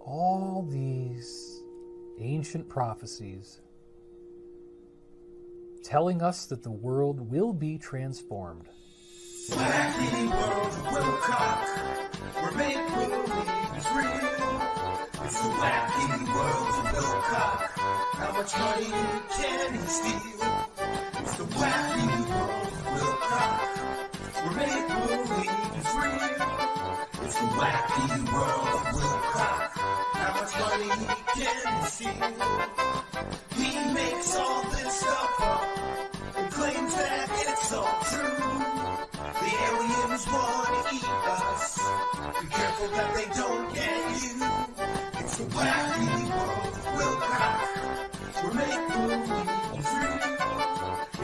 all these ancient prophecies telling us that the world will be transformed. Wacky world of Wilcock, where make-believe is real. It's the wacky world of Wilcock. How much money can he steal? It's the wacky world of Wilcock, where make-believe is real. It's the wacky world of Wilcock. How much money can he steal? He makes all this stuff up and claims that it's all true. The aliens want to eat us. Be careful that they don't get you. It's the wacky world of Wilcock, where make-believe is real.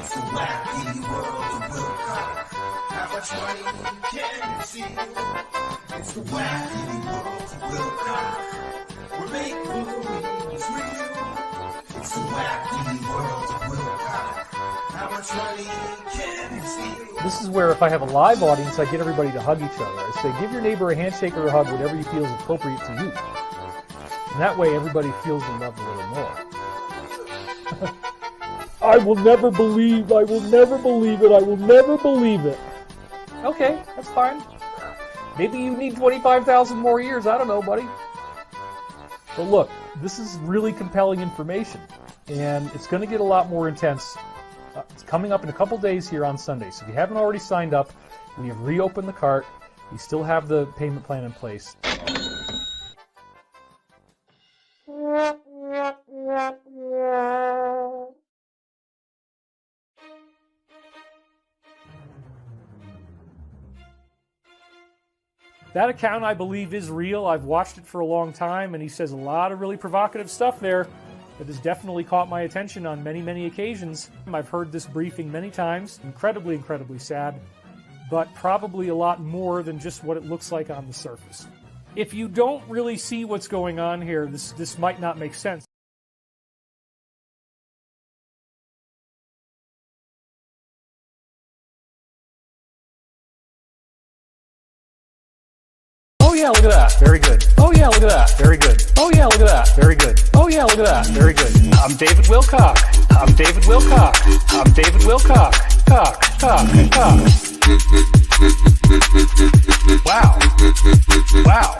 It's the wacky world of Wilcock. How much money can you steal? It's the wacky world of Wilcock, where make-believe is real. It's the wacky world of Wilcock. How much money can you steal? This is where if I have a live audience, I get everybody to hug each other. I say, give your neighbor a handshake or a hug, whatever you feel is appropriate to you. And that way everybody feels the love a little more. I will never believe it, I will never believe it. Okay, that's fine. Maybe you need 25,000 more years, I don't know, buddy. But look, this is really compelling information, and it's going to get a lot more intense. It's coming up in a couple days here on Sunday, so if you haven't already signed up, we have reopened the cart. We still have the payment plan in place. That account, I believe, is real. I've watched it for a long time, and he says a lot of really provocative stuff there that has definitely caught my attention on many, many occasions. I've heard this briefing many times. Incredibly, incredibly sad, but probably a lot more than just what it looks like on the surface. If you don't really see what's going on here, this might not make sense. Oh yeah, look at that. Very good. Oh yeah, look at that. Very good. Oh yeah, look at that. Very good. Oh yeah, look at that. Very good. I'm David Wilcock. I'm David Wilcock. I'm David Wilcock. Cock, cock, cock. Wow. Wow.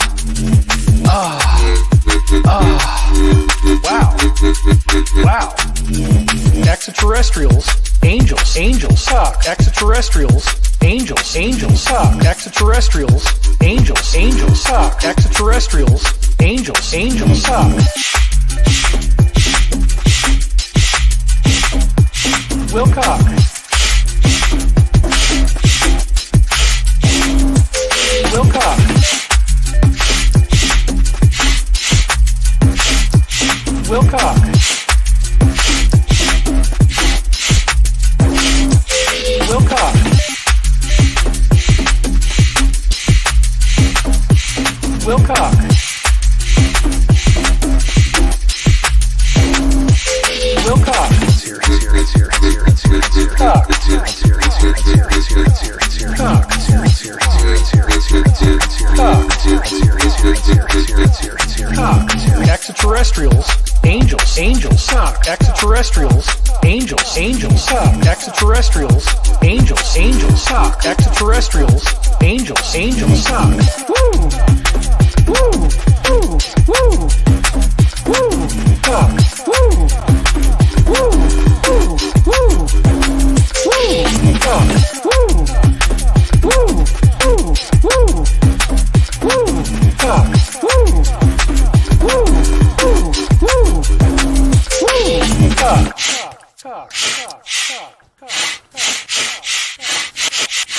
Wow. Wow. Extraterrestrials. Angels. Angels. Cock. Extraterrestrials. Angels. Angels. Cock. Extraterrestrials. Angels. Angels. Cock. Extraterrestrials. Angels. Angels. Cock. Wilcock. Wilcock. Wilcock. Wilcock. Wilcock. Wilcock. It's here, it's here, it's here, it's here, it's here, it's here. Cock. It's here, it's here, it's here, it's here, it's here, it's here, it's here. Cock. It's here, it's here, it's here, it's here, it's here, it's here, it's here. Cock. It's here, it's here, it's here, it's here, it's here, it's here, it's here. Cock. It's here. Extraterrestrials. Angels. Angels. Cock. Extraterrestrials. Angels. Angels. Cock. Extraterrestrials. Angels. Angels. Cock. Extraterrestrials. Angels. Angels. Cock. Woo! Woo! Woo! Woo! Woo! Cock. Woo! Woo! Woo! Woo! Woo! Cock. Woo! Woo! Woo! Woo! Woo! Cock. Woo! Woo! Woo! Woo! Woo! Cock. Cock. Cock. Cock.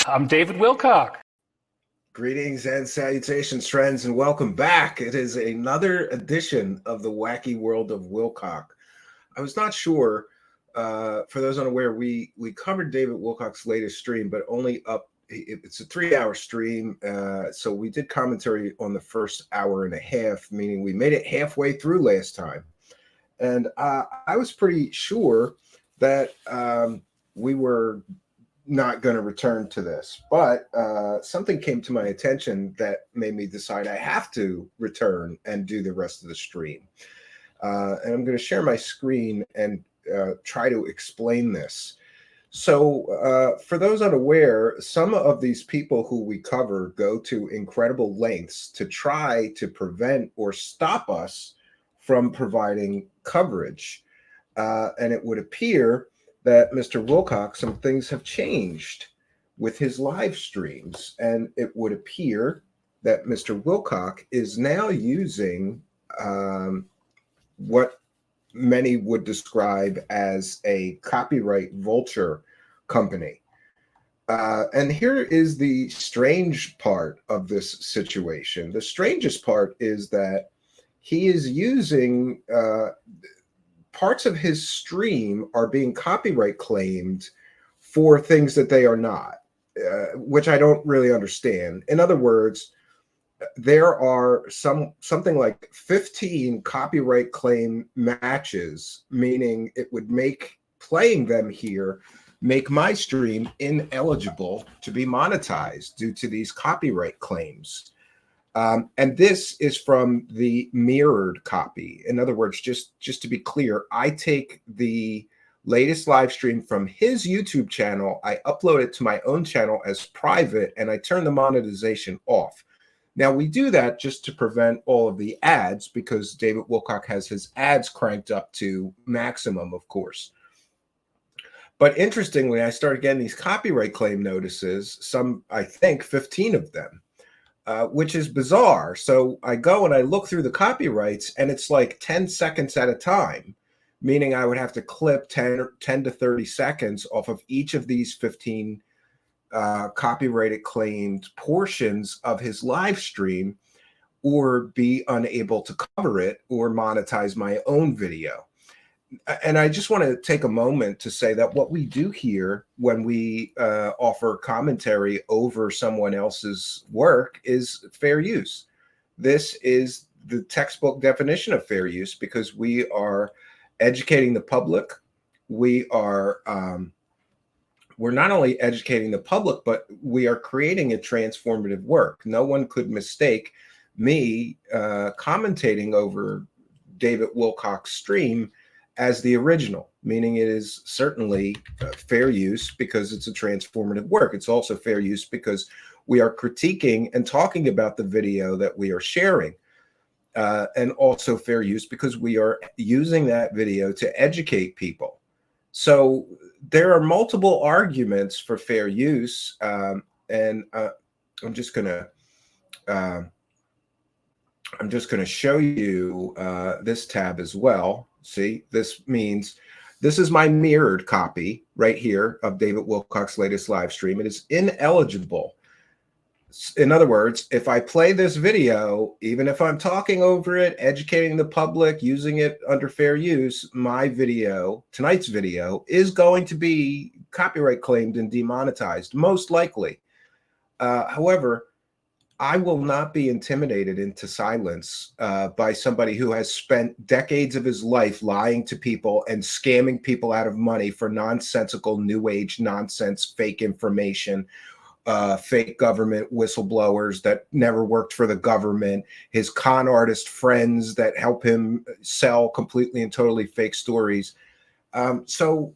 I'm David Wilcock. Greetings and salutations, friends, and welcome back. It is another edition of the Wacky World of Wilcock. I was not sure, for those unaware, we covered David Wilcock's latest stream, but only up, it's a 3-hour stream, so we did commentary on the first hour and a half, meaning we made it halfway through last time. And I was pretty sure that we were not going to return to this, but something came to my attention that made me decide I have to return and do the rest of the stream. And I'm going to share my screen and try to explain this. So for those unaware, some of these people who we cover go to incredible lengths to try to prevent or stop us from providing coverage. And it would appear that Mr. Wilcock, some things have changed with his live streams. And it would appear that Mr. Wilcock is now using what many would describe as a copyright vulture company. And here is the strange part of this situation. The strangest part is that he is using parts of his stream are being copyright claimed for things that they are not, which I don't really understand. In other words, there are something like 15 copyright claim matches, meaning it would make playing them here make my stream ineligible to be monetized due to these copyright claims. And this is from the mirrored copy. In other words, just to be clear, I take the latest live stream from his YouTube channel, I upload it to my own channel as private, and I turn the monetization off. Now, we do that just to prevent all of the ads, because David Wilcock has his ads cranked up to maximum, of course. But interestingly, I started getting these copyright claim notices, some, I think, 15 of them, which is bizarre. So I go and I look through the copyrights, and it's like 10 seconds at a time, meaning I would have to clip 10 to 30 seconds off of each of these 15 copyrighted claimed portions of his live stream, or be unable to cover it or monetize my own video. And I just want to take a moment to say that what we do here when we offer commentary over someone else's work is fair use. This is the textbook definition of fair use, because we are educating the public. We are we're not only educating the public, but we are creating a transformative work. No one could mistake me commentating over David Wilcock's stream as the original, meaning it is certainly fair use because it's a transformative work. It's also fair use because we are critiquing and talking about the video that we are sharing. And also fair use because we are using that video to educate people. So there are multiple arguments for fair use, and I'm just gonna show you this tab as well. See, this means this is my mirrored copy right here of David Wilcock's latest live stream. It is ineligible. In other words, if I play this video, even if I'm talking over it, educating the public, using it under fair use, my video, tonight's video, is going to be copyright claimed and demonetized, most likely. However, I will not be intimidated into silence by somebody who has spent decades of his life lying to people and scamming people out of money for nonsensical new age nonsense, fake information, fake government whistleblowers that never worked for the government, his con artist friends that help him sell completely and totally fake stories. So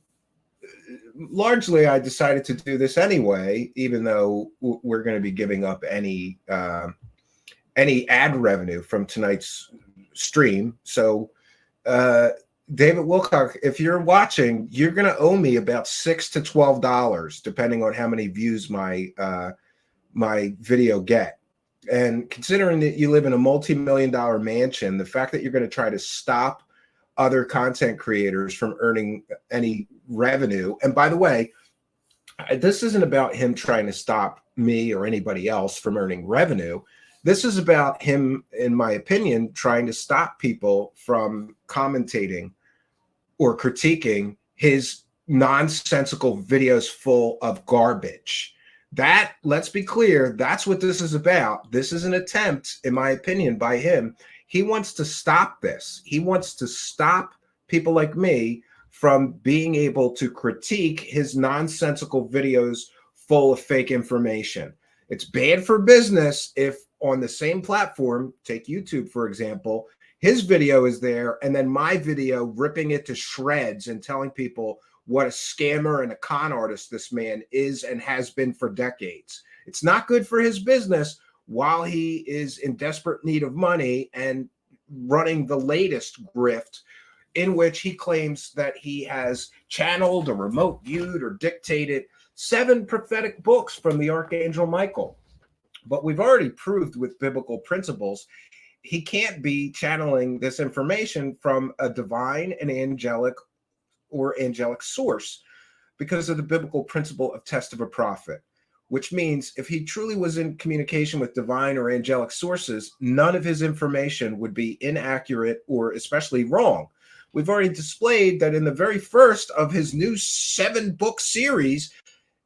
largely I decided to do this anyway, even though we're going to be giving up any ad revenue from tonight's stream. So David Wilcock, if you're watching, you're going to owe me about $6 to $12, depending on how many views my my video get. And considering that you live in a multi-million-dollar mansion, the fact that you're going to try to stop other content creators from earning any revenue. And by the way, this isn't about him trying to stop me or anybody else from earning revenue. This is about him, in my opinion, trying to stop people from commentating or critiquing his nonsensical videos full of garbage. That, let's be clear, that's what this is about. This is an attempt, in my opinion, by him. He wants to stop this. He wants to stop people like me from being able to critique his nonsensical videos full of fake information. It's bad for business if on the same platform, take YouTube, for example, his video is there and then my video ripping it to shreds and telling people what a scammer and a con artist this man is and has been for decades. It's not good for his business while he is in desperate need of money and running the latest grift in which he claims that he has channeled or remote viewed or dictated 7 prophetic books from the Archangel Michael. But we've already proved with biblical principles, he can't be channeling this information from a divine and angelic source because of the biblical principle of test of a prophet, which means if he truly was in communication with divine or angelic sources, none of his information would be inaccurate or especially wrong. We've already displayed that in the very first of his new 7-book series,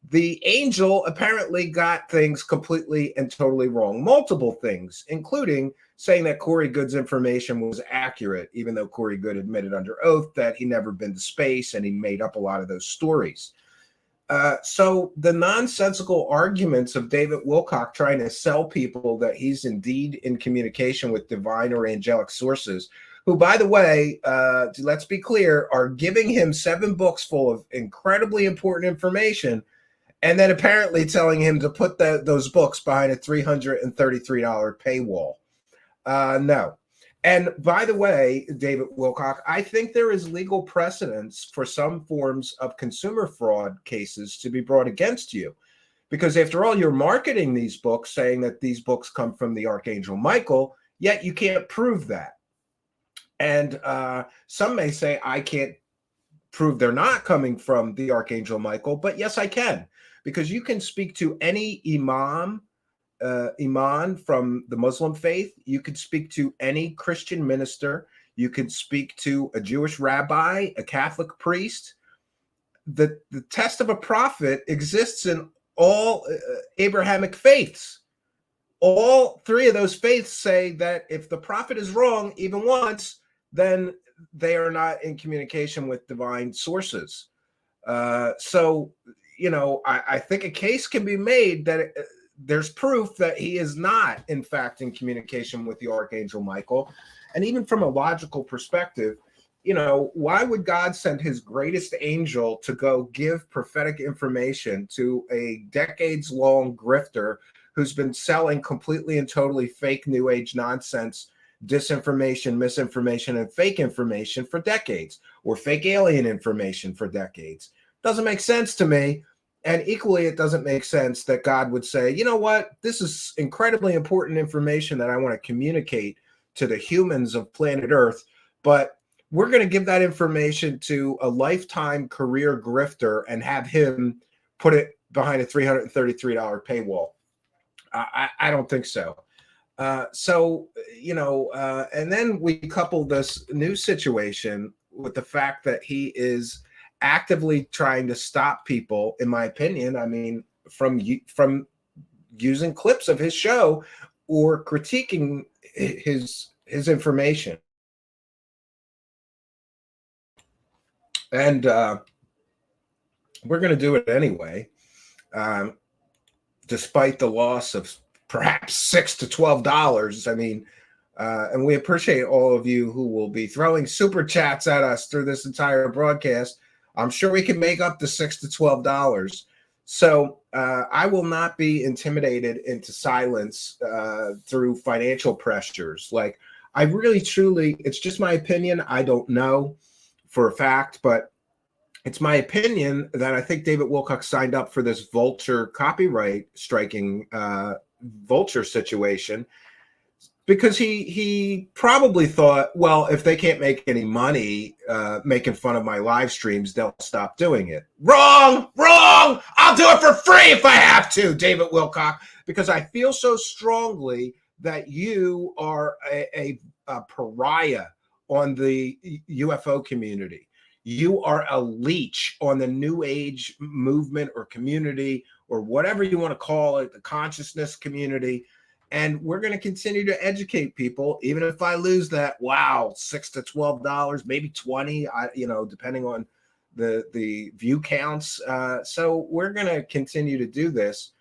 the angel apparently got things completely and totally wrong. Multiple things, including saying that Corey Good's information was accurate, even though Corey Good admitted under oath that he never been to space and he made up a lot of those stories. So the nonsensical arguments of David Wilcock trying to sell people that he's indeed in communication with divine or angelic sources, who, by the way, let's be clear, are giving him 7 books full of incredibly important information, and then apparently telling him to put those books behind a $333 paywall. No. And by the way, David Wilcock, I think there is legal precedence for some forms of consumer fraud cases to be brought against you. Because after all, you're marketing these books saying that these books come from the Archangel Michael, yet you can't prove that. And some may say, I can't prove they're not coming from the Archangel Michael, but yes, I can. Because you can speak to any imam from the Muslim faith. You could speak to any Christian minister. You could speak to a Jewish rabbi, a Catholic priest. The test of a prophet exists in all Abrahamic faiths. All 3 of those faiths say that if the prophet is wrong even once, then they are not in communication with divine sources. So, I think a case can be made that there's proof that he is not, in fact, in communication with the Archangel Michael. And even from a logical perspective, why would God send his greatest angel to go give prophetic information to a decades-long grifter who's been selling completely and totally fake New Age nonsense, disinformation, misinformation, and fake information for decades, or fake alien information for decades? Doesn't make sense to me. And equally, it doesn't make sense that God would say, you know what, this is incredibly important information that I want to communicate to the humans of planet Earth, but we're going to give that information to a lifetime career grifter and have him put it behind a $333 paywall. I don't think so. And then we couple this new situation with the fact that he is actively trying to stop people, in my opinion, from using clips of his show or critiquing his information. And we're going to do it anyway, despite the loss of perhaps $6 to $12. And we appreciate all of you who will be throwing super chats at us through this entire broadcast. I'm sure we can make up the $6 to $12. So I will not be intimidated into silence through financial pressures. Like, I really, truly, it's just my opinion. I don't know for a fact, but it's my opinion that I think David Wilcock signed up for this vulture copyright striking vulture situation because he probably thought, well, if they can't make any money making fun of my live streams, they'll stop doing it. Wrong. I'll do it for free if I have to, David Wilcock, because I feel so strongly that you are a pariah on the UFO community. You are a leech on the New Age movement or community or whatever you want to call it, the consciousness community. And we're going to continue to educate people, even if I lose that, $6 to $12, maybe 20, depending on the view counts. So we're going to continue to do this.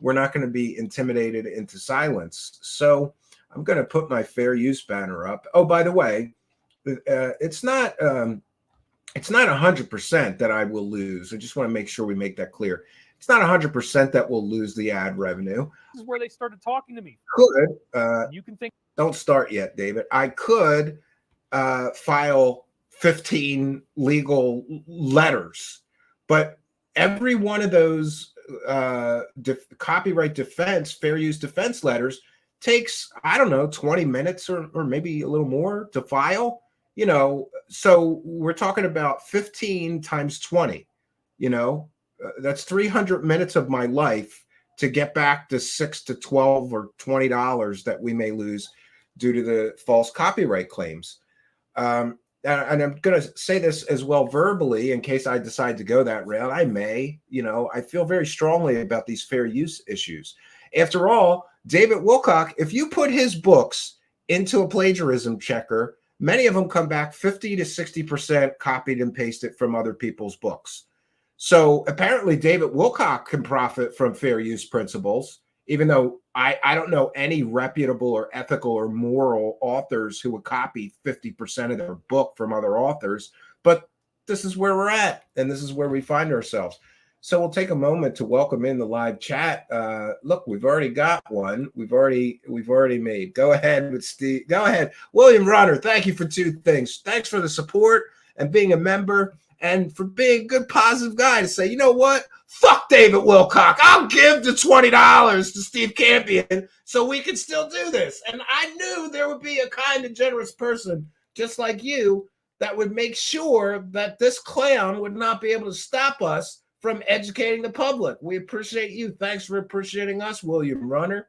We're not going to be intimidated into silence. So I'm going to put my fair use banner up. Oh, by the way, it's not 100% that I will lose. I just want to make sure we make that clear. It's not 100% that we'll lose the ad revenue. This is where they started talking to me. Could You can think. don't start yet, David. I could file 15 legal letters, but every one of those copyright defense, fair use defense letters takes, I don't know, 20 minutes or maybe a little more to file. You know, so we're talking about 15 times 20, you know, that's 300 minutes of my life to get back to $6 to $12 or $20 that we may lose due to the false copyright claims. And I'm going to say this as well verbally in case I decide to go that route. I may, you know, I feel very strongly about these fair use issues. After all, David Wilcock, if you put his books into a plagiarism checker, many of them come back 50 to 60% copied and pasted from other people's books. So apparently David Wilcock can profit from fair use principles, even though I don't know any reputable or ethical or moral authors who would copy 50% of their book from other authors. But this is where we're at, and this is where we find ourselves. So we'll take a moment to welcome in the live chat. Look, we've already got one. We've already made. Go ahead with Steve. Go ahead, William Runner. Thank you for two things. Thanks for the support and being a member, and for being a good, positive guy to say, you know what? Fuck David Wilcock. I'll give the $20 to Steve Campion so we can still do this. And I knew there would be a kind and generous person just like you that would make sure that this clown would not be able to stop us from educating the public. We appreciate you. Thanks for appreciating us, William Runner.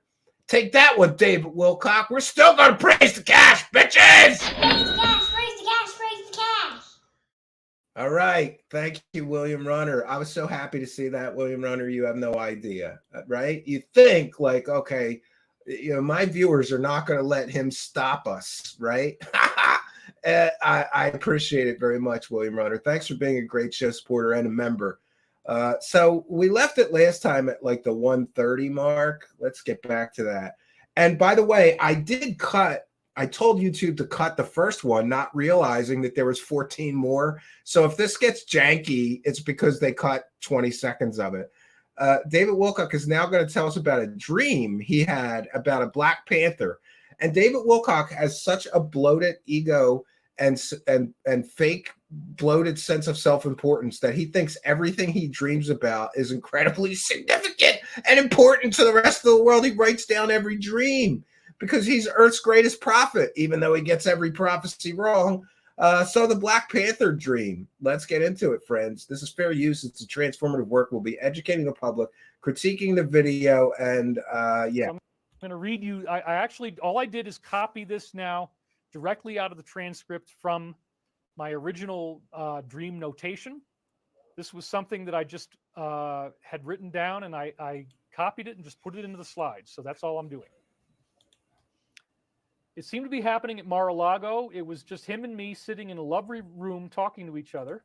Take that one, David Wilcock. We're still going to praise the cash, bitches! Praise the cash, praise the cash, praise the cash. All right. Thank you, William Runner. I was so happy to see that, William Runner. You have no idea, right? You think like, okay, you know, my viewers are not going to let him stop us, right? I appreciate it very much, William Runner. Thanks for being a great show supporter and a member. So we left it last time at like the 1:30 mark. Let's get back to that. And by the way, I told YouTube to cut the first one, not realizing that there was 14 more. So if this gets janky, it's because they cut 20 seconds of it. David Wilcock is now going to tell us about a dream he had about a Black Panther. And David Wilcock has such a bloated ego and fake bloated sense of self-importance that he thinks everything he dreams about is incredibly significant and important to the rest of the world. He writes down every dream because he's Earth's greatest prophet, even though he gets every prophecy wrong. So the Black Panther dream. Let's get into it, friends. This is fair use. It's a transformative work. We'll be educating the public, critiquing the video, and yeah. So I'm going to read you. I actually, all I did is copy this now directly out of the transcript from my original dream notation. This was something that I just had written down, and I copied it and just put it into the slides. So that's all I'm doing. It seemed to be happening at Mar-a-Lago. It was just him and me sitting in a lovely room talking to each other.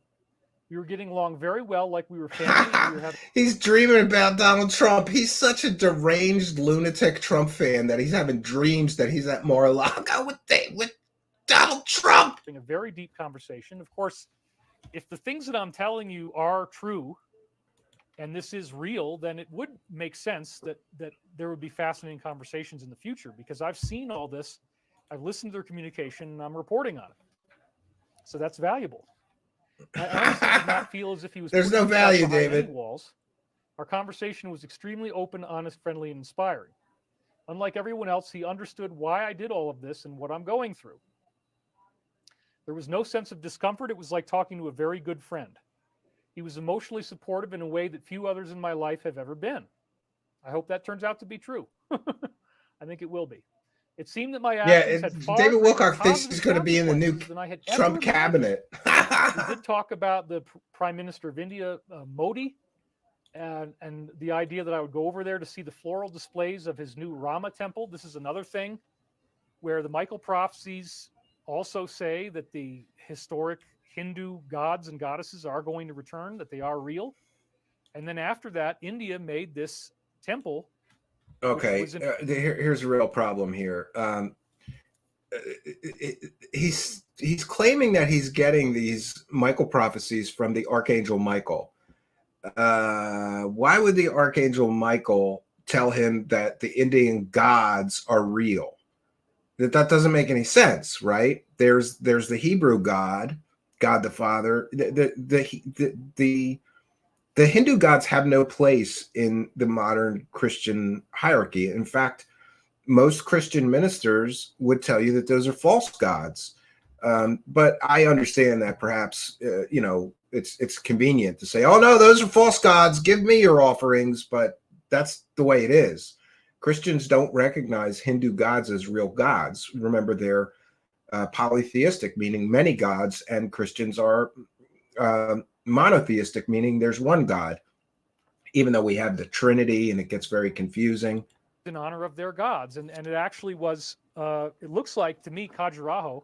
We were getting along very well, like we were family. He's dreaming about Donald Trump. He's such a deranged lunatic Trump fan that he's having dreams that he's at Mar-a-Lago with Donald Trump. Having a very deep conversation. Of course, if the things that I'm telling you are true and this is real, then it would make sense that there would be fascinating conversations in the future, because I've seen all this. I've listened to their communication, and I'm reporting on it. So that's valuable. I honestly did not feel as if he was. There's no value, David. Walls. Our conversation was extremely open, honest, friendly, and inspiring. Unlike everyone else, he understood why I did all of this and what I'm going through. There was no sense of discomfort. It was like talking to a very good friend. He was emotionally supportive in a way that few others in my life have ever been. I hope that turns out to be true. I think it will be. It seemed that my actions had far David Wilcock greater thinks he's going to be in the new than I had Trump ever cabinet. We did talk about the Prime Minister of India, Modi, and the idea that I would go over there to see the floral displays of his new Rama temple. This is another thing where the Michael prophecies also say that the historic Hindu gods and goddesses are going to return, that they are real. And then after that, India made this temple. Okay, here's a real problem here. He's claiming that he's getting these Michael prophecies from the Archangel Michael. Why would the Archangel Michael tell him that the Indian gods are real? That doesn't make any sense, right? There's the Hebrew God the Father. The Hindu gods have no place in the modern Christian hierarchy. In fact, most Christian ministers would tell you that those are false gods. But I understand that perhaps it's convenient to say, "Oh no, those are false gods. Give me your offerings." But that's the way it is. Christians don't recognize Hindu gods as real gods. Remember, they're polytheistic, meaning many gods, and Christians are monotheistic, meaning there's one God. Even though we have the Trinity, and it gets very confusing. In honor of their gods, and it actually was. It looks like to me Khajuraho,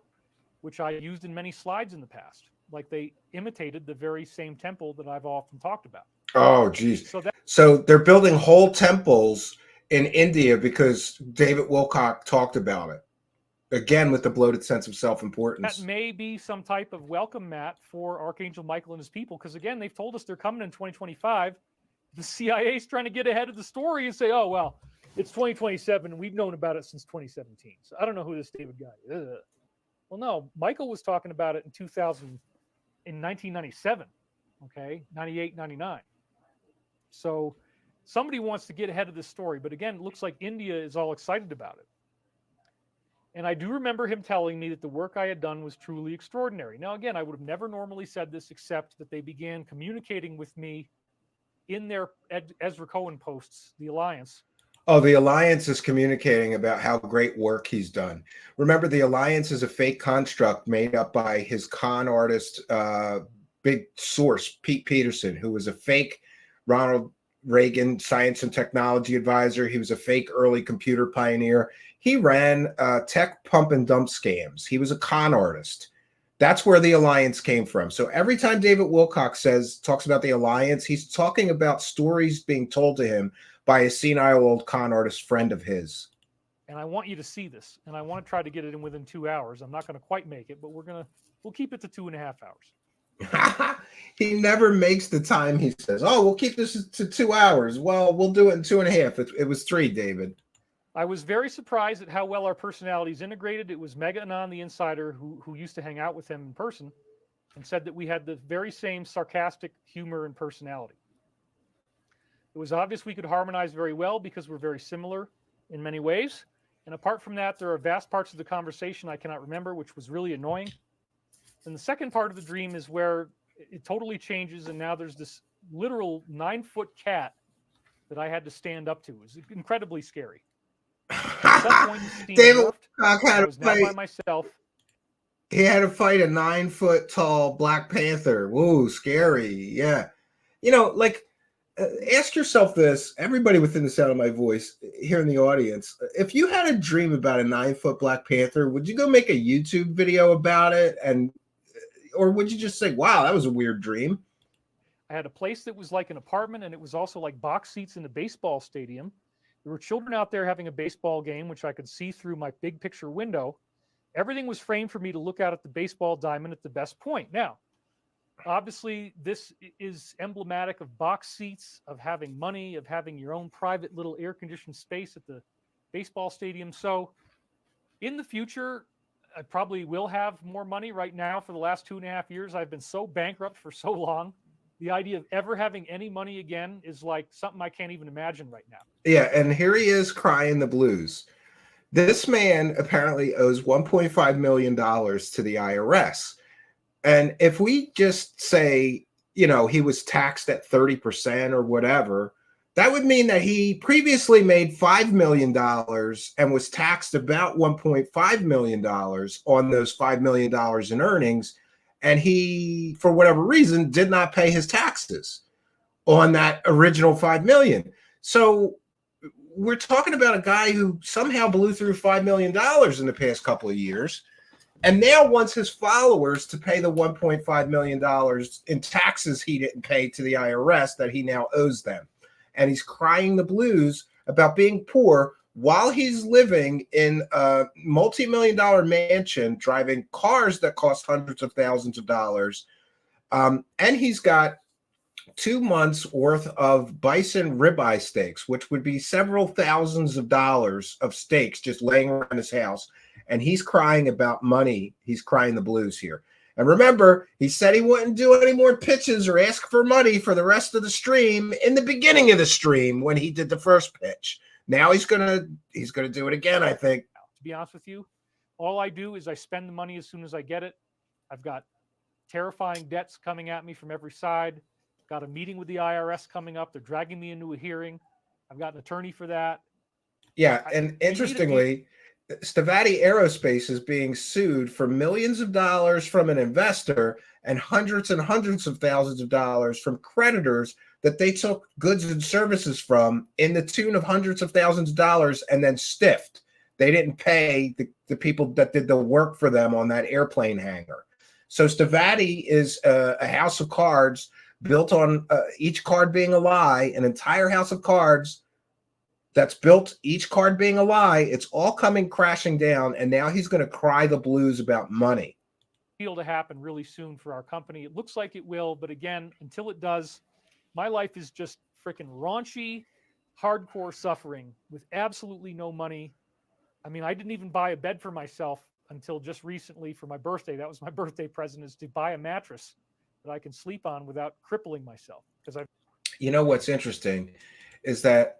which I used in many slides in the past. Like they imitated the very same temple that I've often talked about. Oh, geez. So they're building whole temples in India because David Wilcock talked about it. Again, with the bloated sense of self-importance. That may be some type of welcome mat for Archangel Michael and his people, because again, they've told us they're coming in 2025. The CIA is trying to get ahead of the story and say, "Oh well, it's 2027. We've known about it since 2017. So I don't know who this David guy is." Well, no, Michael was talking about it in 1997. Okay, 98, 99. So somebody wants to get ahead of this story, but again, it looks like India is all excited about it. And I do remember him telling me that the work I had done was truly extraordinary. Now, again, I would have never normally said this, except that they began communicating with me in their Ezra Cohen posts, the Alliance. Oh, the Alliance is communicating about how great work he's done. Remember, the Alliance is a fake construct made up by his con artist, big source, Pete Peterson, who was a fake Ronald Reagan science and technology advisor. He was a fake early computer pioneer. He ran tech pump and dump scams. He was a con artist. That's where the Alliance came from. So every time David Wilcock talks about the Alliance, he's talking about stories being told to him by a senile old con artist friend of his. And I want you to see this, and I want to try to get it in within 2 hours. I'm not going to quite make it, but we'll keep it to 2.5 hours. He never makes the time. He says, "Oh, we'll keep this to 2 hours." Well, we'll do it in 2.5. It was 3, David. I was very surprised at how well our personalities integrated. It was Mega Anon, the insider, who used to hang out with him in person, and said that we had the very same sarcastic humor and personality. It was obvious we could harmonize very well because we're very similar in many ways. And apart from that, there are vast parts of the conversation I cannot remember, which was really annoying. And the second part of the dream is where it totally changes, and now there's this literal 9-foot cat that I had to stand up to. It was incredibly scary. At some point, the steam David, morphed. I was now by myself. He had to fight a 9-foot tall Black Panther. Whoa, scary. Yeah. Ask yourself this, everybody within the sound of my voice here in the audience. If you had a dream about a 9-foot Black Panther, would you go make a YouTube video about it? Or would you just say, "Wow, that was a weird dream"? I had a place that was like an apartment, and it was also like box seats in a baseball stadium. There were children out there having a baseball game, which I could see through my big picture window. Everything was framed for me to look out at the baseball diamond at the best point. Now, obviously, this is emblematic of box seats, of having money, of having your own private little air-conditioned space at the baseball stadium. So in the future, I probably will have more money. Right now, for the last 2.5 years, I've been so bankrupt for so long. The idea of ever having any money again is like something I can't even imagine right now. Yeah, and here he is crying the blues. This man apparently owes $1.5 million to the IRS. And if we just say, he was taxed at 30% or whatever, that would mean that he previously made $5 million and was taxed about $1.5 million on those $5 million in earnings. And he, for whatever reason, did not pay his taxes on that original $5 million. So we're talking about a guy who somehow blew through $5 million in the past couple of years. and now wants his followers to pay the $1.5 million in taxes he didn't pay to the IRS that he now owes them. And he's crying the blues about being poor while he's living in a multi-million-dollar mansion, driving cars that cost hundreds of thousands of dollars. And he's got 2 months worth of bison ribeye steaks, which would be several thousands of dollars of steaks just laying around his house. And he's crying about money. He's crying the blues here. And remember, he said he wouldn't do any more pitches or ask for money for the rest of the stream in the beginning of the stream when he did the first pitch. Now he's gonna do it again, I think. To be honest with you, all I do is I spend the money as soon as I get it. I've got terrifying debts coming at me from every side. Got a meeting with the IRS coming up. They're dragging me into a hearing. I've got an attorney for that. Yeah, and interestingly, Stavati Aerospace is being sued for millions of dollars from an investor and hundreds of thousands of dollars from creditors that they took goods and services from in the tune of hundreds of thousands of dollars and then stiffed. They didn't pay the people that did the work for them on that airplane hangar. So Stavati is a house of cards built on each card being a lie, an entire house of cards that's built, each card being a lie. It's all coming crashing down, and now he's going to cry the blues about money. Feel to happen really soon for our company. It looks like it will, but again, until it does, my life is just freaking raunchy, hardcore suffering with absolutely no money. I mean, I didn't even buy a bed for myself until just recently for my birthday. That was my birthday present, is to buy a mattress that I can sleep on without crippling myself. Because you know what's interesting is that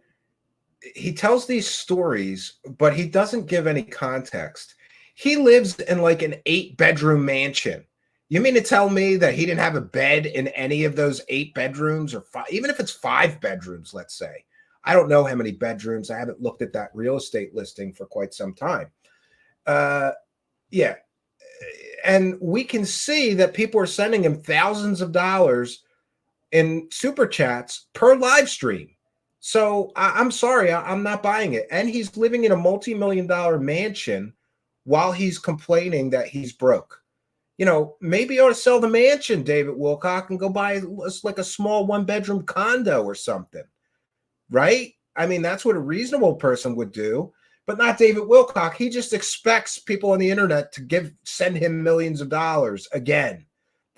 he tells these stories, but he doesn't give any context. He lives in like an 8-bedroom mansion. You mean to tell me that he didn't have a bed in any of those 8 bedrooms, or 5, even if it's 5 bedrooms, let's say? I don't know how many bedrooms. I haven't looked at that real estate listing for quite some time. Yeah. And we can see that people are sending him thousands of dollars in super chats per live stream. So I'm sorry, I'm not buying it. And he's living in a multi-million-dollar mansion while he's complaining that he's broke. You know, maybe you ought to sell the mansion, David Wilcock, and go buy like a small 1-bedroom condo or something, right? I mean, that's what a reasonable person would do, but not David Wilcock. He just expects people on the internet to send him millions of dollars again.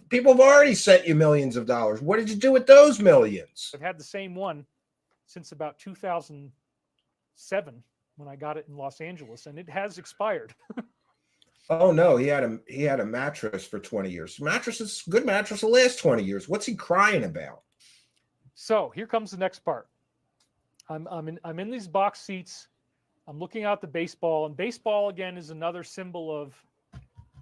People have already sent you millions of dollars. What did you do with those millions? I've had the same one since about 2007 when I got it in Los Angeles, and it has expired. Oh no, he had a mattress for 20 years. Good mattress will last 20 years. What's he crying about? So here comes the next part. I'm in these box seats. I'm looking out the baseball, and baseball again is another symbol of,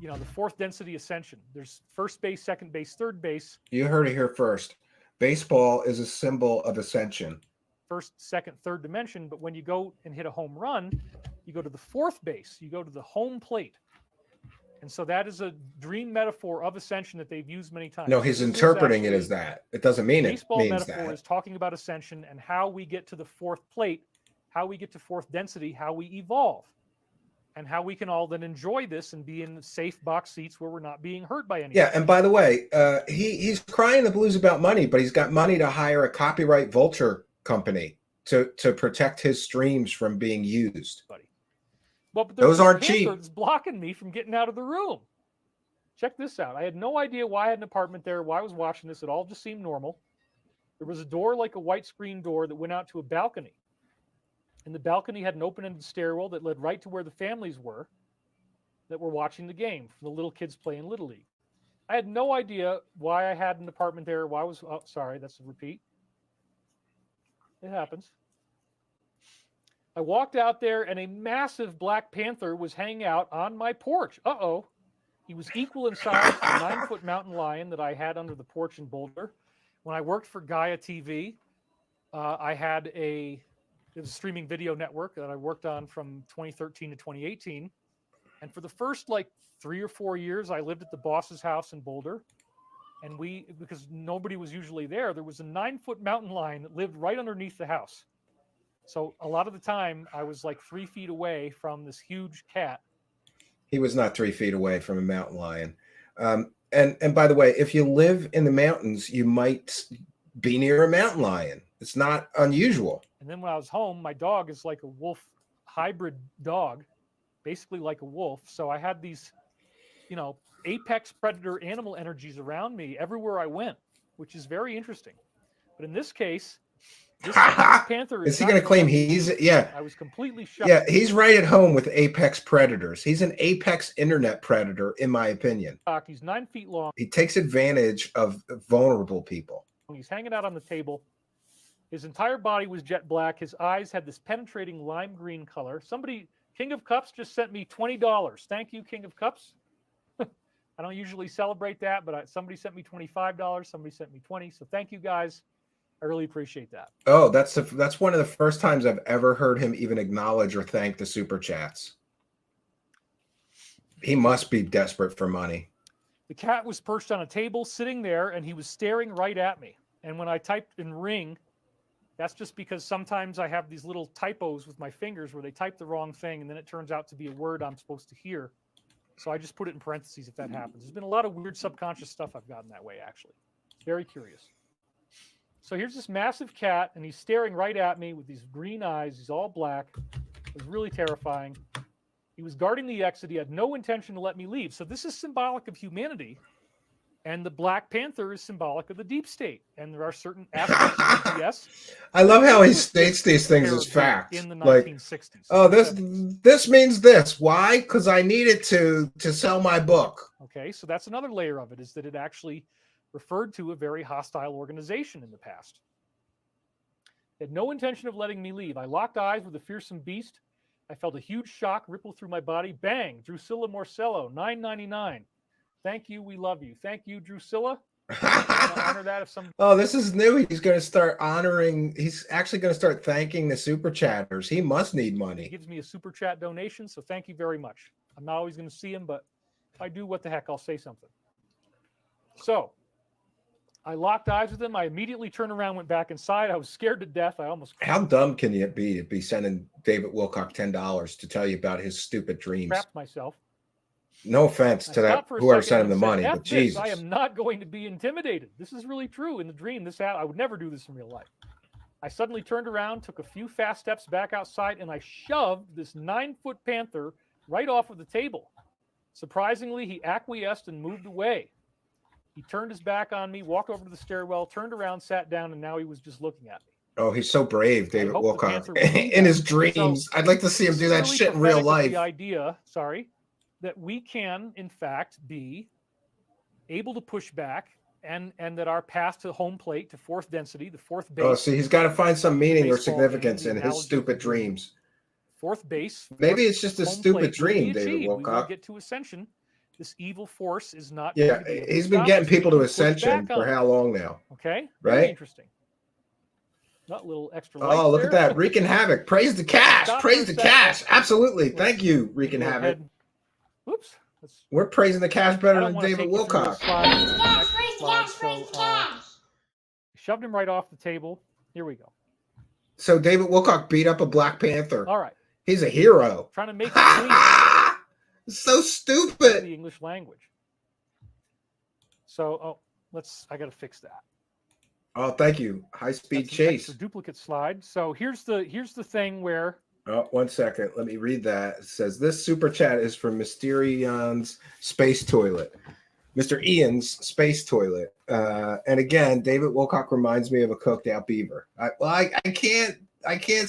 you know, the 4th density ascension. There's first base, second base, third base. You heard it here first. Baseball is a symbol of ascension. First, second, third dimension. But when you go and hit a home run, you go to the 4th base. You go to the home plate. And so that is a dream metaphor of ascension that they've used many times. No, he's interpreting it as that. It doesn't mean it means that. Baseball metaphor is talking about ascension and how we get to the 4th plate, how we get to 4th density, how we evolve, and how we can all then enjoy this and be in safe box seats where we're not being hurt by anything. Yeah, and by the way, he's crying the blues about money, but he's got money to hire a copyright vulture company to protect his streams from being used. Well, but those aren't cheap. It's blocking me from getting out of the room. Check this out. I had no idea why I had an apartment there, why I was watching this. It all just seemed normal. There was a door, like a white screen door, that went out to a balcony. And the balcony had an open-ended stairwell that led right to where the families were that were watching the game, from the little kids playing Little League. I had no idea why I had an apartment there, why I was... Oh, sorry, that's a repeat. It happens. I walked out there, and a massive black panther was hanging out on my porch. Uh-oh. He was equal in size to the 9-foot mountain lion that I had under the porch in Boulder. When I worked for Gaia TV, I had it was a streaming video network that I worked on from 2013 to 2018. And for the first, 3 or 4 years, I lived at the boss's house in Boulder. And because nobody was usually there was a 9-foot mountain lion that lived right underneath the house. So a lot of the time I was 3 feet away from this huge cat, He was not 3 feet away from a mountain lion. And by the way, if you live in the mountains, you might be near a mountain lion. It's not unusual. And then when I was home, my dog is like a wolf hybrid dog, basically like a wolf. So I had these, apex predator animal energies around me everywhere I went, which is very interesting. But in this case, this panther is he going to claim he's I was completely shocked. Yeah, he's right at home with apex predators. He's an apex internet predator, in my opinion. He's 9 feet long. He takes advantage of vulnerable people. He's hanging out on the table. His entire body was jet black. His eyes had this penetrating lime green color. Somebody, King of Cups, just sent me $20. Thank you, King of Cups. I don't usually celebrate that, but somebody sent me $25. Somebody sent me $20. So thank you guys. I really appreciate that. Oh, that's one of the first times I've ever heard him even acknowledge or thank the super chats. He must be desperate for money. The cat was perched on a table, sitting there, and he was staring right at me. And when I typed in ring, that's just because sometimes I have these little typos with my fingers where they type the wrong thing, and then it turns out to be a word I'm supposed to hear. So I just put it in parentheses if that happens. There's been a lot of weird subconscious stuff I've gotten that way, actually. Very curious. So here's this massive cat, and he's staring right at me with these green eyes. He's all black. It was really terrifying. He was guarding the exit. He had no intention to let me leave. So this is symbolic of humanity, and the Black Panther is symbolic of the deep state. And there are certain aspects of BS. I love how he states these things as fact. In the 1960s. Oh, this means this. Why? Because I need it to sell my book. Okay, so that's another layer of it, is that it actually referred to a very hostile organization in the past. It had no intention of letting me leave. I locked eyes with the fearsome beast. I felt a huge shock ripple through my body. Bang! Drusilla Morcello, $9.99. Thank you. We love you. Thank you, Drusilla. Honor that if some. Oh, this is new. He's going to start honoring. He's actually going to start thanking the super chatters. He must need money. He gives me a super chat donation, so thank you very much. I'm not always going to see him, but if I do, what the heck, I'll say something. So I locked eyes with him. I immediately turned around, went back inside. I was scared to death. How dumb can you be to be sending David Wilcock $10 to tell you about his stupid dreams? Trapped myself. No offense to that whoever sent him the money, but Jesus. I am not going to be intimidated. This is really true. In the dream, I would never do this in real life. I suddenly turned around, took a few fast steps back outside, and I shoved this 9-foot panther right off of the table. Surprisingly, he acquiesced and moved away. He turned his back on me, walked over to the stairwell, turned around, sat down, and now he was just looking at me. Oh, he's so brave, David Wilcock. In his dreams, I'd like to see him do that shit in real life. The idea, that we can, in fact, be able to push back, and that our path to home plate, to fourth density, the fourth base. Oh, see, he's got to find some meaning or significance in his stupid dreams. Fourth base. Maybe it's just a stupid dream, David Wilcock. We will get to ascension. This evil force is not. Yeah, he's been getting people to ascension for how long now? Okay, right? Very interesting. Not a little extra. Oh, look at that, wreaking havoc! Praise the cash! Praise the cash! Absolutely, thank you, wreaking havoc. Whoops. We're praising the cash better than David Wilcock. Shoved him right off the table. Here we go. So David Wilcock beat up a Black Panther. All right. He's a hero. Trying to make it clean. So stupid. The English language. So, I got to fix that. Oh, thank you. High speed chase. The duplicate slide. So here's the thing where. Oh, 1 second. Let me read that. It says this super chat is from Mysterion's Space Toilet. Mr. Ian's Space Toilet. And again, David Wilcock reminds me of a cooked out beaver. I can't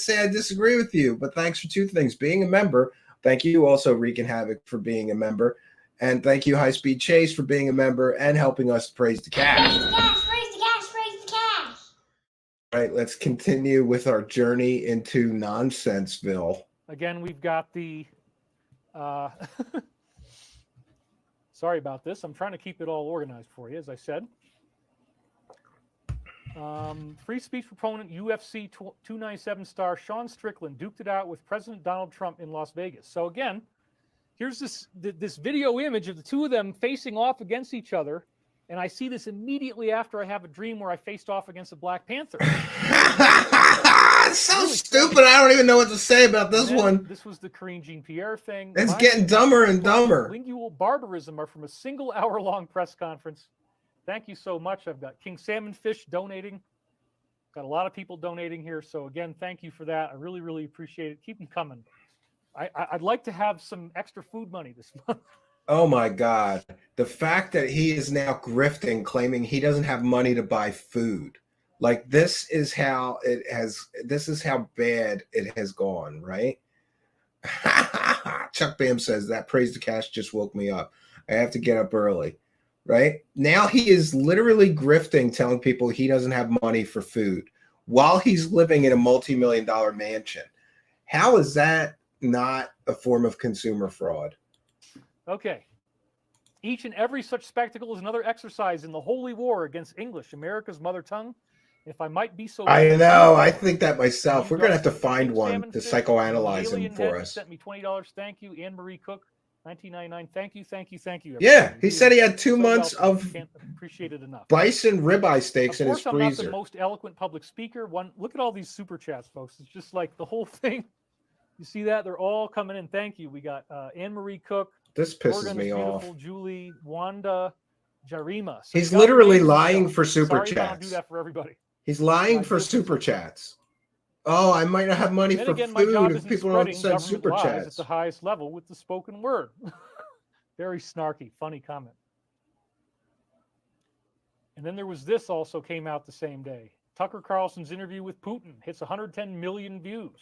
say I disagree with you, but thanks for two things. Being a member. Thank you also, Wreaking Havoc, for being a member. And thank you, High Speed Chase, for being a member and helping us praise the cash. Praise the cash, praise the cash, praise the cash. All right, let's continue with our journey into Nonsenseville. Again, we've got the... Sorry about this. I'm trying to keep it all organized for you, as I said. Free speech proponent, UFC 297 star Sean Strickland duked it out with President Donald Trump in Las Vegas. So again, here's this video image of the two of them facing off against each other, and I see this immediately after I have a dream where I faced off against a Black Panther. That's so Really stupid. funny. I don't even know what to say about And this then one. This was the Korean Jean-Pierre thing. It's My getting dumber and thoughts on dumber. Lingual barbarism are from a single hour-long press conference. Thank you so much. I've got King Salmon Fish donating. Got a lot of people donating here. So again, thank you for that. I really, really appreciate it. Keep them coming. I'd like to have some extra food money this month. Oh my God. The fact that he is now grifting, claiming he doesn't have money to buy food. Like this is how bad it has gone, right? Chuck Bam says that praise the cash just woke me up. I have to get up early. Right? Now he is literally grifting, telling people he doesn't have money for food while he's living in a multi-million-dollar mansion. How is that not a form of consumer fraud? Okay. Each and every such spectacle is another exercise in the holy war against English, America's mother tongue. If I might be so I know. I think that myself. We're going to have to find King one Salmon to Fish, psychoanalyze him Alien for Head, us. Sent me $20. Thank you. Anne Marie Cook, 1999. Thank you, thank you, thank you. Yeah, everybody. he You said he had are 2 so months welcome. of Can't appreciate it enough. bison ribeye steaks Of in his course, I'm not the freezer. most eloquent public speaker. Look at all these super chats, folks. It's just like the whole thing. You see that? They're all coming in. Thank you. We got Anne Marie Cook. This pisses Morgan's me beautiful, off. Julie, Wanda, Jarima. So He's you got your literally names and lying stuff. for super Sorry if I don't do chats. that for everybody. He's lying I for do super appreciate chats. Oh, I might not have money Then for again, my job food if isn't people don't spreading send government super lies at chats. the highest level with the spoken word. Very snarky, funny comment. And then there was this also came out the same day. Tucker Carlson's interview with Putin hits 110 million views.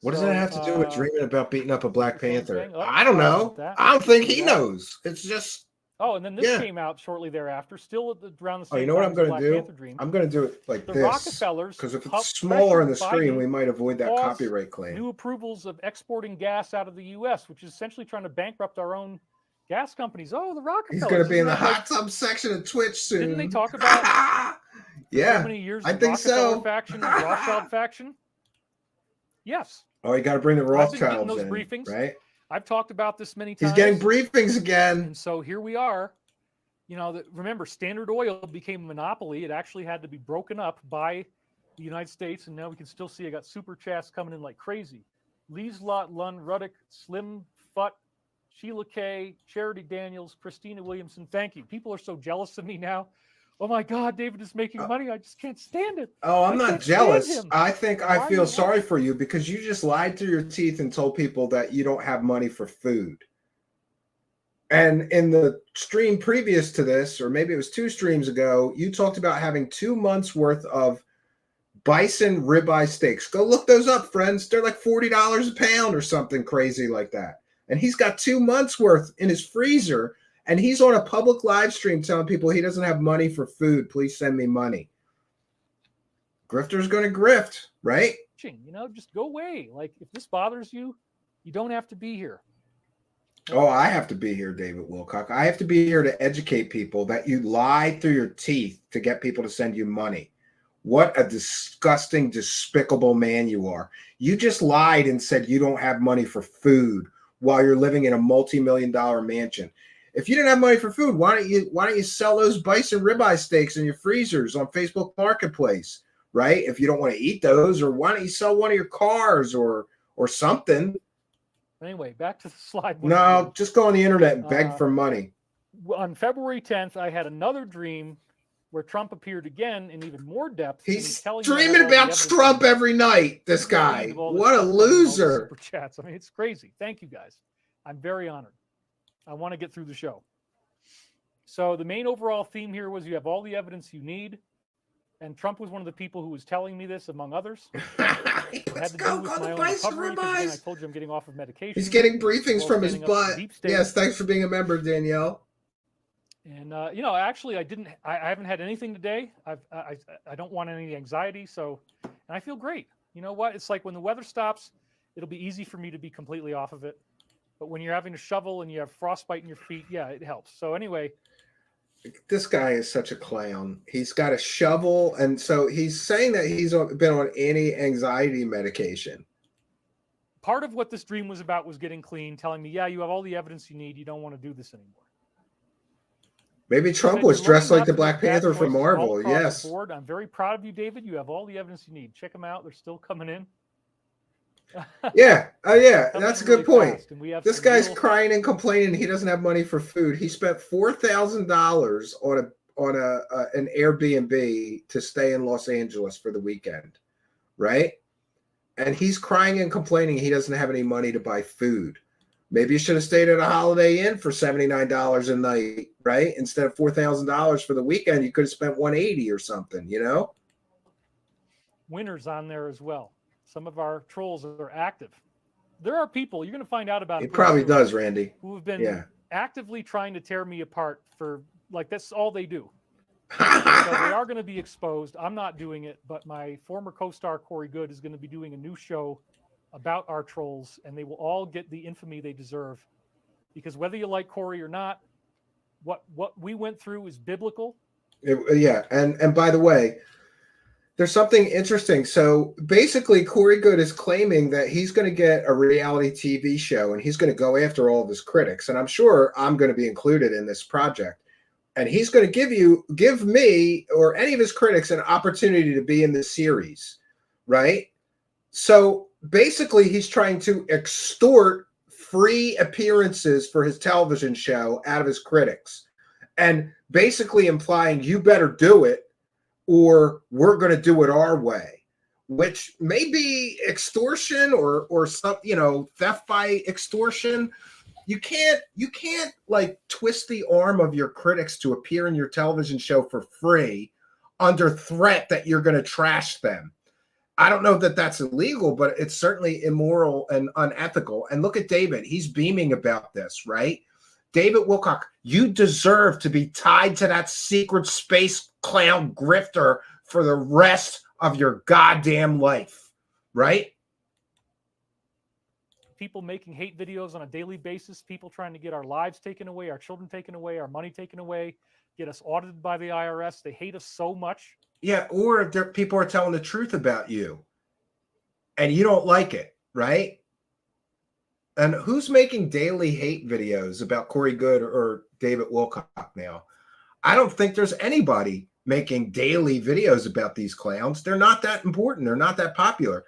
What does that have to do with dreaming about beating up a Black Panther? I don't know. I don't think he knows. It's just. Oh, and then this came out shortly thereafter, still around the same time. Oh, you know what I'm going to do? Panther dream. I'm going to do it like the this. Rockefellers, Because if it's smaller on the screen, Biden we might avoid that copyright claim. New approvals of exporting gas out of the U.S., which is essentially trying to bankrupt our own gas companies. Oh, the Rockefellers. He's going to be in the hot tub section of Twitch soon. Didn't they talk about yeah, so many years I of think Rockefeller so. faction and Rothschild faction? Yes. Oh, you got to bring the Rothschilds those in, briefings. right? I've talked about this many times. He's getting briefings again. And so here we are. You know, remember, Standard Oil became a monopoly. It actually had to be broken up by the United States. And now we can still see I got super chats coming in like crazy. Lieslot, Lund, Ruddick, Slim, Futt, Sheila K, Charity Daniels, Christina Williamson. Thank you. People are so jealous of me now. Oh my God, David is making money. I just can't stand it. Oh, I'm not jealous. I think I feel sorry for you because you just lied through your teeth and told people that you don't have money for food. And in the stream previous to this, or maybe it was 2 streams ago, you talked about having 2 months worth of bison ribeye steaks. Go look those up, friends. They're like $40 a pound or something crazy like that. And he's got 2 months worth in his freezer. And he's on a public live stream telling people he doesn't have money for food. Please send me money. Grifter's going to grift, right? You know, just go away. Like, if this bothers you, you don't have to be here. Oh, I have to be here, David Wilcock. I have to be here to educate people that you lie through your teeth to get people to send you money. What a disgusting, despicable man you are. You just lied and said you don't have money for food while you're living in a multi-million-dollar mansion. If you didn't have money for food, why don't you sell those bison ribeye steaks in your freezers on Facebook Marketplace, right? If you don't want to eat those, or why don't you sell one of your cars or something? Anyway, back to the slide. No, just go on the internet and beg for money. On February 10th, I had another dream where Trump appeared again in even more depth. He's dreaming about Trump every night, this guy. What a loser. Super chats. I mean, it's crazy. Thank you, guys. I'm very honored. I want to get through the show. So the main overall theme here was you have all the evidence you need. And Trump was one of the people who was telling me this, among others. Let's go on the bison ribeyes. I told you I'm getting off of medication. He's getting briefings from his butt. Yes, thanks for being a member, Danielle. And you know, actually, I haven't had anything today. I don't want any anxiety, so, and I feel great. You know what? It's like when the weather stops, it'll be easy for me to be completely off of it. But when you're having to shovel and you have frostbite in your feet, yeah, it helps. So anyway. This guy is such a clown. He's got a shovel, and so he's saying that he's been on anti-anxiety medication. Part of what this dream was about was getting clean, telling me, yeah, you have all the evidence you need. You don't want to do this anymore. Maybe He Trump said, was "You're dressed lucky like not the to make Black bad Panther from choices all Marvel. across the Yes. board. I'm very proud of you, David. You have all the evidence you need. Check them out. They're still coming in." Yeah. Oh, yeah. Coming That's a in really good point. fast, and we have This some guy's real crying and complaining he doesn't have money for food. He spent $4,000 on an Airbnb to stay in Los Angeles for the weekend, right? And he's crying and complaining he doesn't have any money to buy food. Maybe you should have stayed at a Holiday Inn for $79 a night, right? Instead of $4,000 for the weekend, you could have spent $180 or something, you know? winners on there as well. Some of our trolls are active. There are people, you're going to find out about He it pretty probably soon, does, Randy. who have been Yeah. actively trying to tear me apart for, like, that's all they do. So they are going to be exposed. I'm not doing it, but my former co-star Corey Good is going to be doing a new show about our trolls, and they will all get the infamy they deserve. Because whether you like Corey or not, what we went through is biblical. Yeah, and by the way, there's something interesting. So basically, Corey Good is claiming that he's going to get a reality TV show, and he's going to go after all of his critics. And I'm sure I'm going to be included in this project. And he's going to give me or any of his critics an opportunity to be in the series, right? So basically, he's trying to extort free appearances for his television show out of his critics, and basically implying you better do it or we're going to do it our way, which may be extortion or some, theft by extortion. You can't like twist the arm of your critics to appear in your television show for free under threat that you're going to trash them. I don't know that that's illegal, but it's certainly immoral and unethical. And look at David. He's beaming about this, right? David Wilcock, you deserve to be tied to that secret space clown grifter for the rest of your goddamn life, right? People making hate videos on a daily basis, people trying to get our lives taken away, our children taken away, our money taken away, get us audited by the IRS. They hate us so much. Yeah, or people are telling the truth about you and you don't like it, right? And who's making daily hate videos about Corey Good or David Wilcock now? I don't think there's anybody making daily videos about these clowns. They're not that important. They're not that popular.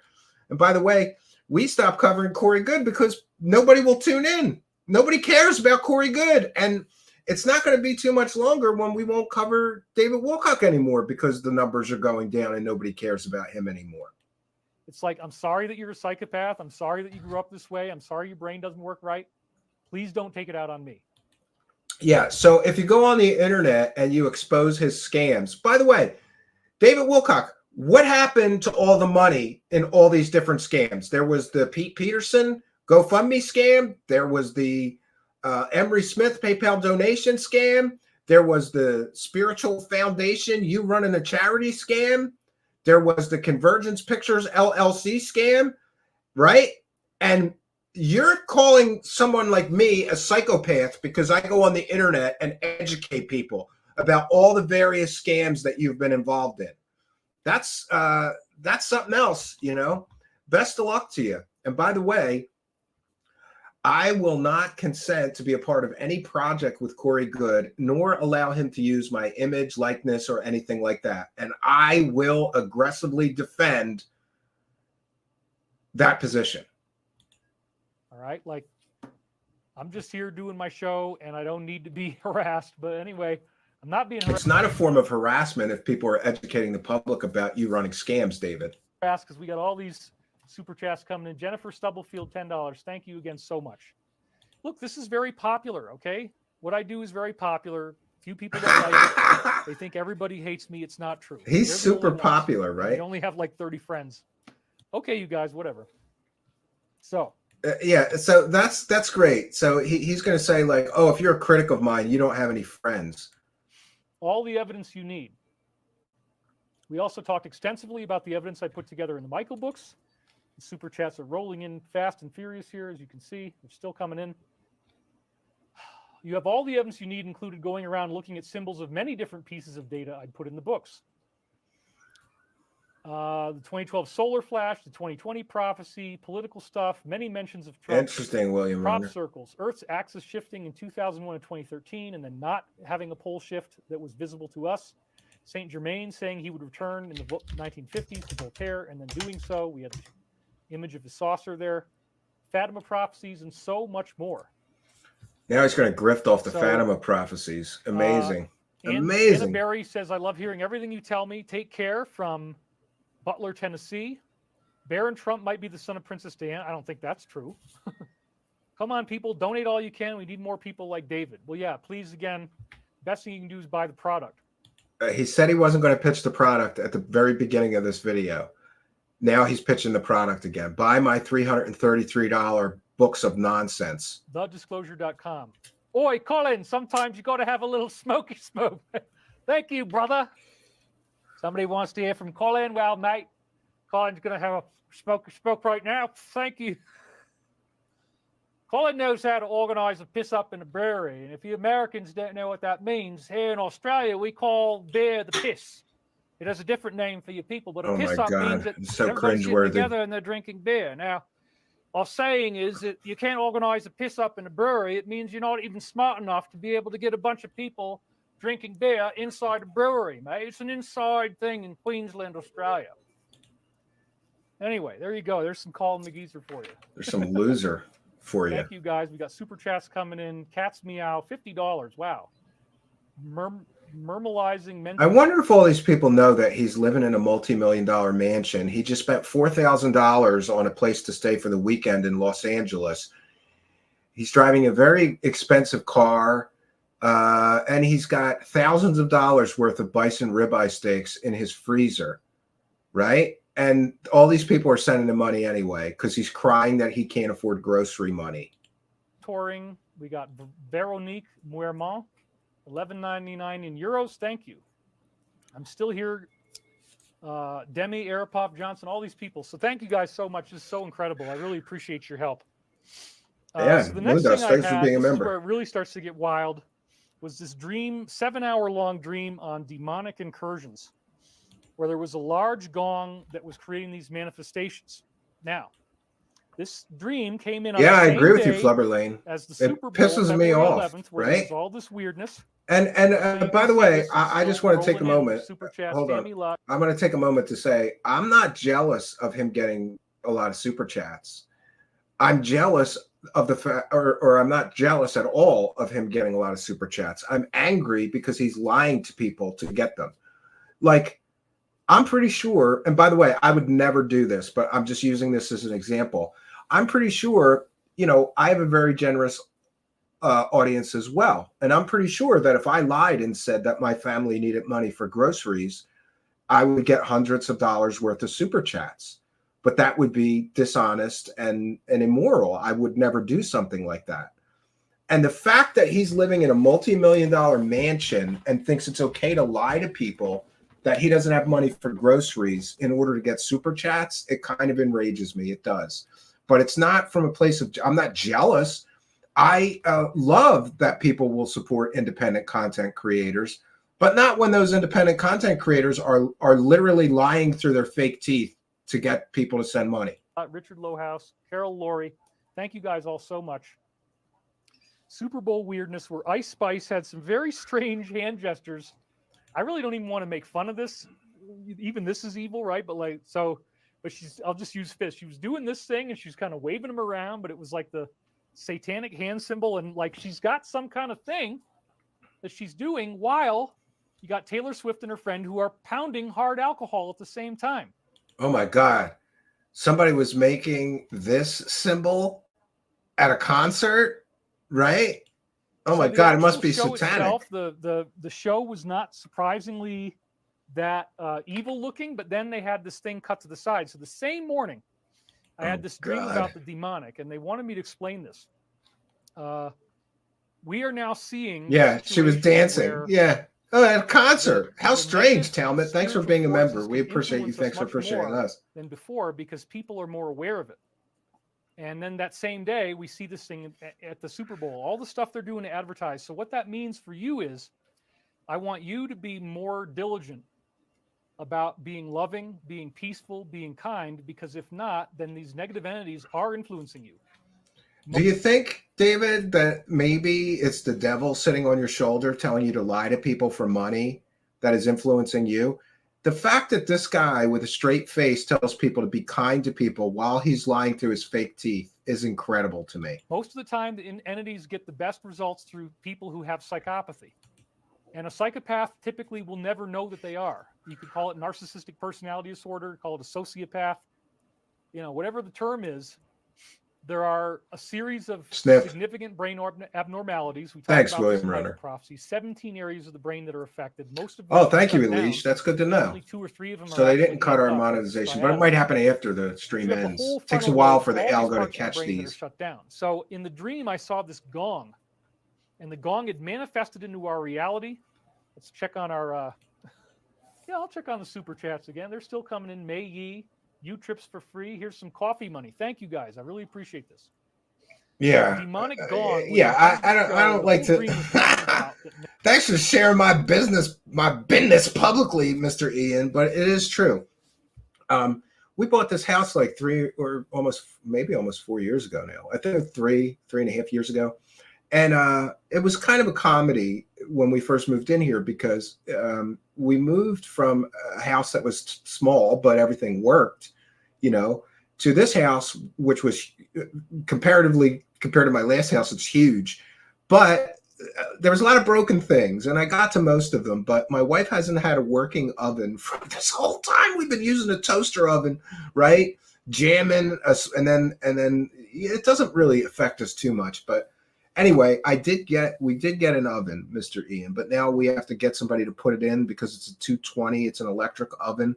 And by the way, we stopped covering Corey Good because nobody will tune in. Nobody cares about Corey Good. And it's not going to be too much longer when we won't cover David Wilcock anymore because the numbers are going down and nobody cares about him anymore. It's like, I'm sorry that you're a psychopath. I'm sorry that you grew up this way. I'm sorry your brain doesn't work right. Please don't take it out on me. Yeah, so if you go on the internet and you expose his scams, by the way, David Wilcock, what happened to all the money in all these different scams? There was the Pete Peterson GoFundMe scam. There was the Emery Smith PayPal donation scam. There was the Spiritual Foundation, you running a charity scam. There was the Convergence Pictures LLC scam, right? And you're calling someone like me a psychopath because I go on the internet and educate people about all the various scams that you've been involved in. That's something else, Best of luck to you. And by the way, I will not consent to be a part of any project with Corey Good, nor allow him to use my image, likeness, or anything like that. And I will aggressively defend that position. All right. Like, I'm just here doing my show and I don't need to be harassed. But anyway, I'm not being harassed. It's not a form of harassment if people are educating the public about you running scams, David. Because we got all these super chats coming in. Jennifer Stubblefield, $10. Thank you again so much. Look, this is very popular, okay? What I do is very popular. Few people don't like it. They think everybody hates me. It's not true. He's They're super popular, right? They only have like 30 friends. Okay, you guys, whatever. So. Yeah, so that's great. So he's going to say like, oh, if you're a critic of mine, you don't have any friends. All the evidence you need. We also talked extensively about the evidence I put together in the Michael books. The super chats are rolling in fast and furious here, as you can see. They're still coming in. You have all the evidence you need, included going around looking at symbols of many different pieces of data I'd put in the books. The 2012 solar flash, the 2020 prophecy, political stuff, many mentions of Trump. Interesting, William. Crop Runner. circles, Earth's axis shifting in 2001 and 2013, and then not having a pole shift that was visible to us. Saint Germain saying he would return in the 1950s to Voltaire, and then doing so. We had the image of his saucer there. Fatima prophecies, and so much more. Now he's going to grift off the Fatima prophecies. Amazing. Amazing. Anna Berry says, I love hearing everything you tell me. Take care, from Butler, Tennessee. Baron Trump might be the son of Princess Diana. I don't think that's true. Come on, people. Donate all you can. We need more people like David. Well, yeah, please, again, best thing you can do is buy the product. He said he wasn't going to pitch the product at the very beginning of this video. Now he's pitching the product again. Buy my $333 books of nonsense. TheDisclosure.com. Oi, Colin, sometimes you got to have a little smoky smoke. Thank you, brother. Somebody wants to hear from Colin. Well, mate, Colin's going to have a smoky smoke right now. Thank you. Colin knows how to organize a piss up in a brewery. And if you Americans don't know what that means, here in Australia, we call beer the piss. It has a different name for you people, but a piss up means that it's so everybody's sitting cringeworthy. together and they're drinking beer. Now, our saying is that you can't organize a piss up in a brewery. It means you're not even smart enough to be able to get a bunch of people drinking beer inside a brewery, mate. It's an inside thing in Queensland, Australia. Anyway, there you go. There's some Colin McGeezer for you. There's some loser for you. Thank you, guys. We got super chats coming in. Cats meow, $50. Wow. Murmalizing mental. I wonder if all these people know that he's living in a multi-million-dollar mansion. He just spent $4,000 on a place to stay for the weekend in Los Angeles. He's driving a very expensive car, and he's got thousands of dollars worth of bison ribeye steaks in his freezer, right? And all these people are sending him money anyway because he's crying that he can't afford grocery money. Touring. We got Veronique Muermont. $11.99 in euros. Thank you. I'm still here. Demi, Arapov, Johnson, all these people. So thank you guys so much. This is so incredible. I really appreciate your help. Yeah, so the next Linda, thing thanks I for had, being a this is member. where it really starts to get wild, was this dream, 7-hour-long dream on demonic incursions, where there was a large gong that was creating these manifestations. Now, this dream came in on the I same agree with you, day Flubberlane. as the It Super Bowl, pisses me February off, 11th, where right? there was all this weirdness. And by the way, I just want to take a moment. Super chats, Hold on. Tammy Lott. I'm going to take a moment to say I'm not jealous of him getting a lot of super chats. I'm jealous of the fact, or I'm not jealous at all of him getting a lot of super chats. I'm angry because he's lying to people to get them. Like, I'm pretty sure, and by the way, I would never do this, but I'm just using this as an example. I'm pretty sure, I have a very generous audience as well. And I'm pretty sure that if I lied and said that my family needed money for groceries, I would get hundreds of dollars worth of super chats. But that would be dishonest and immoral. I would never do something like that. And the fact that he's living in a multi-million-dollar mansion and thinks it's okay to lie to people that he doesn't have money for groceries in order to get super chats, it kind of enrages me. It does. But it's not from a place of, I'm not jealous. I love that people will support independent content creators, but not when those independent content creators are literally lying through their fake teeth to get people to send money. Richard Lowhouse, Carol Laurie, thank you guys all so much. Super Bowl weirdness, where Ice Spice had some very strange hand gestures. I really don't even want to make fun of this. Even this is evil, right? But I'll just use fists. She was doing this thing and she's kind of waving them around, but it was like the satanic hand symbol, and like she's got some kind of thing that she's doing while you got Taylor Swift and her friend who are pounding hard alcohol at the same time. Oh my God. Somebody was making this symbol at a concert, right? Oh my God, it must be satanic. The show was not surprisingly that evil looking, but then they had this thing cut to the side. So the same morning, I had this dream about the demonic, and they wanted me to explain this. We are now seeing. Yeah, she was dancing. Yeah. Oh, at a concert. How strange, Talmud. Thanks for being a member. We appreciate you. Thanks for appreciating us. Than before, because people are more aware of it. And then that same day, we see this thing at the Super Bowl, all the stuff they're doing to advertise. So what that means for you is, I want you to be more diligent about being loving, being peaceful, being kind, because if not, then these negative entities are influencing you. Do you think, David, that maybe it's the devil sitting on your shoulder telling you to lie to people for money that is influencing you? The fact that this guy with a straight face tells people to be kind to people while he's lying through his fake teeth is incredible to me. Most of the time, the entities get the best results through people who have psychopathy. And a psychopath typically will never know that they are. You could call it narcissistic personality disorder, call it a sociopath, whatever the term is. There are a series of significant brain abnormalities. We Thanks, about William this in Runner. Prophecy. 17 areas of the brain that are affected. Most of them. Oh, thank you, Elish. That's good to know. Only 2 or 3 of them. So they didn't cut our monetization, but it might happen after the stream ends. It takes a while for the algo to catch these. Shut down. So in the dream, I saw this gong, and the gong had manifested into our reality. Let's check on our. I'll check on the super chats again. They're still coming in. May ye. U-trips for free. Here's some coffee money. Thank you guys. I really appreciate this. Yeah. Demonic gong. I don't like to. Thanks for sharing my business publicly, Mr. Ian. But it is true. We bought this house like 3 or almost 4 years ago now. I think 3.5 years ago. And it was kind of a comedy when we first moved in here because we moved from a house that was small, but everything worked, to this house, which was comparatively compared to my last house, it's huge. But there was a lot of broken things, and I got to most of them. But my wife hasn't had a working oven for this whole time. We've been using a toaster oven, right? Jamming us, and then it doesn't really affect us too much, but. Anyway, we did get an oven, Mr. Ian, but now we have to get somebody to put it in because it's a 220. It's an electric oven,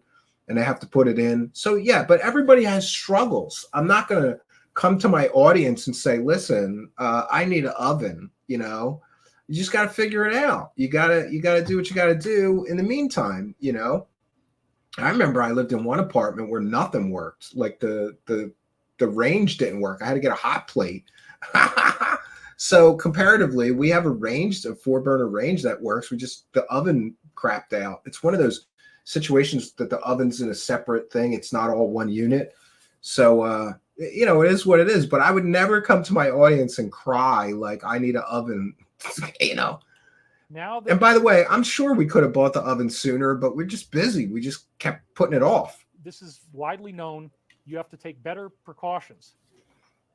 and I have to put it in. So, yeah, but everybody has struggles. I'm not going to come to my audience and say, listen, I need an oven, You just got to figure it out. You got to do what you got to do in the meantime, I remember I lived in one apartment where nothing worked. Like the range didn't work. I had to get a hot plate. So comparatively, we have a 4-burner range that works. The oven crapped out. It's one of those situations that the oven's in a separate thing. It's not all one unit. So, it is what it is. But I would never come to my audience and cry like I need an oven, Now and by the way, I'm sure we could have bought the oven sooner, but we're just busy. We just kept putting it off. This is widely known. You have to take better precautions.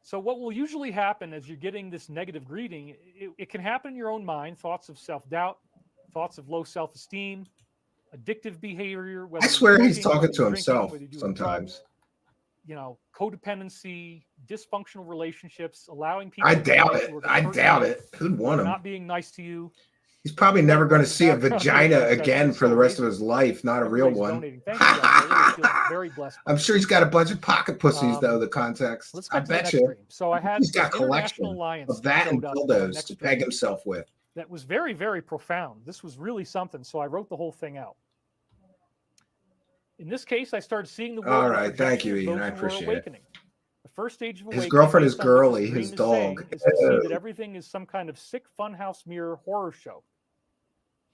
So what will usually happen as you're getting this negative greeting, it can happen in your own mind, thoughts of self-doubt, thoughts of low self-esteem, addictive behavior. I swear he's talking to himself sometimes. Codependency, dysfunctional relationships, allowing people. I doubt it. Who'd want him? Not being nice to you. He's probably never going to see a vagina again for the rest of his life, not a real one. Thank you, guys. I really feel very blessed. I'm sure he's got a bunch of pocket pussies, though, the context. I bet you. So I had he's got a collection of that and dildos to peg himself with. That was very, very profound. This was really something, so I wrote the whole thing out. In this case, I started seeing the world. All right, thank you, Ian. I appreciate it. The first stage of awakening. His girlfriend is girly, his dog. Is to see that everything is some kind of sick funhouse mirror horror show.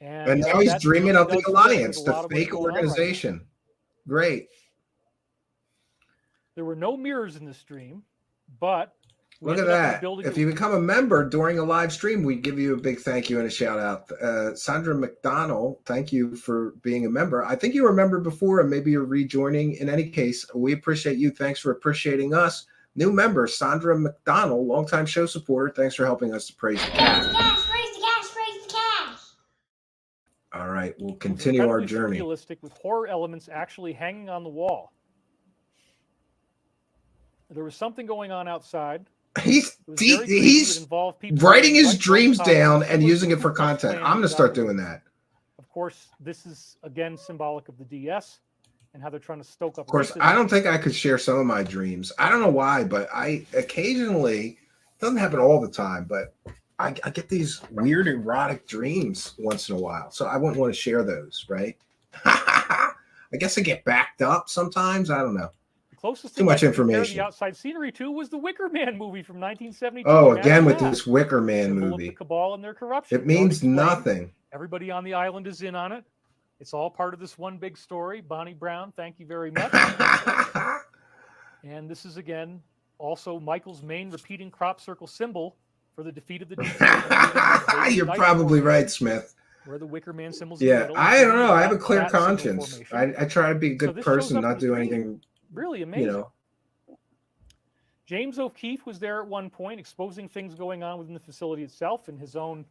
And now he's dreaming of the Alliance, the fake organization. Great. There were no mirrors in the stream, but look at that. If you become a member during a live stream, we give you a big thank you and a shout out. Sandra McDonald, thank you for being a member. I think you were a member before, and maybe you're rejoining. In any case, we appreciate you. Thanks for appreciating us. New member, Sandra McDonald, longtime show supporter. Thanks for helping us to praise the cat. All right, we'll continue our journey. Realistic with horror elements actually hanging on the wall. There was something going on outside. He's writing his dreams down and using it for content. I'm going to start doing that. Of course, this is again symbolic of the DS and how they're trying to stoke up. Of course, I don't think I could share some of my dreams. I don't know why, but I occasionally, it doesn't happen all the time, but I get these weird erotic dreams once in a while. So I wouldn't want to share those, right? I guess I get backed up sometimes. I don't know. The closest too much information. The outside scenery to was the Wicker Man movie from 1972. Oh, again with this Wicker Man movie. The cabal and their corruption. It means nothing. Everybody on the island is in on it. It's all part of this one big story. Bonnie Brown, thank you very much. And this is, again, also Michael's main repeating crop circle symbol for the defeat of the Deep. You're probably right, Smith. Where the Wicker Man symbols in the Yeah, middle. I don't know. I have a clear That symbol conscience. formation. I try to be a So good this shows person, up on not the do screen. anything, Really amazing. you know. James O'Keefe was there at one point, exposing things going on within the facility itself in his own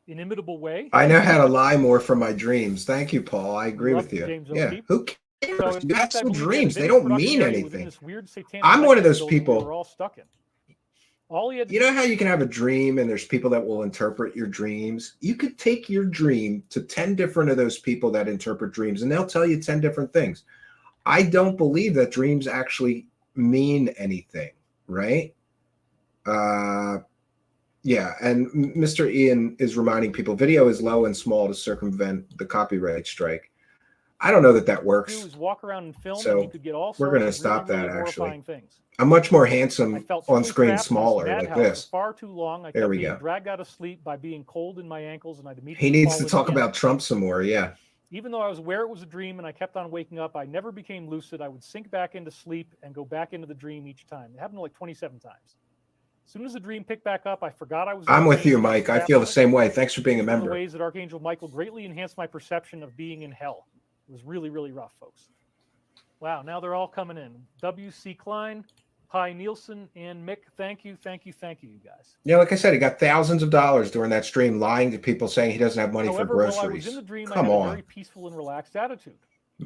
inimitable way. I know how to lie more from my dreams. Thank you, Paul. I agree Love with you. James Yeah, O'Keefe. who cares? So in You have fact, I some believe that dreams. in They this don't production mean area within anything. this weird satanic I'm one of those building people. we were all stuck in. All he had to You know how you can have a dream and there's people that will interpret your dreams? You could take your dream to 10 different of those people that interpret dreams and they'll tell you 10 different things. I don't believe that dreams actually mean anything, right? Yeah, and Mr. Ian is reminding people video is low and small to circumvent the copyright strike. I don't know that that works. do is walk around and film, So, and he could get all we're sorts gonna of stop really, that, really actually. horrifying things. I'm much more I handsome felt on fully screen trapped in this smaller like madhouse for this. far too long. I There kept we being go. dragged out of sleep by being cold in my ankles, and I'd immediately He needs fall to in talk again. about Trump some more. Yeah. Even though I was aware it was a dream and I kept on waking up, I never became lucid. I would sink back into sleep and go back into the dream each time. It happened like 27 times. As soon as the dream picked back up, I forgot I was in I'm the with dream you, and Mike. I trapped feel in the it. same way. Thanks for being a One of the member. ways that Archangel Michael greatly enhanced my perception of being in hell. It was really, really rough, folks. Wow, now they're all coming in. W.C. Klein, Pi Nielsen, and Mick, thank you, you guys. Yeah, like I said, he got thousands of dollars during that stream lying to people saying he doesn't have money However, for while I was groceries. in the dream, Come I had on. a very peaceful and relaxed attitude.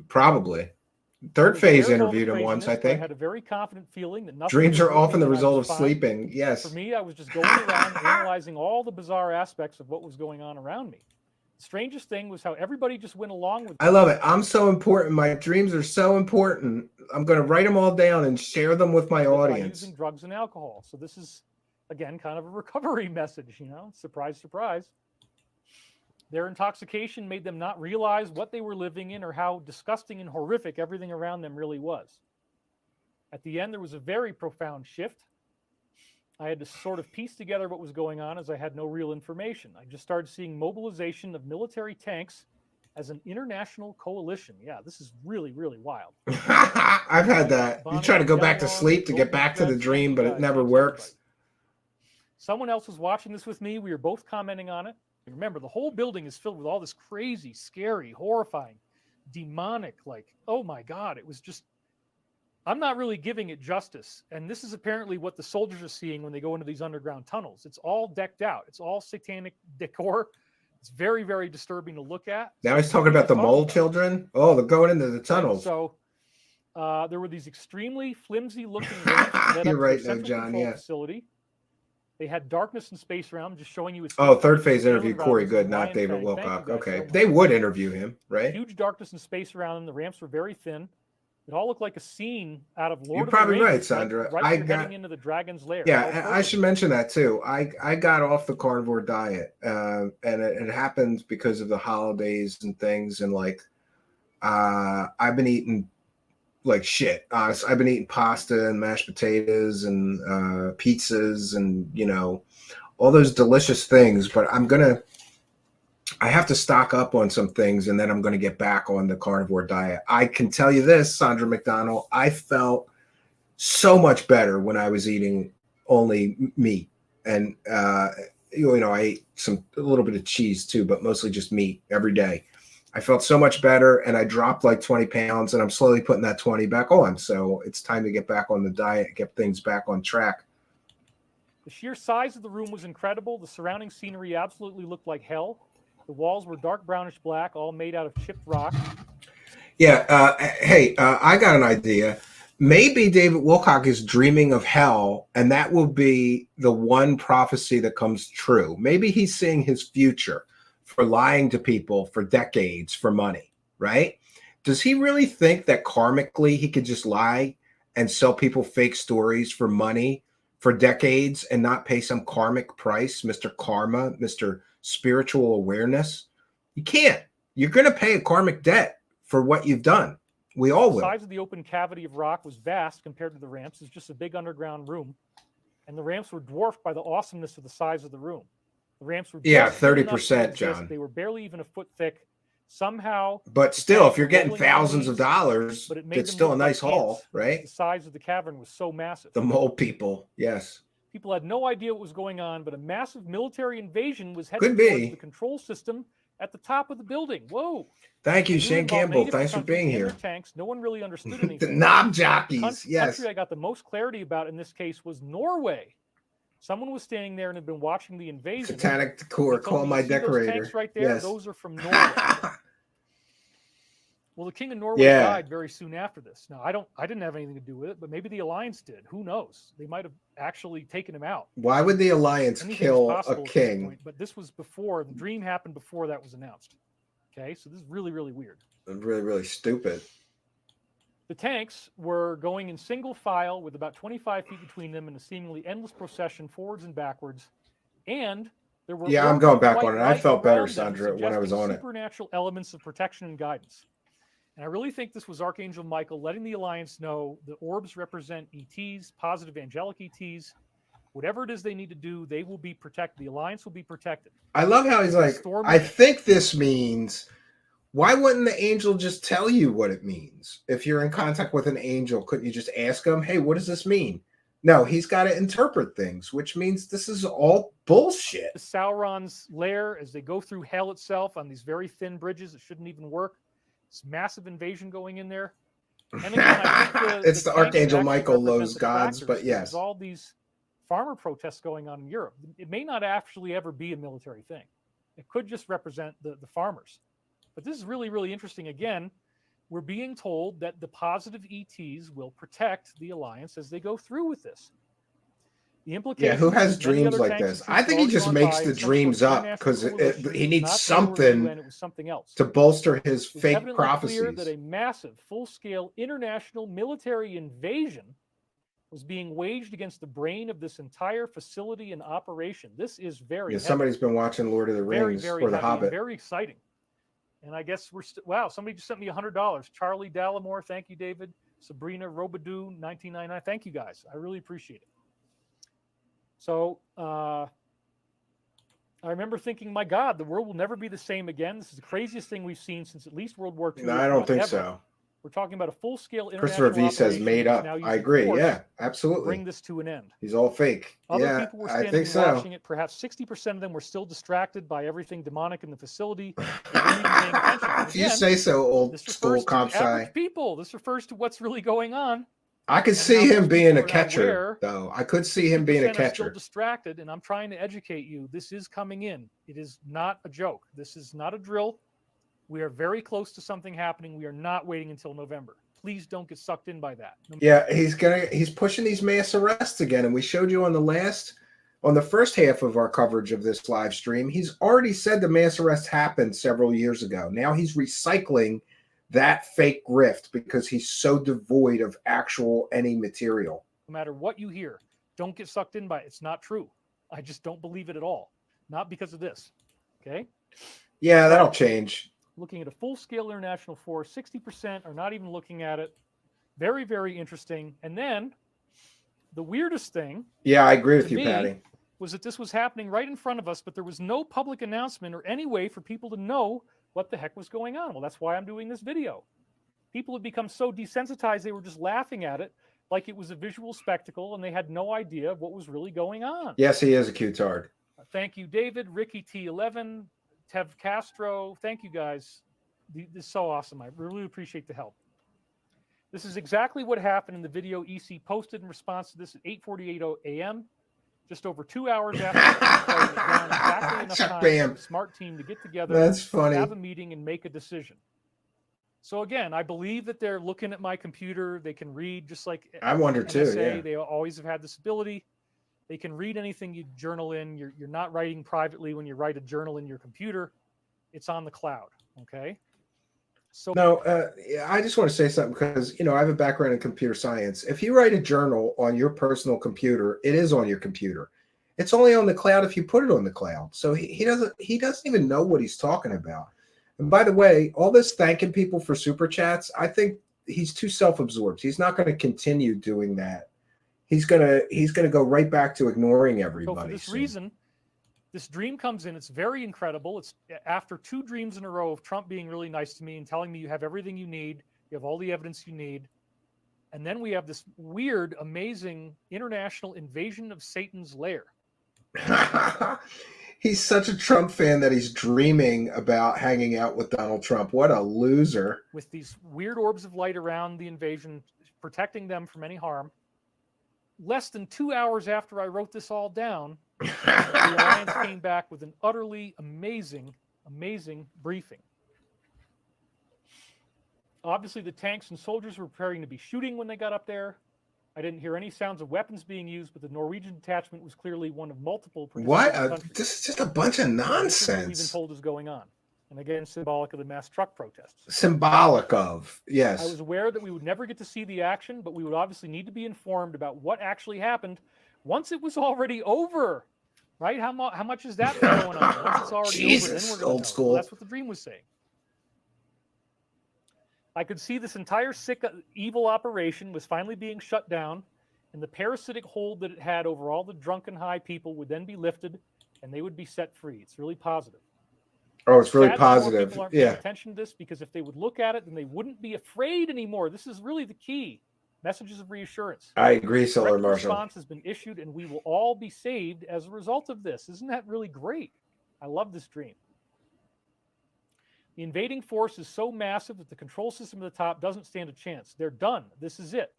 Probably. I Third was phase aware of all the interviewed him once, I craziness, but I think. had a very confident feeling that nothing Dreams could are hurt often me the and I result was of fine. sleeping. Yes. For me, I was just going around analyzing all the bizarre aspects of what was going on around me. The strangest thing was how everybody just went along with I love it. I'm so important. My dreams are so important. I'm going to write them all down and share them with my by audience. using drugs and alcohol. So this is, again, kind of a recovery message, you know, surprise, surprise. Their intoxication made them not realize what they were living in or how disgusting and horrific everything around them really was. At the end, there was a very profound shift. I had to sort of piece together what was going on as I had no real information. I just started seeing mobilization of military tanks as an international coalition. Yeah, this is really, really wild. I've had that. You try to go back to Bonnie, sleep to get Golden back to the Threads, dream, thank but you it guys. never Thanks, works. everybody. Someone else was watching this with me. We were both commenting on it. Remember, the whole building is filled with all this crazy, scary, horrifying, demonic, like, oh my God, it was just, I'm not really giving it justice. And this is apparently what the soldiers are seeing when they go into these underground tunnels. It's all decked out. It's all satanic decor. It's very, very disturbing to look at. Now he's talking about the mole children. Oh, they're going into the tunnels. So there were these extremely flimsy looking ramps that led You're up right, to the no, central John, control yeah. facility. They had darkness and space around them, just showing you it's Oh, third phase Spectral interview, Corey International, Good, not Ryan David Fang. Thank you Wilcock. guys Okay. so much. They would interview him, right? Huge darkness and space around them. The ramps were very thin. It all looked like a scene out of Lord You're of the probably right, Rings, Sandra. Right, I you're got- heading into the dragon's lair. Yeah, All and I perfect. should mention that too. I got off the carnivore diet, and it happened because of the holidays and things. And like, I've been eating like shit. Honestly, I've been eating pasta and mashed potatoes and pizzas and all those delicious things. But I have to stock up on some things, and then I'm going to get back on the carnivore diet. I can tell you this, Sandra McDonald, I felt so much better when I was eating only meat. And, I ate a little bit of cheese too, but mostly just meat every day. I felt so much better, and I dropped like 20 pounds, and I'm slowly putting that 20 back on. So it's time to get back on the diet, get things back on track. The sheer size of the room was incredible. The surrounding scenery absolutely looked like hell. The walls were dark brownish black, all made out of chipped rock. Yeah. Hey, I got an idea. Maybe David Wilcock is dreaming of hell, and that will be the one prophecy that comes true. Maybe he's seeing his future for lying to people for decades for money, right? Does he really think that karmically he could just lie and sell people fake stories for money for decades and not pay some karmic price, Mr. Karma, Mr. Spiritual Awareness? You can't. You're going to pay a karmic debt for what you've done. We all will. The size of the open cavity of rock was vast compared to the ramps. It's just a big underground room. And the ramps were dwarfed by the awesomeness of the size of the room. The ramps were 30%, exist. John. They were barely even a foot thick. Somehow, But the still, tanks if you're were getting rolling on thousands of leaves, dollars, but it made it's them still a look like nice haul, ants. right? The size of the cavern was so massive. The mole people, yes. People had no idea what was going on, but a massive military invasion was heading Could towards be. the control system at the top of the building. Whoa. Thank you, I knew it Shane involved Campbell. many different Thanks for countries being and here. their tanks. No one really understood The anything. knob The jockeys, yes. country I got the most clarity about in this case was Norway. Someone was standing there and had been watching the invasion. Satanic decor, They told call me, my "You see those decorator. tanks right there? Yes. Those are from Norway." Well, the king of Norway Yeah. died very soon after this. Now, I didn't have anything to do with it, but maybe the Alliance did. Who knows? They might have actually taken him out. Why would the Alliance Anything is kill possible a at this king? point, but this was before the dream happened, before that was announced. Okay, so this is really, really weird. Really, really stupid. The tanks were going in single file with about 25 feet between them in a seemingly endless procession forwards and backwards. And there were Yeah, I'm orbs going of back white on it. I light felt better, around them, Sandra, when I was suggesting on it. supernatural elements of protection and guidance. And I really think this was Archangel Michael letting the Alliance know the orbs represent ETs, positive angelic ETs. Whatever it is they need to do, they will be protected. The Alliance will be protected. I love how he's like, Storm I is- think this means, why wouldn't the angel just tell you what it means? If you're in contact with an angel, couldn't you just ask him, hey, what does this mean? No, he's got to interpret things, which means this is all bullshit. Sauron's lair as they go through hell itself on these very thin bridges that shouldn't even work. This massive invasion going in there. And again, I think It's the tanks Archangel actually Michael represent loves the gods, trackers. but yes. There's all these farmer protests going on in Europe. It may not actually ever be a military thing. It could just represent the farmers. But this is really, really interesting. Again, we're being told that the positive ETs will protect the Alliance as they go through with this. The implication Yeah, who has is many dreams other like tanks this? and I think he troops just already makes gone the by in some dreams sort of up international because coalition. he It needs was not the something UN, it was something else. to bolster his It was fake evidently prophecies. clear that a massive, full-scale international military invasion was being waged against the brain of this entire facility and operation. This is very Yeah, heavy, somebody's been watching Lord of the very, Rings very or The heavy, and Hobbit. very exciting. And I guess we're wow. Somebody just sent me $100. Charlie Dallimore, thank you, David. Sabrina Robadou, 1999. Thank you guys. I really appreciate it. So I remember thinking, my God, the world will never be the same again. This is the craziest thing we've seen since at least World War II. No, if I don't not think ever. so. We're talking about a full-scale Christopher international V says operation made that's up. now I using agree. force Yeah, to absolutely. bring this to an end. He's all fake. Other Yeah, people were I standing think and so. watching it. Perhaps 60% of them were still distracted by everything demonic in the facility. They weren't even paying attention. And If you again, say so, old this school refers to comp sci. average people. This refers to what's really going on. I could and see how him most being people a are not catcher, aware. though. I could see him being a 60% are still catcher. distracted, and I'm trying to educate you. This is coming in. It is not a joke. This is not a drill. We are very close to something happening. We are not waiting until November. Please don't get sucked in by that. Yeah, he's pushing these mass arrests again, and we showed you on the first half of our coverage of this live stream. He's already said the mass arrests happened several years ago. Now he's recycling that fake grift because he's so devoid of actual any material. No matter what you hear, don't get sucked in by it. It's not true. I just don't believe it at all. Not because of this. Okay? Yeah, that'll change. Looking at a full-scale international force, 60% are not even looking at it. Very, very interesting. And then the weirdest thing, Yeah, I agree with to you, me, Patty. was that this was happening right in front of us, but there was no public announcement or any way for people to know what the heck was going on. Well, that's why I'm doing this video. People had become so desensitized, they were just laughing at it like it was a visual spectacle, and they had no idea of what was really going on. Yes, he is a Q-tard. Thank you, David, Ricky T11, Tev Castro. Thank you, guys. This is so awesome. I really appreciate the help. This is exactly what happened in the video EC posted in response to this at 8:48 a.m. Just over 2 hours after it down, exactly enough time for the smart team to get together, That's funny. have a meeting, and make a decision. So again, I believe that they're looking at my computer. They can read just like I wonder too. NSA. Yeah. They always have had this ability. They can read anything you journal in. You're not writing privately when you write a journal in your computer. It's on the cloud. Okay. So No, I just want to say something because, I have a background in computer science. If you write a journal on your personal computer, it is on your computer. It's only on the cloud if you put it on the cloud. So he doesn't even know what he's talking about. And by the way, all this thanking people for super chats, I think he's too self-absorbed. He's not going to continue doing that. He's gonna go right back to ignoring everybody. So for this soon. reason, This dream comes in. It's very incredible. It's after 2 dreams in a row of Trump being really nice to me and telling me you have everything you need, you have all the evidence you need. And then we have this weird, amazing international invasion of Satan's lair. He's such a Trump fan that he's dreaming about hanging out with Donald Trump. What a loser. With these weird orbs of light around the invasion, protecting them from any harm. Less than 2 hours after I wrote this all down, the Alliance came back with an utterly amazing briefing. Obviously, the tanks and soldiers were preparing to be shooting when they got up there. I didn't hear any sounds of weapons being used, but the Norwegian detachment was clearly one of multiple. What? This is just a bunch of nonsense. We've been told is going on. And again, symbolic of the mass truck protests. Symbolic of, yes. I was aware that we would never get to see the action, but we would obviously need to be informed about what actually happened once it was already over, right? How much is that going on? Once it's already Jesus, over, then we're going old to know. school. Well, that's what the dream was saying. I could see this entire sick, evil operation was finally being shut down, and the parasitic hold that it had over all the drunken high people would then be lifted, and they would be set free. It's really positive. Oh, it's really Sad that more positive. people aren't paying Yeah. attention to this, because if they would look at it, then they wouldn't be afraid anymore. This is really the key. Messages of reassurance. I agree, Solar Correct Marshal. response has been issued, and we will all be saved as a result of this. Isn't that really great? I love this dream. The invading force is so massive that the control system at the top doesn't stand a chance. They're done. This is it.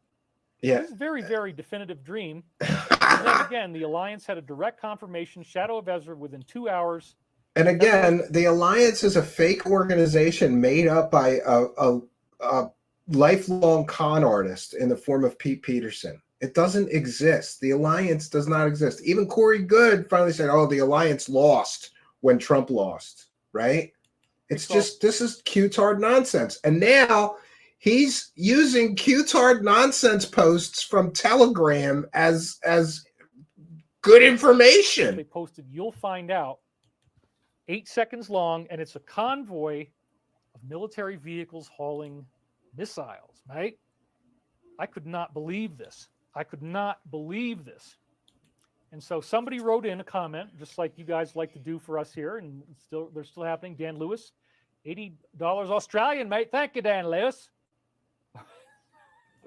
Yeah. This is a very, very definitive dream. And then again, the Alliance had a direct confirmation, Shadow of Ezra, within 2 hours. And again, the Alliance is a fake organization made up by a lifelong con artist in the form of Pete Peterson. It doesn't exist. The Alliance does not exist. Even Corey Good finally said, oh, the Alliance lost when Trump lost, right? It's just, this is Q-tard nonsense. And now he's using Q-tard nonsense posts from Telegram as good information. They posted, you'll find out, 8 seconds long, and it's a convoy of military vehicles hauling missiles, right? I could not believe this. I could not believe this. And so somebody wrote in a comment, just like you guys like to do for us here, and they're still happening. Dan Lewis, $80 Australian, mate. Thank you, Dan Lewis.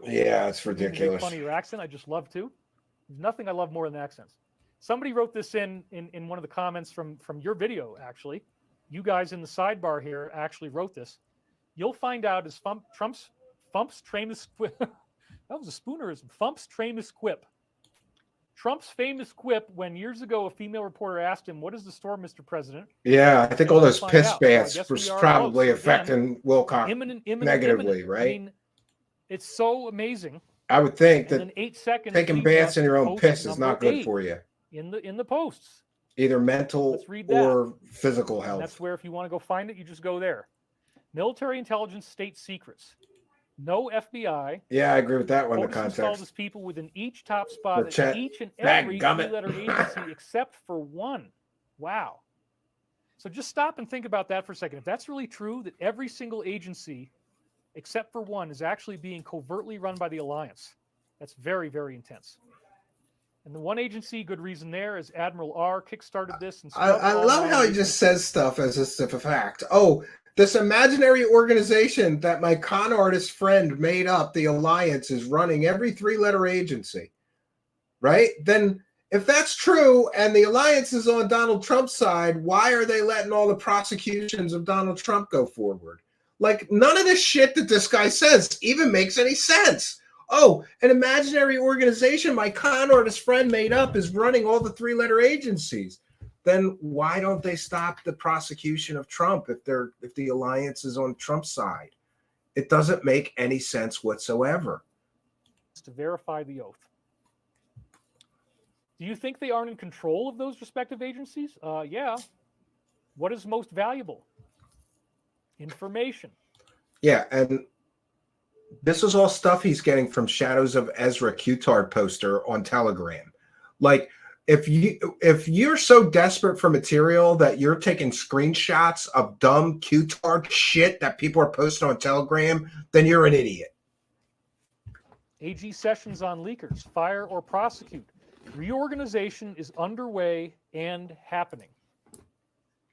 Yeah, it's ridiculous. Make fun of your accent. I just love to. There's nothing I love more than accents. Somebody wrote this in one of the comments from your video, actually. You guys in the sidebar here actually wrote this. You'll find out as Trump's famous quip. That was a spoonerism. Trump's famous quip. Trump's famous quip when years ago a female reporter asked him, what is the storm, Mr. President? Yeah, I think all those piss out. baths So I guess was we are probably close. affecting Wilcock Imminent, negatively, right? I mean, it's so amazing. I would think And that then 8 seconds. taking we baths just in your own posted piss is number not good 8 for you. in the posts. Either mental Let's read that. or physical And health. that's where, if you want to go find it, you just go there. Military intelligence, state secrets. No FBI. Yeah, I agree with that one in the POTUS installed context. his people within each top spot The at each and every Dadgummit. three-letter agency except for one. Wow. So just stop and think about that for a second. If that's really true, that every single agency except for one is actually being covertly run by the Alliance, that's very, very intense. And the one agency, good reason there, is Admiral R. kickstarted this. And I love how he just says stuff as if a fact. Oh, this imaginary organization that my con artist friend made up, the Alliance, is running every three-letter agency, right? Then if that's true and the Alliance is on Donald Trump's side, why are they letting all the prosecutions of Donald Trump go forward? Like, none of this shit that this guy says even makes any sense. Oh, an imaginary organization my con artist friend made up is running all the three-letter agencies. Then why don't they stop the prosecution of Trump if the Alliance is on Trump's side? It doesn't make any sense whatsoever. to verify the oath. Do you think they aren't in control of those respective agencies? Yeah. What is most valuable? Information. Yeah, and this is all stuff he's getting from Shadows of Ezra Q-tard poster on Telegram. Like, if you're so desperate for material that you're taking screenshots of dumb Q-tard shit that people are posting on Telegram, then you're an idiot. AG sessions on leakers, fire or prosecute. Reorganization is underway and happening.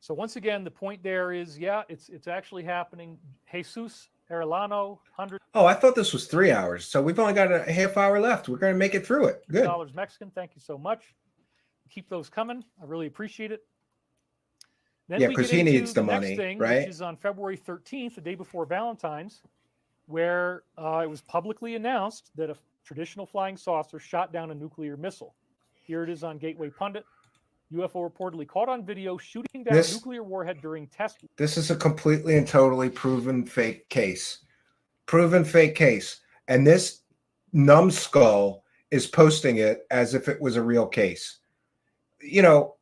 So once again, the point there is, yeah, it's actually happening. Jesus Arellano, $100 Oh, I thought this was 3 hours. So we've only got a half hour left. We're going to make it through it. Good. Mexican. Thank you so much. Keep those coming. I really appreciate it. Then Yeah, we because get he into needs the next money, thing, right? which is on February 13th, the day before Valentine's, where it was publicly announced that a traditional flying saucer shot down a nuclear missile. Here it is on Gateway Pundit. UFO reportedly caught on video shooting down a nuclear warhead during test. This is a completely and totally proven fake case. Proven fake case. And this numbskull is posting it as if it was a real case. You know,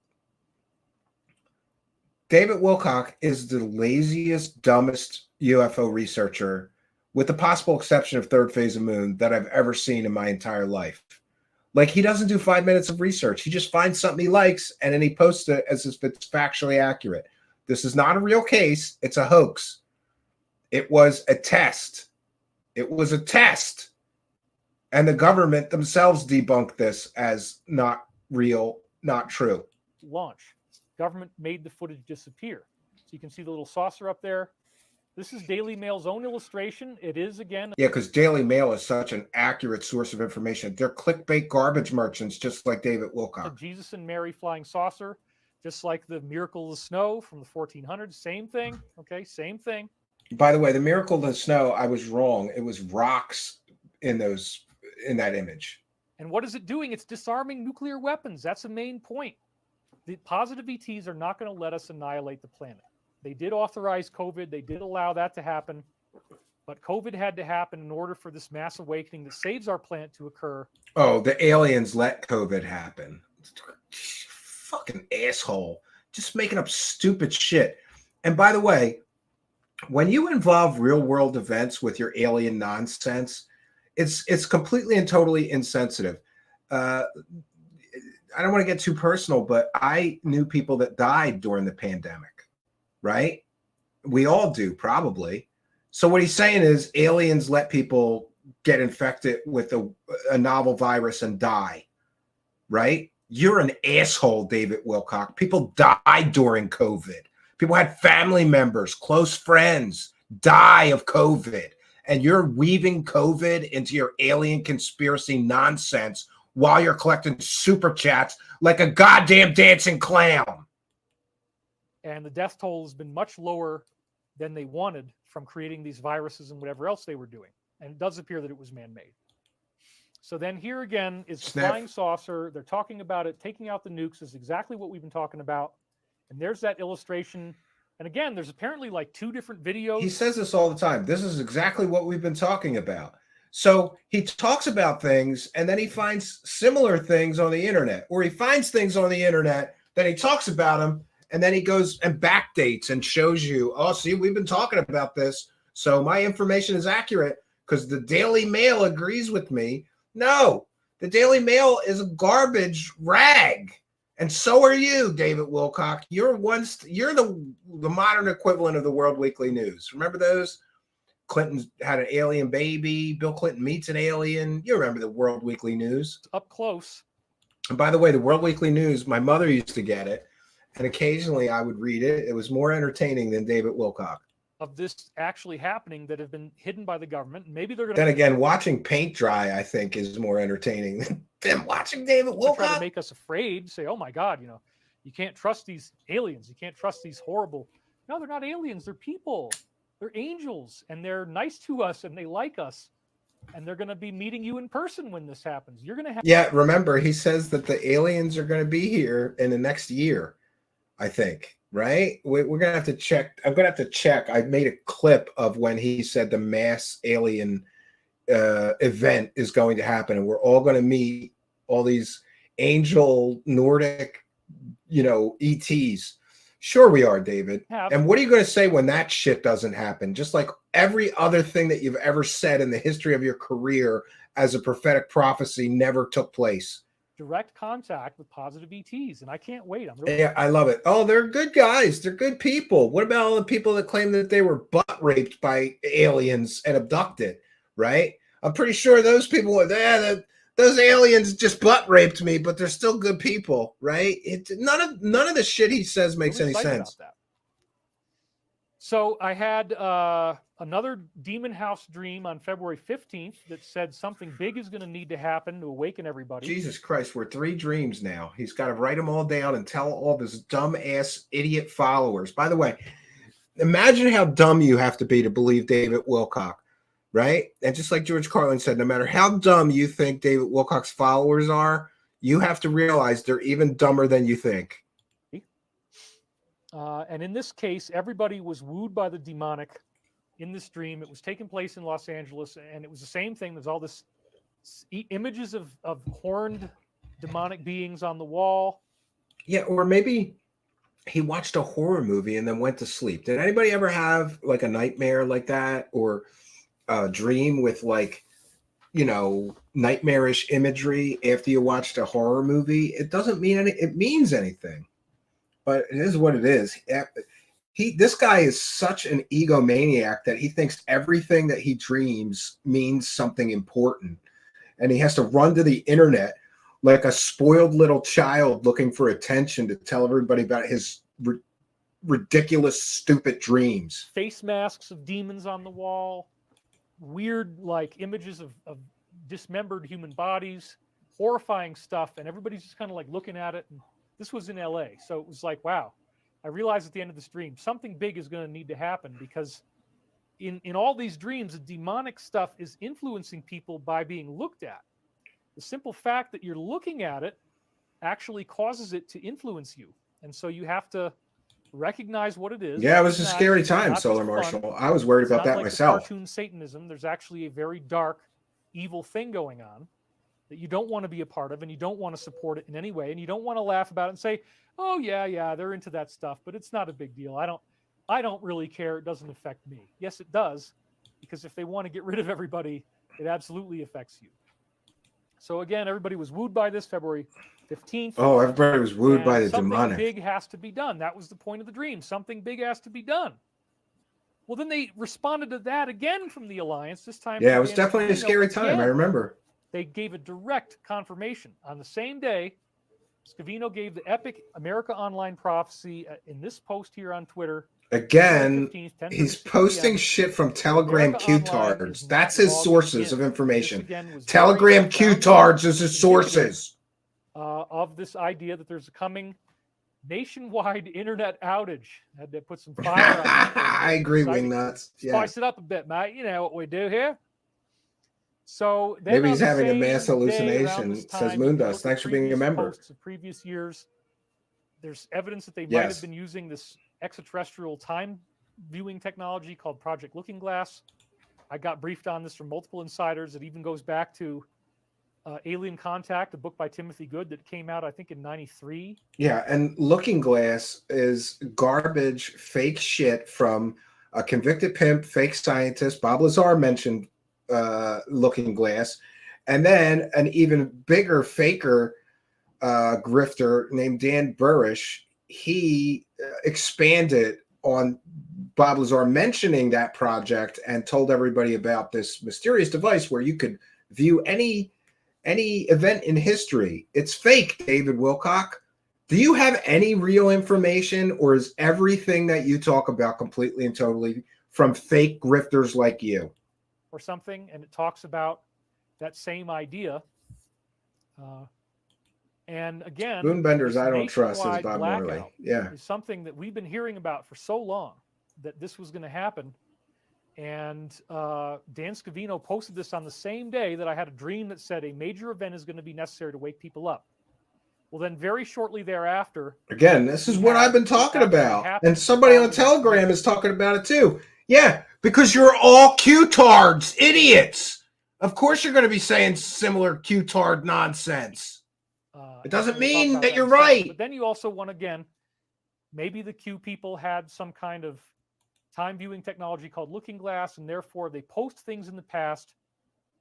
David Wilcock is the laziest, dumbest UFO researcher, with the possible exception of Third Phase of Moon, that I've ever seen in my entire life. Like, he doesn't do 5 minutes of research. He just finds something he likes, and then he posts it as if it's factually accurate. This is not a real case. It's a hoax. It was a test. It was a test. And the government themselves debunked this as not real, not true. Launch. Government made the footage disappear. So you can see the little saucer up there. This is Daily Mail's own illustration. It is, again... Yeah, because Daily Mail is such an accurate source of information. They're clickbait garbage merchants, just like David Wilcock. The Jesus and Mary flying saucer, just like the Miracle of the Snow from the 1400s. Same thing, okay? Same thing. By the way, the Miracle of the Snow, I was wrong. It was rocks in that image. And what is it doing? It's disarming nuclear weapons. That's the main point. The positive ETs are not going to let us annihilate the planet. They did authorize COVID. They did allow that to happen. But COVID had to happen in order for this mass awakening that saves our planet to occur. Oh, the aliens let COVID happen. Fucking asshole. Just making up stupid shit. And by the way, when you involve real world events with your alien nonsense, it's completely and totally insensitive. I don't want to get too personal, but I knew people that died during the pandemic. Right? We all do, probably. So what he's saying is aliens let people get infected with a novel virus and die. Right? You're an asshole, David Wilcock. People died during COVID. People had family members, close friends die of COVID. And you're weaving COVID into your alien conspiracy nonsense while you're collecting super chats like a goddamn dancing clown. And the death toll has been much lower than they wanted from creating these viruses and whatever else they were doing. And it does appear that it was man-made. So then here again is the flying saucer. They're talking about it. Taking out the nukes is exactly what we've been talking about. And there's that illustration. And again, there's apparently like 2 different videos. He says this all the time. This is exactly what we've been talking about. So he talks about things, and then he finds similar things on the internet. Or he finds things on the internet, then he talks about them, and then he goes and backdates and shows you, oh, see, we've been talking about this, so my information is accurate because the Daily Mail agrees with me. No, the Daily Mail is a garbage rag, and so are you, David Wilcock. You're the modern equivalent of the World Weekly News. Remember those? Clinton had an alien baby. Bill Clinton meets an alien. You remember the World Weekly News? Up close. And by the way, the World Weekly News, my mother used to get it. And occasionally I would read it. It was more entertaining than David Wilcock. Of this actually happening that have been hidden by the government. Maybe they're going to... Then again, watching paint dry, I think, is more entertaining than them watching David Wilcock. Try to make us afraid. Say, oh my God, you can't trust these aliens. You can't trust these horrible... No, they're not aliens. They're people. They're angels. And they're nice to us and they like us. And they're going to be meeting you in person when this happens. You're going to have... Yeah, remember, he says that the aliens are going to be here in the next year. I think, right? We're going to have to check. I'm going to have to check. I made a clip of when he said the mass alien event is going to happen. And we're all going to meet all these angel Nordic, ETs. Sure we are, David. And what are you going to say when that shit doesn't happen? Just like every other thing that you've ever said in the history of your career as a prophetic prophecy never took place. Direct contact with positive ETs, and I can't wait. Yeah, I love it. Oh, they're good guys. They're good people. What about all the people that claim that they were butt raped by aliens and abducted, right? I'm pretty sure those people were there. those aliens just butt raped me, but they're still good people, right? None of the shit he says makes Really any excited sense. about that. So I had another Demon House dream on February 15th that said something big is going to need to happen to awaken everybody. Jesus Christ, we're 3 dreams now. He's got to write them all down and tell all this dumb ass idiot followers. By the way, imagine how dumb you have to be to believe David Wilcock, right? And just like George Carlin said, no matter how dumb you think David Wilcock's followers are, you have to realize they're even dumber than you think. And in this case, everybody was wooed by the demonic in this dream. It was taking place in Los Angeles, and it was the same thing. There's all this images of horned demonic beings on the wall. Yeah, or maybe he watched a horror movie and then went to sleep. Did anybody ever have like a nightmare like that, or a dream with like, you know, nightmarish imagery after you watched a horror movie? It doesn't mean it means anything. But it is what it is. This guy is such an egomaniac that he thinks everything that he dreams means something important. And he has to run to the internet like a spoiled little child looking for attention to tell everybody about his ridiculous, stupid dreams. Face masks of demons on the wall, weird like images of dismembered human bodies, horrifying stuff. And everybody's just kind of like looking at it. And this was in LA. So it was like, wow, I realized at the end of this dream, something big is going to need to happen, because in all these dreams, the demonic stuff is influencing people by being looked at. The simple fact that you're looking at it actually causes it to influence you. And so you have to recognize what it is. Yeah, it was a scary time, Solar Marshal. I was worried about that myself. Cartoon Satanism, there's actually a very dark, evil thing going on that you don't want to be a part of, and you don't want to support it in any way, and you don't want to laugh about it and say, oh yeah, they're into that stuff, but it's not a big deal. I don't really care. It doesn't affect me. Yes, it does, because if they want to get rid of everybody, it absolutely affects you. So again, everybody was wooed by this February 15th. Oh, everybody was wooed by the demonic. Something big has to be done. That was the point of the dream. Something big has to be done. Well, then they responded to that again from the Alliance, this time. Yeah, it was definitely a scary time. I remember. They gave a direct confirmation. On the same day, Scavino gave the epic America Online prophecy in this post here on Twitter. Again, he's posting shit from Telegram Q-tards. That's his sources of information. Telegram Q-tards is his sources. Of this idea that there's a coming nationwide internet outage. Had to put some fire on it. I agree, Wingnuts. Spice it up a bit, mate. You know what we do here. So then maybe he's having a mass hallucination, says Moondust. Thanks for being a member. Of previous years, there's evidence that they might have been using this extraterrestrial time viewing technology called Project Looking Glass. I got briefed on this from multiple insiders. It even goes back to Alien Contact, a book by Timothy Good that came out, I think, in '93. Yeah, and Looking Glass is garbage, fake shit from a convicted pimp, fake scientist. Bob Lazar mentioned Looking Glass, and then an even bigger faker grifter named Dan Burrish. He expanded on Bob Lazar mentioning that project and told everybody about this mysterious device where you could view any event in history. It's fake, David Wilcock. Do you have any real information, or is everything that you talk about completely and totally from fake grifters like you? Or something, and it talks about that same idea. And again, Moonbenders I don't trust, says Bob Morley. Yeah, is something that we've been hearing about for so long that this was going to happen. And Dan Scavino posted this on the same day that I had a dream that said a major event is going to be necessary to wake people up. Well, then very shortly thereafter, again, this is what I've been talking about, and somebody on Telegram is talking about it too. Yeah, because you're all Q-tards, idiots. Of course you're going to be saying similar Q-tard nonsense. It doesn't mean that you're right. But then you also want, again, maybe the Q people had some kind of time viewing technology called Looking Glass, and therefore they post things in the past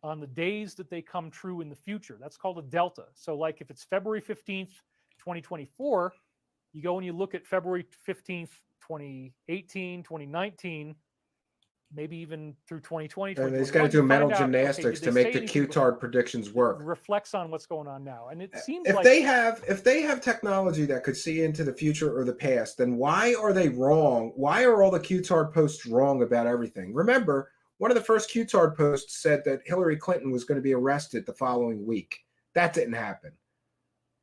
on the days that they come true in the future. That's called a delta. So like if it's February 15th, 2024, you go and you look at February 15th, 2018, 2019, maybe even through 2020. And he's got to do mental gymnastics to make the Q-tard predictions work. Reflects on what's going on now, and it seems if like they have technology that could see into the future or the past, then why are they wrong? Why are all the Q-tard posts wrong about everything? Remember, one of the first Q-tard posts said that Hillary Clinton was going to be arrested the following week. That didn't happen.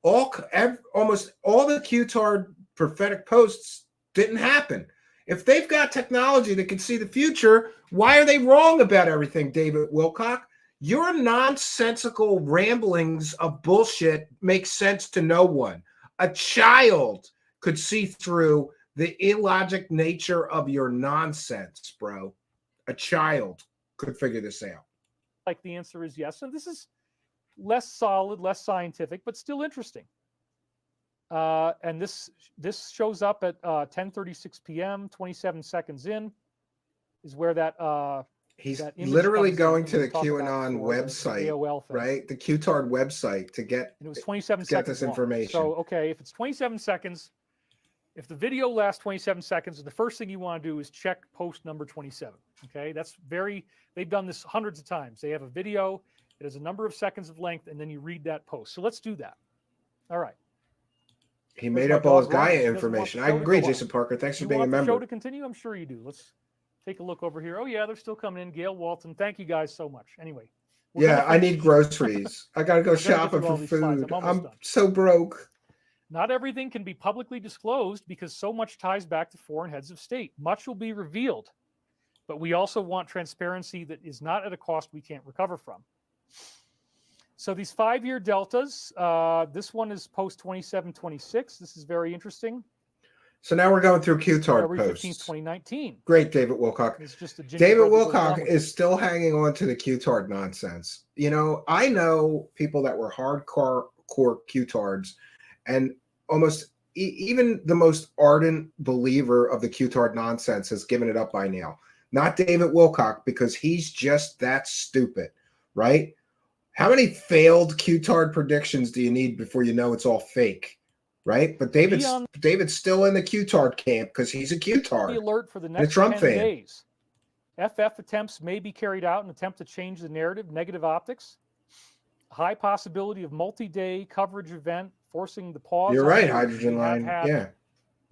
Almost all the Q-tard prophetic posts didn't happen. If they've got technology that can see the future, why are they wrong about everything, David Wilcock? Your nonsensical ramblings of bullshit make sense to no one. A child could see through the illogic nature of your nonsense, bro. A child could figure this out. Like the answer is yes. And this is less solid, less scientific, but still interesting. And this shows up at 10:36 p.m., 27 seconds in, is where that he's that image literally comes going in to the we talked about Qanon before, the website, AOL thing. right? The Q-tard website to get And it was 27 get seconds this long. information. So, okay, if it's 27 seconds, if the video lasts 27 seconds, the first thing you want to do is check post number 27. Okay, they've done this hundreds of times. They have a video, it has a number of seconds of length, and then you read that post. So let's do that. All right. He made up all his Gaia information. I agree, Jason Parker. Thanks for being a member. The show to continue? I'm sure you do. Let's take a look over here. Oh, yeah, they're still coming in. Gail Walton, thank you guys so much. Anyway. Yeah, I need groceries. I got to go shopping for food. I'm so broke. Not everything can be publicly disclosed because so much ties back to foreign heads of state. Much will be revealed, but we also want transparency that is not at a cost we can't recover from. So these 5-year deltas, this one is post 2726. This is very interesting. So now we're going through Q-tard February 15th, posts. 2019. Great, David Wilcock. It's just a David Wilcock is still hanging on to the Q-tard nonsense. You know, I know people that were hardcore Q-tards, and almost even the most ardent believer of the Q-tard nonsense has given it up by now. Not David Wilcock, because he's just that stupid, right? How many failed Q-tard predictions do you need before you know it's all fake, right? But David's still in the Q-tard camp because he's a Q-tard. The alert for the next Trump 10 fan. days. FF attempts may be carried out in an attempt to change the narrative, negative optics. High possibility of multi-day coverage event forcing the pause. You're right, hydrogen line. Yeah.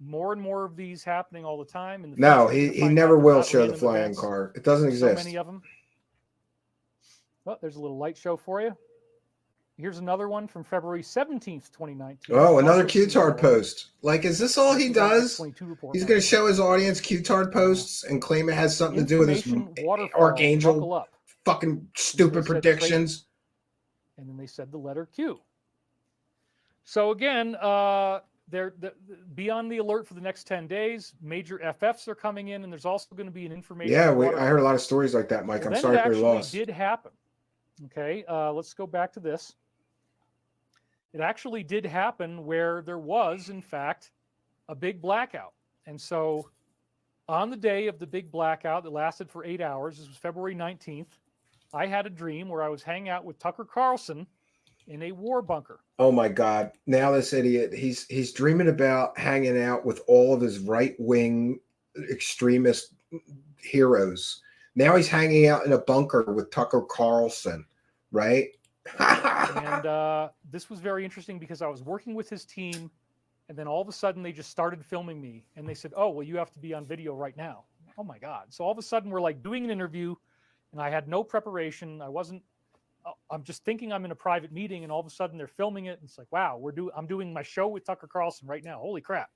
More and more of these happening all the time. In the no, future, he never will show the flying car. It doesn't exist. So many of them. Well, there's a little light show for you. Here's another one from February 17th, 2019. Oh, another Q-tard post. Like, is this all he does? He's going to show his audience Q-tard posts and claim it has something to do with his Archangel fucking stupid predictions. And then they said the letter Q. So again, they're be on the alert for the next 10 days. Major FFs are coming in, and there's also going to be an information. Yeah, I heard a lot of stories like that, Mike. I'm sorry for your loss. It did happen. Okay, let's go back to this. It actually did happen where there was, in fact, a big blackout. And so on the day of the big blackout that lasted for 8 hours, this was February 19th, I had a dream where I was hanging out with Tucker Carlson in a war bunker. Oh my God. Now this idiot, he's dreaming about hanging out with all of his right-wing extremist heroes. Now he's hanging out in a bunker with Tucker Carlson, right? And this was very interesting because I was working with his team, and then all of a sudden they just started filming me, and they said, oh, well, you have to be on video right now. Oh my God. So all of a sudden we're like doing an interview, and I had no preparation. I'm just thinking I'm in a private meeting, and all of a sudden they're filming it. And it's like, wow, I'm doing my show with Tucker Carlson right now. Holy crap.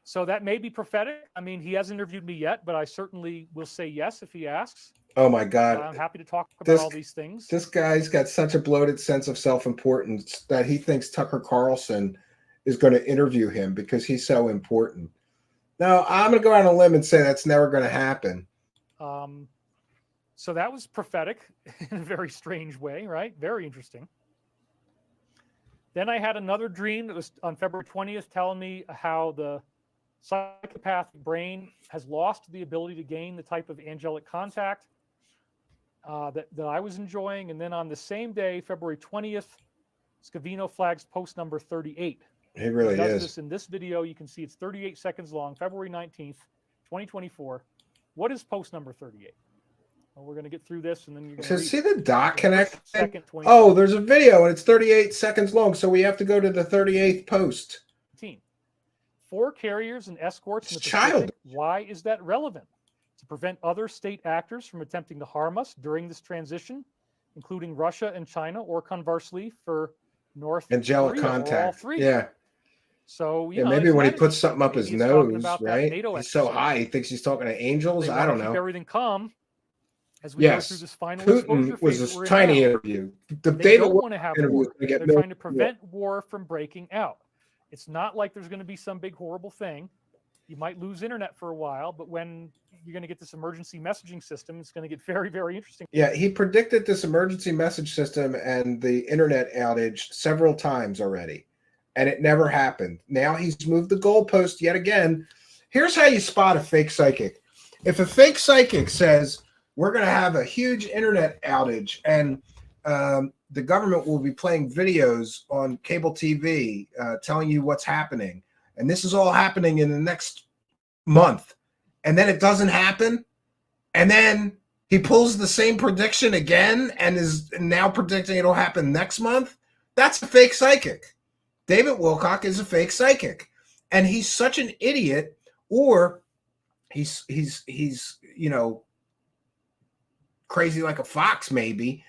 So that may be prophetic. I mean, he hasn't interviewed me yet, but I certainly will say yes if he asks. Oh my God. I'm happy to talk about all these things. This guy's got such a bloated sense of self-importance that he thinks Tucker Carlson is going to interview him because he's so important. Now, I'm going to go out on a limb and say that's never going to happen. So that was prophetic in a very strange way, right? Very interesting. Then I had another dream that was on February 20th telling me how the psychopathic brain has lost the ability to gain the type of angelic contact that I was enjoying. And then on the same day, February 20th, Scavino flags post number 38. He really is. This in this video. You can see it's 38 seconds long, February 19th, 2024. What is post number 38? Well, we're going to get through this, and then you're going So to see the dot connect. Second, Oh, there's a video, and it's 38 seconds long, so we have to go to the 38th post. 4 carriers and escorts in the It's Pacific. childish. Why is that relevant? To prevent other state actors from attempting to harm us during this transition, including Russia and China, or conversely for North Angelic Korea, or all contact. three. Yeah. So Yeah, know, maybe when he that puts interesting. something up Maybe his he's talking nose, about that right? NATO He's so exercise. high, he thinks he's talking to angels. They I wanna don't keep know. everything calm as we go through this final exposure Putin phase was that this we're in tiny now. interview. The They David don't Wilcock want to have interview is war. going to get They're trying to milk. prevent war from breaking out. It's not like there's going to be some big horrible thing. You might lose internet for a while, but when you're going to get this emergency messaging system, it's going to get very, very interesting. Yeah, he predicted this emergency message system and the internet outage several times already, and it never happened. Now he's moved the goalpost yet again. Here's how you spot a fake psychic. If a fake psychic says, we're going to have a huge internet outage and the government will be playing videos on cable TV telling you what's happening, and this is all happening in the next month, and then it doesn't happen, and then he pulls the same prediction again and is now predicting it'll happen next month, that's a fake psychic. David Wilcock is a fake psychic, and he's such an idiot, or he's you know, crazy like a fox maybe.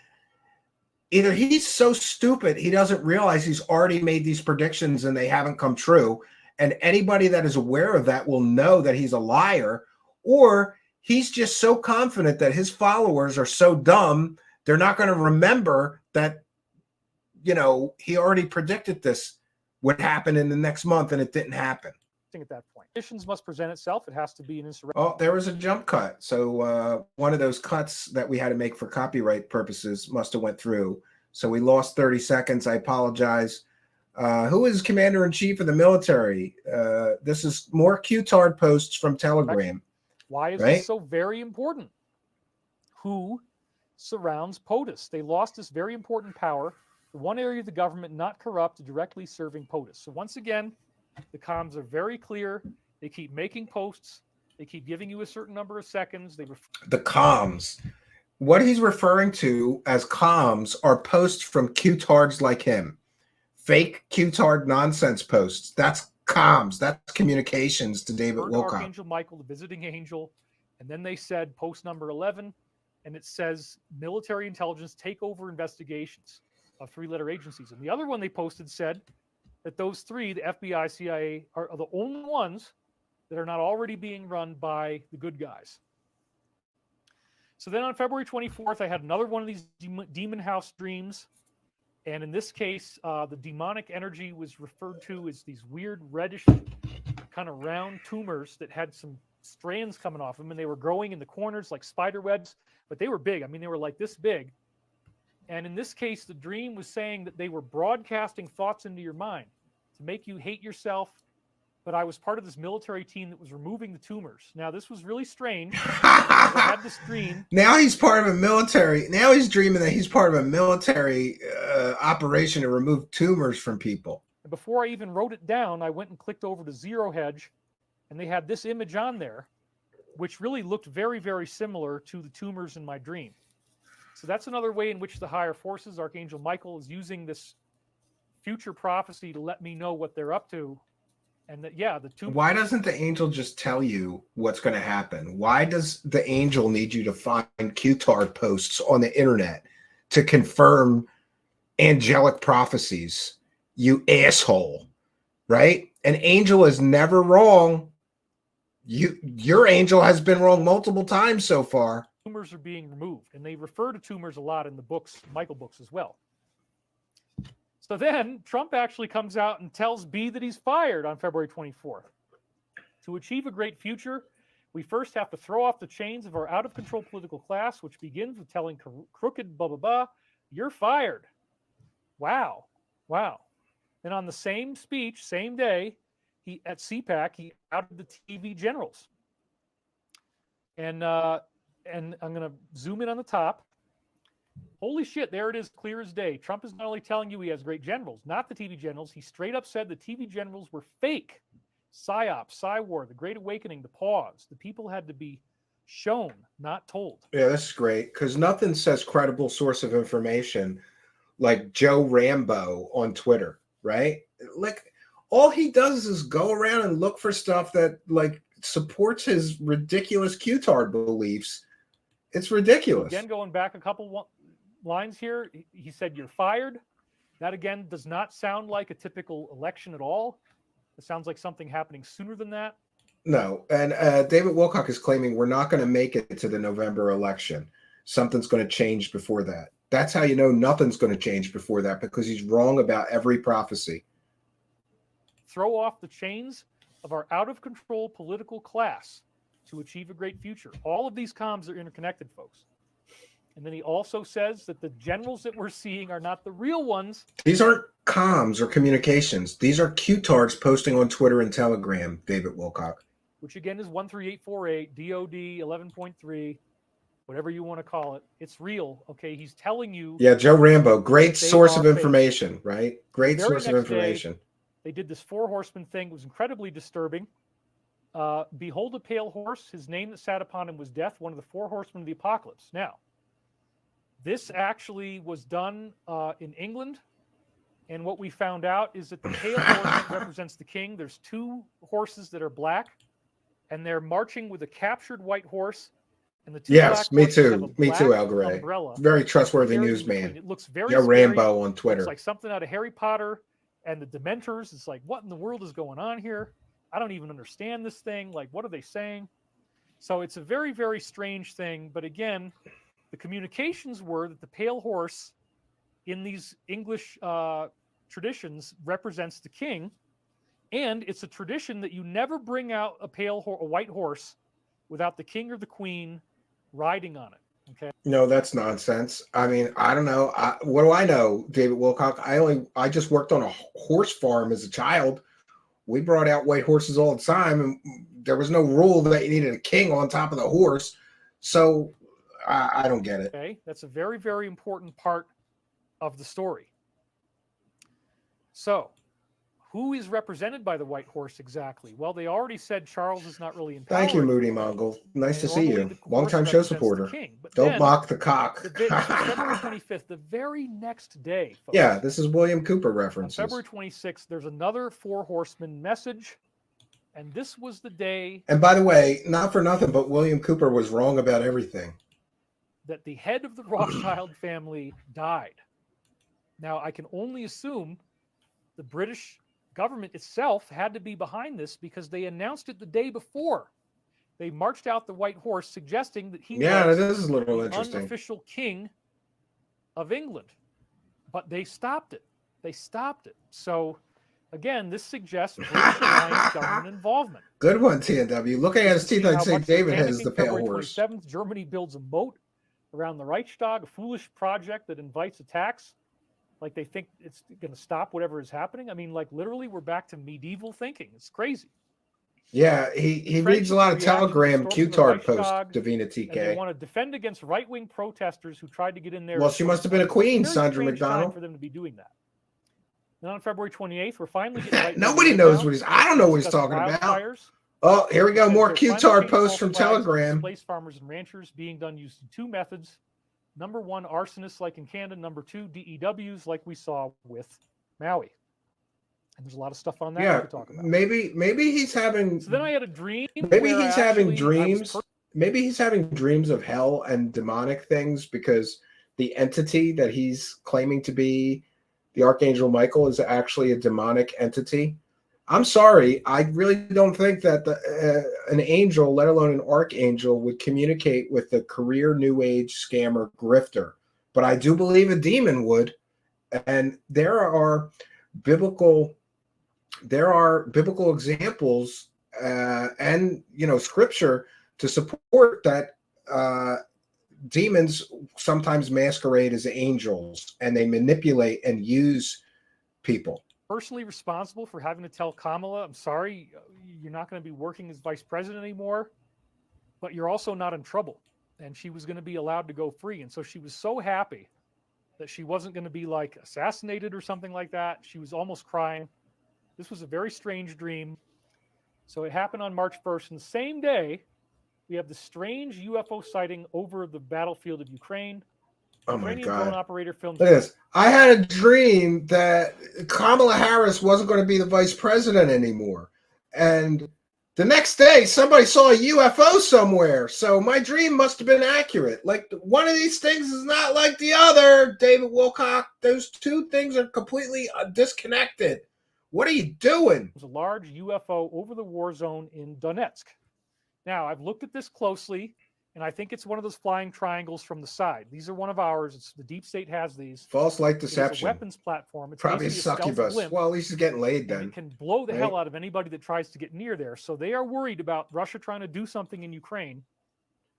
Either he's so stupid he doesn't realize he's already made these predictions and they haven't come true, and anybody that is aware of that will know that he's a liar, or he's just so confident that his followers are so dumb they're not going to remember that, you know, he already predicted this would happen in the next month and it didn't happen. At that point, conditions must present itself. It has to be an insurrection. Oh, there was a jump cut. So one of those cuts that we had to make for copyright purposes must have went through. So we lost 30 seconds. I apologize. Who is Commander-in-Chief of the military? This is more Q-tard posts from Telegram. Why is right? this so very important? Who surrounds POTUS? They lost this very important power. The one area of the government not corrupt, directly serving POTUS. So once again, the comms are very clear. They keep making posts. They keep giving you a certain number of seconds. The comms. What he's referring to as comms are posts from Q-tards like him. Fake Q-tard nonsense posts. That's comms. That's communications to David Wilcock. Archangel Michael, the visiting angel. And then they said post number 11, and it says military intelligence take over investigations of 3-letter agencies. And the other one they posted said that those 3, the FBI, CIA, are the only ones that are not already being run by the good guys. So then on February 24th, I had another one of these demon house dreams. And in this case, the demonic energy was referred to as these weird reddish kind of round tumors that had some strands coming off them, and they were growing in the corners like spider webs, but they were big. I mean, they were like this big. And in this case, the dream was saying that they were broadcasting thoughts into your mind to make you hate yourself. But I was part of this military team that was removing the tumors. Now, this was really strange. I had this dream. Now he's part of a military. Now he's dreaming that he's part of a military operation to remove tumors from people. And before I even wrote it down, I went and clicked over to Zero Hedge, and they had this image on there, which really looked very, very similar to the tumors in my dream. So that's another way in which the higher forces, Archangel Michael, is using this future prophecy to let me know what they're up to. And that, yeah, the tumors. Why doesn't the angel just tell you what's going to happen? Why does the angel need you to find Q-tard posts on the internet to confirm angelic prophecies? You asshole, right? An angel is never wrong. Your angel has been wrong multiple times so far. Tumors are being removed, and they refer to tumors a lot in the books, Michael books as well. So then Trump actually comes out and tells B that he's fired on February 24th. To achieve a great future, we first have to throw off the chains of our out-of-control political class, which begins with telling crooked blah, blah, blah, you're fired. Wow. Wow. And on the same speech, same day, at CPAC, he outed the TV generals. And I'm going to zoom in on the top. Holy shit, there it is, clear as day. Trump is not only telling you he has great generals, not the TV generals. He straight up said the TV generals were fake. PSYOP, PSYWAR, the Great Awakening, the pause. The people had to be Shown, not told. Yeah, this is great because nothing says credible source of information like Joe Rambo on Twitter, right? Like all he does is go around and look for stuff that like supports his ridiculous Q-tard beliefs. It's ridiculous. Again, going back a couple lines here, he said, "You're fired." That again does not sound like a typical election at all. It sounds like something happening sooner than that. No, and David Wilcock is claiming we're not going to make it to the November election. Something's going to change before that. That's how you know nothing's going to change before that, because he's wrong about every prophecy. Throw off the chains of our out-of-control political class to achieve a great future. All of these comms are interconnected, folks. And then he also says that the generals that we're seeing are not the real ones. These aren't comms or communications. These are Q-tards posting on Twitter and Telegram, David Wilcock. Which again is 13848, DOD 11.3, whatever you want to call it. It's real, okay? He's telling you. Yeah, Joe Rambo, great source of fake. information, right? Great source of information. They did this four horseman thing. It was incredibly disturbing. Behold a pale horse. His name that sat upon him was Death, one of the four horsemen of the apocalypse. Now, this actually was done in England. And what we found out is that the pale horse represents the king. There's two horses that are black, and they're marching with a captured white horse. And the two yes, black me horses have too. a Me too, black El Gray. umbrella Very trustworthy carried newsman. It looks very Joe scary. Rambo on Twitter. It's like something out of Harry Potter and the Dementors. It's like, what in the world is going on here? I don't even understand this thing. Like, what are they saying? So it's a very, very strange thing. But again, the communications were that the pale horse in these English traditions represents the king. And it's a tradition that you never bring out a white horse without the king or the queen riding on it. Okay. No, that's nonsense. I mean, I don't know. What do I know, David Wilcock? I just worked on a horse farm as a child. We brought out white horses all the time, and there was no rule that you needed a king on top of the horse. So I don't get it. Okay, that's a very, very important part of the story. So, who is represented by the white horse exactly? Well, they already said Charles is not really in power. Thank you, Moody Mongol. Nice to see you. Long-time show supporter. Don't mock the cock. February 25th, the very next day. Folks, yeah, this is William Cooper references. On February 26th, there's another four horsemen message. And this was the day. And by the way, not for nothing, but William Cooper was wrong about everything. That the head of the Rothschild family died. Now, I can only assume the British government itself had to be behind this, because they announced it the day before. They marched out the white horse, suggesting that he was this is a little the interesting. unofficial king of England. But they stopped it. So, again, this suggests British alliance government involvement. Good one, TNW. Looking at his teeth, I'd say David has the pale horse. February 27th, Germany builds a moat around the Reichstag, a foolish project that invites attacks. Like they think it's going to stop whatever is happening. I mean, like literally, we're back to medieval thinking. It's crazy. Yeah, he reads a lot of Telegram Q-tard posts, Davina TK. They want to defend against right-wing protesters who tried to get in there. Well, she must have been a queen, Sandra McDonald. For them to be doing that. Then on February 28th, we're finally getting nobody knows what I don't know what he's talking about. Fires. Oh, here we go. More Q-tard posts from Telegram. Displaced farmers and ranchers being done using two methods. Number one, arsonists like in Canada. Number two, DEWs like we saw with Maui. And there's a lot of stuff on that we could talk about. Maybe he's having. So then I had a dream. Maybe he's having dreams. Maybe he's having dreams of hell and demonic things, because the entity that he's claiming to be the Archangel Michael is actually a demonic entity. I'm sorry. I really don't think that an angel, let alone an archangel, would communicate with the career New Age scammer Grifter. But I do believe a demon would. And there are biblical examples and scripture to support that demons sometimes masquerade as angels, and they manipulate and use people. Personally responsible for having to tell Kamala, I'm sorry, you're not going to be working as vice president anymore, but you're also not in trouble. And she was going to be allowed to go free. And so she was so happy that she wasn't going to be like assassinated or something like that. She was almost crying. This was a very strange dream. So it happened on March 1st. And the same day, We have the strange UFO sighting over the battlefield of Ukraine. Oh my Ukrainian drone God. operator films. Look at this. I had a dream that Kamala Harris wasn't going to be the vice president anymore. And the next day, somebody saw a UFO somewhere. So my dream must have been accurate. Like, one of these things is not like the other, David Wilcock. Those two things are completely disconnected. What are you doing? There's a large UFO over the war zone in Donetsk. Now, I've looked at this closely, and I think it's one of those flying triangles from the side. These are one of ours. It's the deep state has these. False light It's a deception. weapons platform. It's Probably a basically a stealth succubus. blimp, Well, at least he's getting laid and then. it can blow the right? hell out of anybody that tries to get near there. So they are worried about Russia trying to do something in Ukraine.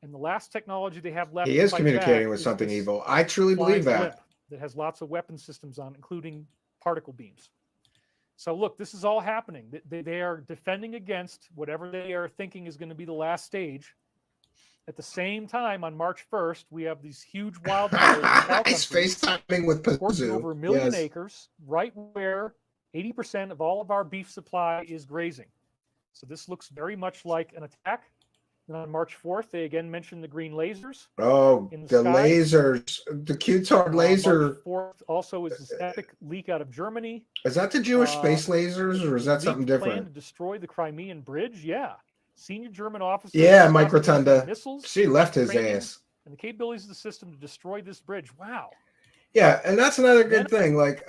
And the last technology they have left He to is fight communicating back with is something this evil. I truly believe flying that. blimp that has lots of weapon systems on, including particle beams. So look, this is all happening. They are defending against whatever they are thinking is going to be the last stage. At the same time, on March 1st, we have these huge wildfires in cow He's country, FaceTiming with scorching Pazu. over 1 million Yes. acres, right where 80% of all of our beef supply is grazing. So this looks very much like an attack. And on March 4th, they again mentioned the green lasers. Oh, in the the sky. lasers. The Q-tard laser. March 4th also is this epic leak out of Germany. Is that the Jewish space lasers, or is that Leaked something plan different? to destroy the Crimean Bridge? Yeah. Senior German officers. Yeah, discussed Mike the use of Rotunda. missiles She left his training, ass. and the capabilities of the system to destroy this bridge. Wow. Yeah, and that's another good thing. Like,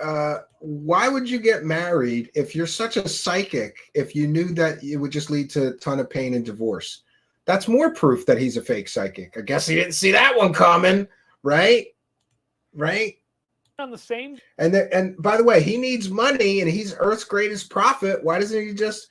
why would you get married if you're such a psychic if you knew that it would just lead to a ton of pain and divorce? That's more proof that he's a fake psychic. I guess he didn't see that one coming, right? Right? On the same. And by the way, he needs money, and he's Earth's greatest prophet. Why doesn't he just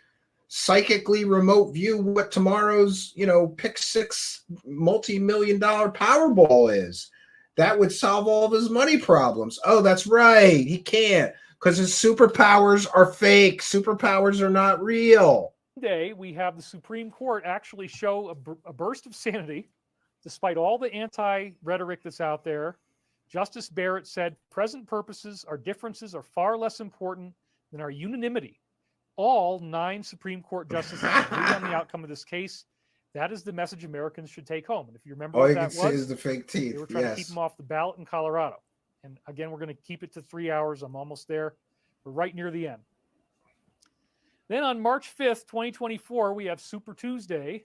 psychically remote view what tomorrow's, pick six multi-million-dollar Powerball is? That would solve all of his money problems. Oh, that's right. He can't, because his superpowers are fake. Superpowers are not real. Day, we have the Supreme Court actually show a burst of sanity, despite all the anti-rhetoric that's out there. Justice Barrett said, present purposes, our differences are far less important than our unanimity. All 9 Supreme Court justices agreed on the outcome of this case. That is the message Americans should take home. And if you remember All what you that can see was, is the fake teeth. they were trying to Yes. keep him off the ballot in Colorado. And again, we're going to keep it to 3 hours. I'm almost there. We're right near the end. Then on March 5th, 2024, we have Super Tuesday.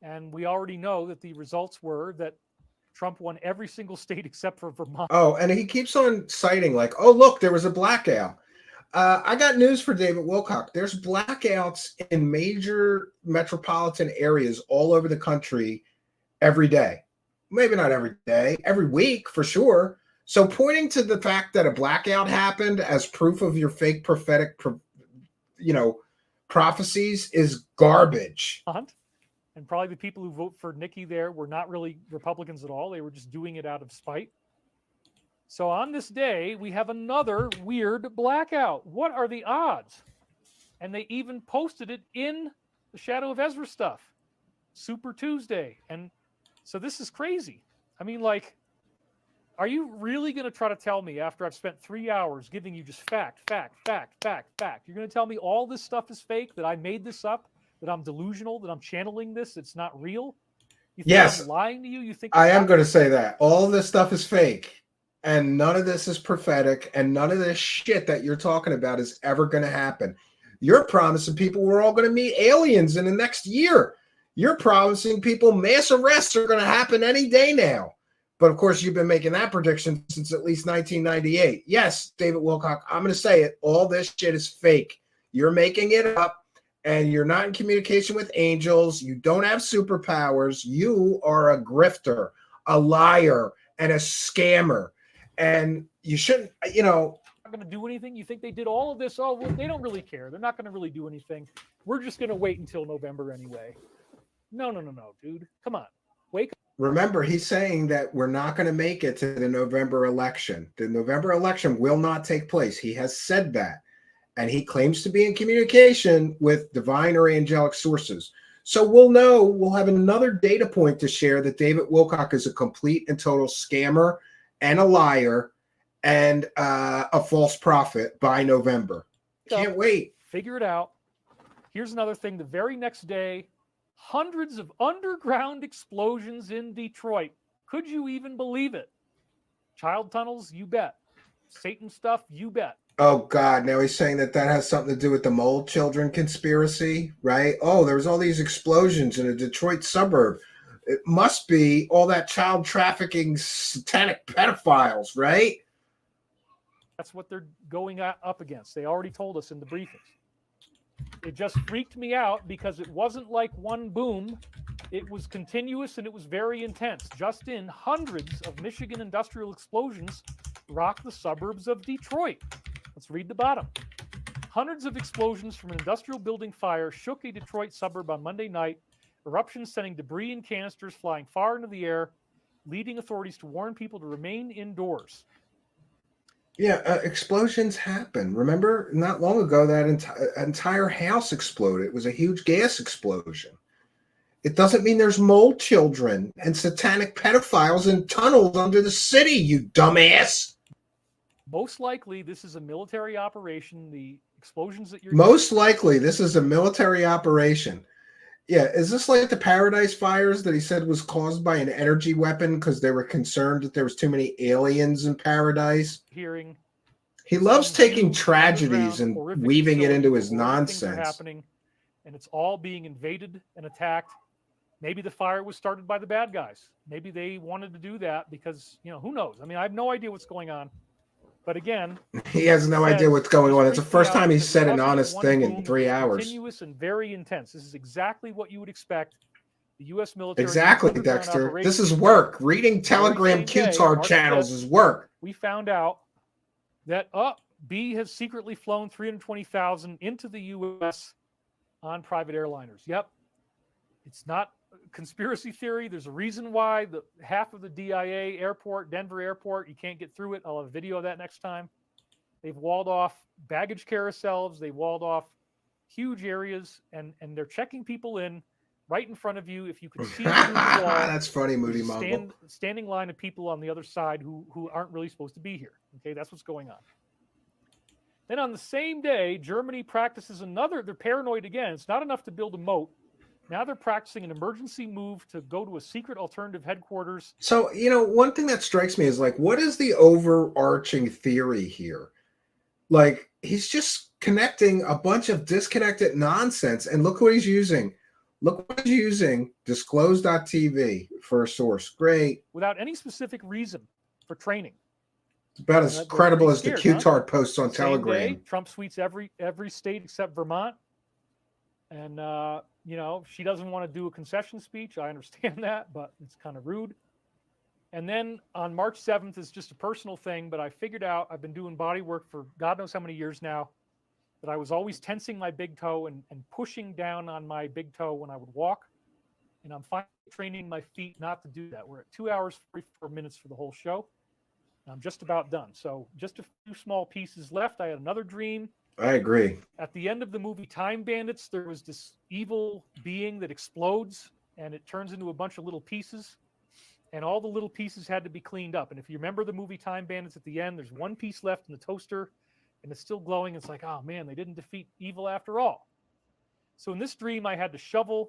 And we already know that the results were that Trump won every single state except for Vermont. Oh, and he keeps on citing like, oh, look, there was a blackout. I got news for David Wilcock. There's blackouts in major metropolitan areas all over the country every day. Maybe not every day, every week for sure. So pointing to the fact that a blackout happened as proof of your fake prophetic, prophecies is garbage. And probably the people who vote for Nikki there were not really Republicans at all. They were just doing it out of spite. So on this day, we have another weird blackout. What are the odds? And they even posted it in the Shadow of Ezra stuff. Super Tuesday. And so this is crazy. I mean, like, are you really going to try to tell me after I've spent 3 hours giving you just fact? You're going to tell me all this stuff is fake, that I made this up, that I'm delusional, that I'm channeling this, it's not real? You think Yes. I'm lying to you? You think I am going to say that. All of this stuff is fake. And none of this is prophetic, and none of this shit that you're talking about is ever going to happen. You're promising people we're all going to meet aliens in the next year. You're promising people mass arrests are going to happen any day now. But of course, you've been making that prediction since at least 1998. Yes, David Wilcock, I'm going to say it. All this shit is fake. You're making it up, and you're not in communication with angels. You don't have superpowers. You are a grifter, a liar, and a scammer. And you shouldn't, not going to do anything. You think they did all of this? Oh, well, they don't really care. They're not going to really do anything. We're just going to wait until November anyway. No, dude. Come on. Wake up. Remember, he's saying that we're not going to make it to the November election. The November election will not take place. He has said that. And he claims to be in communication with divine or angelic sources. So we'll know, we'll have another data point to share that David Wilcock is a complete and total scammer and a liar and a false prophet by November. Can't wait. Figure it out. Here's another thing. The very next day, hundreds of underground explosions in Detroit. Could you even believe it? Child tunnels, you bet. Satan stuff, you bet. Oh, God. Now he's saying that has something to do with the mole children conspiracy, right? Oh, there was all these explosions in a Detroit suburb. It must be all that child trafficking satanic pedophiles, right? That's what they're going up against. They already told us in the briefings. It just freaked me out because it wasn't like one boom. It was continuous and it was very intense. Just in, hundreds of Michigan industrial explosions rocked the suburbs of Detroit. Let's read the bottom. Hundreds of explosions from an industrial building fire shook a Detroit suburb on Monday night, eruptions sending debris and canisters flying far into the air, leading authorities to warn people to remain indoors. Yeah, explosions happen. Remember, not long ago, that entire house exploded. It was a huge gas explosion. It doesn't mean there's mole children and satanic pedophiles in tunnels under the city, you dumbass. Most likely, this is a military operation. The explosions that you're... Most likely, this is a military operation. Yeah, is this like the Paradise Fires that he said was caused by an energy weapon because they were concerned that there was too many aliens in paradise? Hearing. He loves taking tragedies and weaving it into his nonsense. Happening, and it's all being invaded and attacked. Maybe the fire was started by the bad guys. Maybe they wanted to do that because, who knows? I mean, I have no idea what's going on. But again, he has no idea what's going on. It's the first time he said an honest thing in 3 hours. Continuous and very intense. This is exactly what you would expect the U.S. military. Exactly, Dexter. This is work. Reading Telegram Q-Tard channels is work. We found out that B has secretly flown 320,000 into the U.S. on private airliners. Yep, it's not conspiracy theory. There's a reason why the half of the DIA airport, Denver airport, you can't get through it. I'll have a video of that next time. They've walled off baggage carousels. They walled off huge areas, and they're checking people in right in front of you. If you can see through the wall, that's funny, Moody Mumble. Standing line of people on the other side who aren't really supposed to be here. Okay, that's what's going on. Then on the same day, Germany practices another. They're paranoid again. It's not enough to build a moat. Now they're practicing an emergency move to go to a secret alternative headquarters. So, one thing that strikes me is what is the overarching theory here? He's just connecting a bunch of disconnected nonsense. And look what he's using. Look what he's using. Disclose.tv for a source. Great. Without any specific reason for training. It's about as credible as the Q-Tard posts on Telegram. Day, Trump sweeps every state except Vermont. And, she doesn't want to do a concession speech. I understand that, but it's kind of rude. And then on March 7th, it's just a personal thing, but I figured out I've been doing body work for God knows how many years now, that I was always tensing my big toe and pushing down on my big toe when I would walk. And I'm finally training my feet not to do that. We're at 2 hours, 44 minutes for the whole show. I'm just about done. So just a few small pieces left. I had another dream. I agree. At the end of the movie Time Bandits, there was this evil being that explodes and it turns into a bunch of little pieces. And all the little pieces had to be cleaned up. And if you remember the movie Time Bandits, at the end, there's one piece left in the toaster and it's still glowing. It's like, oh man, they didn't defeat evil after all. So in this dream, I had to shovel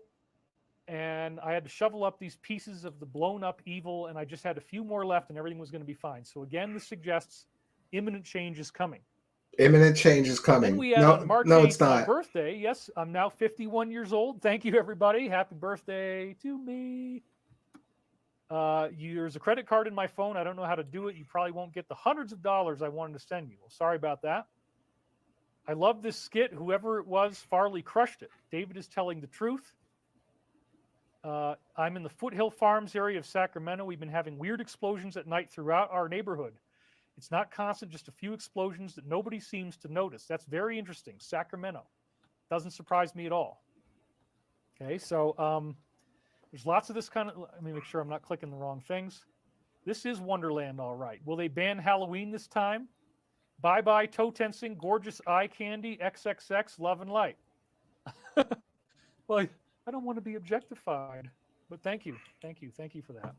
up these pieces of the blown up evil. And I just had a few more left and everything was going to be fine. So again, this suggests imminent change is coming. Imminent change is coming. Then we had on March 8th, it's not. My birthday. Yes, I'm now 51 years old. Thank you, everybody. Happy birthday to me. There's a credit card in my phone. I don't know how to do it. You probably won't get the hundreds of dollars I wanted to send you. Well, sorry about that. I love this skit. Whoever it was, Farley crushed it. David is telling the truth. I'm in the Foothill Farms area of Sacramento. We've been having weird explosions at night throughout our neighborhood. It's not constant, just a few explosions that nobody seems to notice. That's very interesting. Sacramento. Doesn't surprise me at all. Okay, so there's lots of this kind of... Let me make sure I'm not clicking the wrong things. This is Wonderland, all right. Will they ban Halloween this time? Bye-bye, toe tensing, gorgeous eye candy, XXX, love and light. Well, I don't want to be objectified, but thank you. Thank you for that.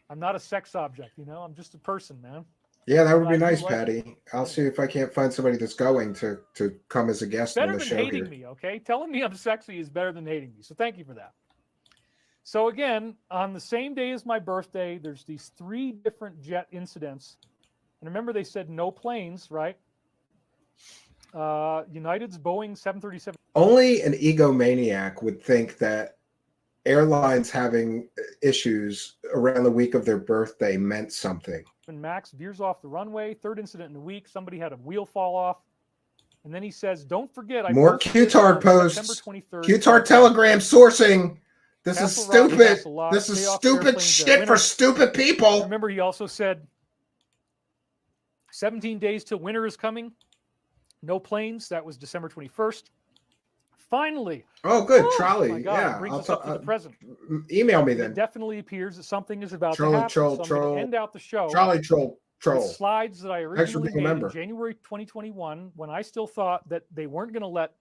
I'm not a sex object, I'm just a person, man. Yeah, that would be nice, Patty. I'll see if I can't find somebody that's going to come as a guest on the show here. Better than hating me, okay? Telling me I'm sexy is better than hating me, so thank you for that. So again, on the same day as my birthday, there's these 3 different jet incidents. And remember, they said no planes, right? United's Boeing 737. Only an egomaniac would think that airlines having issues around the week of their birthday meant something. Max veers off the runway. 3rd incident in the week. Somebody had a wheel fall off. And then he says, don't forget, More QTAR posts. QTAR Telegram sourcing. This is stupid. This is stupid shit for stupid people. Remember, he also said 17 days till winter is coming. No planes. That was December 21st. Finally. Oh, good. Trolley. My God, yeah. it brings us up to the present. Email me then. It definitely appears that something is about to happen. So I'm going to end out the show. Troll. Slides that I originally made in January 2021, when I still thought that they weren't going to let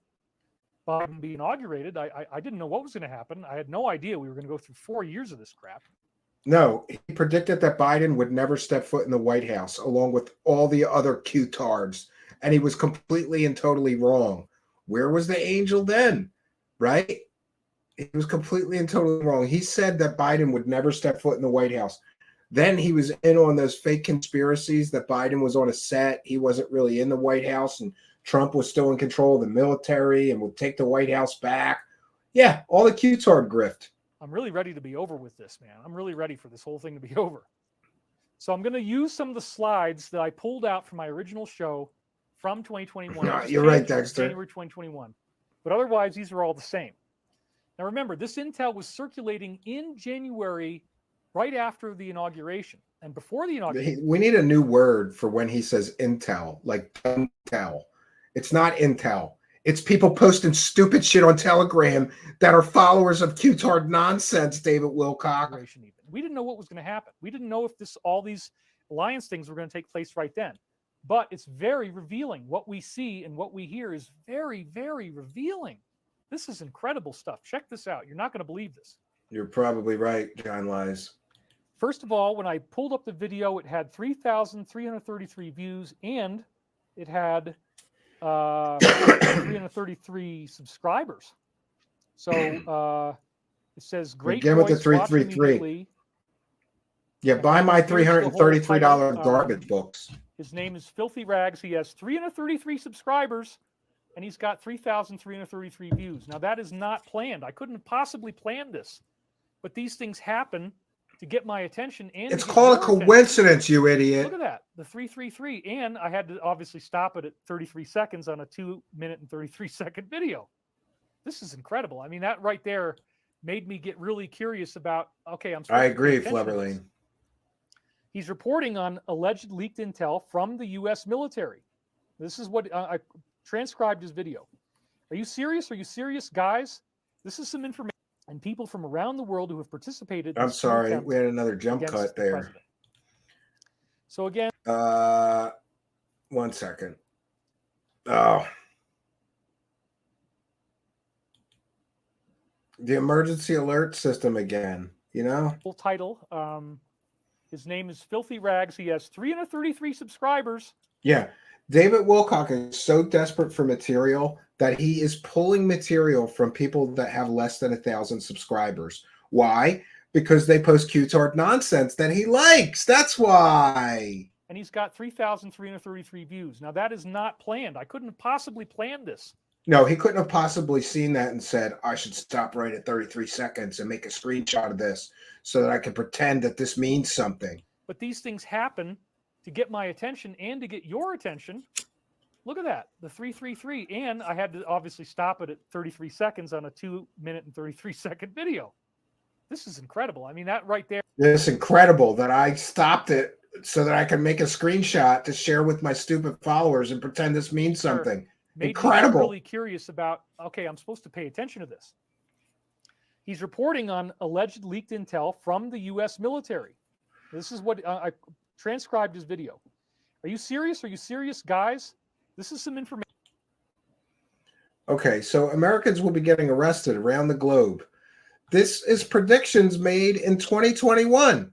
Biden be inaugurated. I didn't know what was going to happen. I had no idea we were going to go through 4 years of this crap. No, he predicted that Biden would never step foot in the White House, along with all the other Q-tards, and he was completely and totally wrong. Where was the angel then? Right? He was completely and totally wrong. He said that Biden would never step foot in the White House. Then he was in on those fake conspiracies that Biden was on a set. He wasn't really in the White House, and Trump was still in control of the military and would take the White House back. Yeah, all the Q-tard grift. I'm really ready to be over with this, man. I'm really ready for this whole thing to be over. So I'm going to use some of the slides that I pulled out from my original show from 2021. No, you're right, Dexter. January 2021. But otherwise, these are all the same. Now, remember, this intel was circulating in January, right after the inauguration. And before the inauguration. We need a new word for when he says intel, like intel. It's not intel. It's people posting stupid shit on Telegram that are followers of Q-tard nonsense, David Wilcock. We didn't know what was going to happen. We didn't know if all these alliance things were going to take place right then. But it's very revealing. What we see and what we hear is very, very revealing. This is incredible stuff. Check this out. You're not going to believe this. You're probably right, John Lies. First of all, when I pulled up the video, it had 3,333 views, and it had 333 subscribers. So it says great. Again with the 333. Yeah, buy my $333 garbage books. His name is Filthy Rags. He has 333 subscribers, and he's got 3,333 views. Now, that is not planned. I couldn't have possibly planned this. But these things happen to get my attention. And it's called a coincidence, you idiot. Look at that, the 333. And I had to obviously stop it at 33 seconds on a 2-minute and 33-second video. This is incredible. I mean, that right there made me get really curious about, okay, I agree, Fleverlane. He's reporting on alleged leaked intel from the U.S. military. This is what I transcribed his video. Are you serious? Are you serious, guys? This is some information and people from around the world who have participated. I'm sorry, we had another jump cut there. So again, 1 second. Oh, the emergency alert system again. You know, full title. His name is Filthy Rags. He has 333 subscribers. Yeah. David Wilcock is so desperate for material that he is pulling material from people that have less than 1,000 subscribers. Why? Because they post Q-tard nonsense that he likes. That's why. And he's got 3,333 views. Now, that is not planned. I couldn't have possibly planned this. No, he couldn't have possibly seen that and said, I should stop right at 33 seconds and make a screenshot of this so that I can pretend that this means something. But these things happen to get my attention and to get your attention. Look at that, the 333. And I had to obviously stop it at 33 seconds on a 2-minute and 33-second video. This is incredible. I mean, that right there. It's incredible that I stopped it so that I can make a screenshot to share with my stupid followers and pretend this means something. Incredible. Me really curious about, okay, I'm supposed to pay attention to this. He's reporting on alleged leaked intel from the U.S. military. This is what I transcribed his video. Are you serious? Are you serious, guys? This is some information. Okay, so Americans will be getting arrested around the globe. This is predictions made in 2021.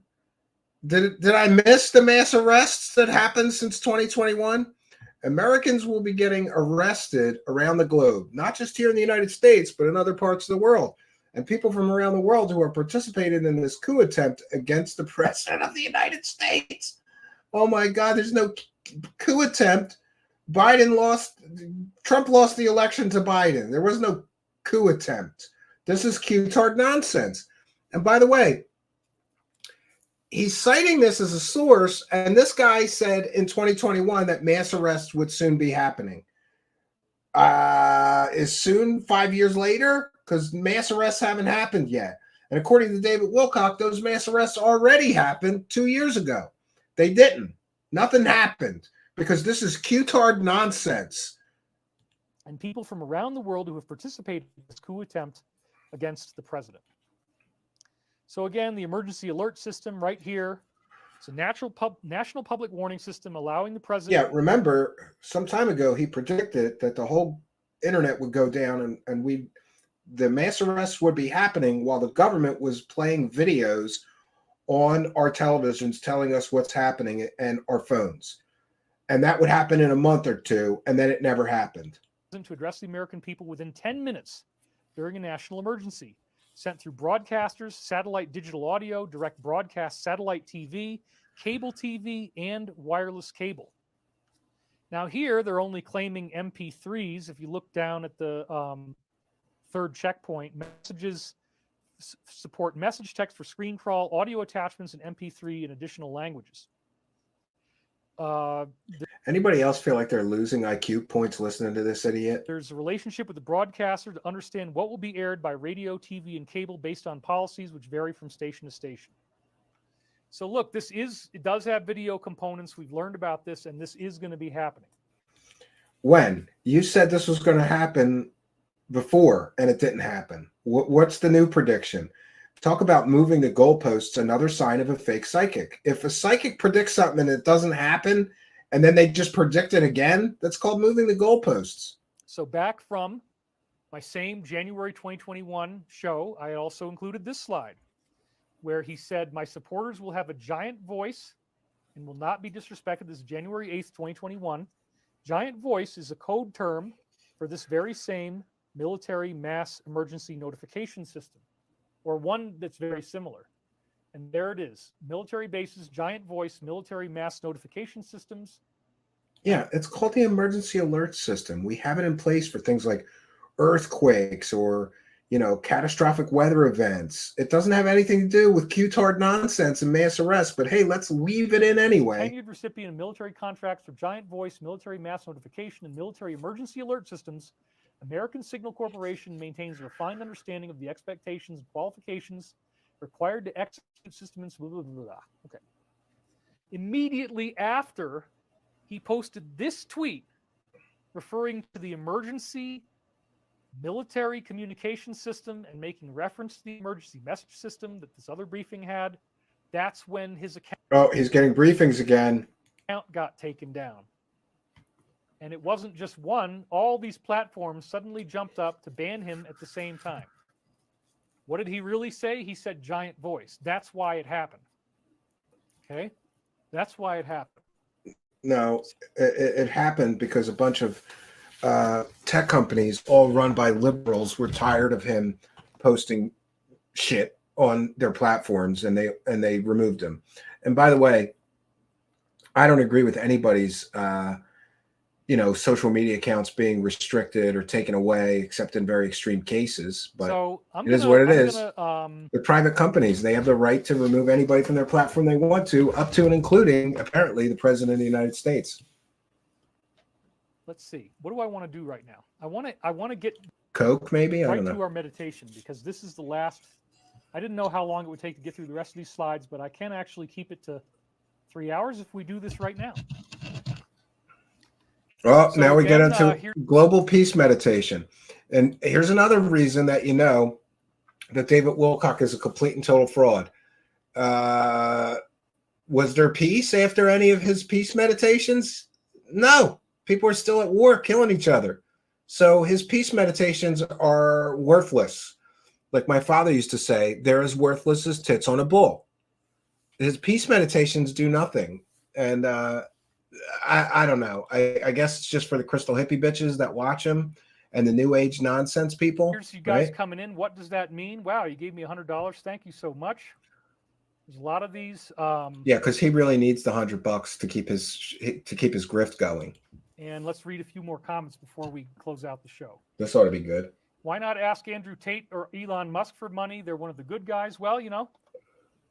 Did I miss the mass arrests that happened since 2021? Americans will be getting arrested around the globe, not just here in the United States, but in other parts of the world. and people from around the world who are participating in this coup attempt against the president of the United States. Oh my God, there's no coup attempt. Trump lost the election to Biden. There was no coup attempt. This is Q-tard nonsense. And by the way, he's citing this as a source, and this guy said in 2021 that mass arrests would soon be happening. Is soon 5 years later? Because mass arrests haven't happened yet. And according to David Wilcock, those mass arrests already happened 2 years ago. They didn't. Nothing happened because this is Q-tard nonsense. And people from around the world who have participated in this coup attempt against the president. So again, the emergency alert system right here. It's a national public warning system allowing the president. Yeah, remember, some time ago, he predicted that the whole internet would go down and the mass arrests would be happening while the government was playing videos on our televisions telling us what's happening and our phones. And that would happen in a month or two, and then it never happened. To address the American people within 10 minutes during a national emergency, sent through broadcasters, satellite digital audio, direct broadcast satellite TV, cable TV, and wireless cable. Now here, they're only claiming MP3s. If you look down at the third checkpoint, messages support message text for screen crawl, audio attachments, and MP3 in additional languages. Anybody else feel like they're losing IQ points listening to this idiot? There's a relationship with the broadcaster to understand what will be aired by radio, TV, and cable based on policies which vary from station to station. So look, it does have video components. We've learned about this, and this is going to be happening. When? You said this was going to happen before, and it didn't happen. What's the new prediction? Talk about moving the goalposts, another sign of a fake psychic. If a psychic predicts something and it doesn't happen, and then they just predict it again, that's called moving the goalposts. So back from my same January 2021 show, I also included this slide where he said, my supporters will have a giant voice and will not be disrespected. This is January 8th, 2021. Giant voice is a code term for this very same military mass emergency notification system, or one that's very similar. And there it is. Military bases, giant voice, military mass notification systems. Yeah, it's called the emergency alert system. We have it in place for things like earthquakes or, catastrophic weather events. It doesn't have anything to do with Q-tard nonsense and mass arrests, but hey, let's weave it in anyway. Tenured recipient of military contracts for giant voice, military mass notification, and military emergency alert systems, American Signal Corporation maintains a refined understanding of the expectations and qualifications required to execute systems. Blah, blah, blah, blah. Okay. Immediately after he posted this tweet referring to the emergency military communication system and making reference to the emergency message system that this other briefing had, that's when his account. Oh, he's getting briefings again. Got taken down. And it wasn't just one. All these platforms suddenly jumped up to ban him at the same time. What did he really say? He said giant voice. That's why it happened. Okay? That's why it happened. No, it happened because a bunch of tech companies, all run by liberals, were tired of him posting shit on their platforms, and they removed him. And by the way, I don't agree with anybody's social media accounts being restricted or taken away, except in very extreme cases. But so it is what it is. They're private companies. They have the right to remove anybody from their platform they want to, up to and including, apparently, the president of the United States. Let's see. What do I want to do right now? I want to get Coke, maybe? I don't know. To our meditation, because this is the last. I didn't know how long it would take to get through the rest of these slides, but I can actually keep it to 3 hours if we do this right now. Well, So now we get again, into global peace meditation. And here's another reason that that David Wilcock is a complete and total fraud. Was there peace after any of his peace meditations? No. People are still at war, killing each other. So his peace meditations are worthless. Like my father used to say, they're as worthless as tits on a bull. His peace meditations do nothing. And I don't know. I guess it's just for the crystal hippie bitches that watch him and the New Age nonsense people. Here's you guys right? coming in. What does that mean? Wow, you gave me $100. Thank you so much. There's a lot of these. Yeah, because he really needs the $100 to keep his grift going. And let's read a few more comments before we close out the show. This ought to be good. Why not ask Andrew Tate or Elon Musk for money? They're one of the good guys. Well,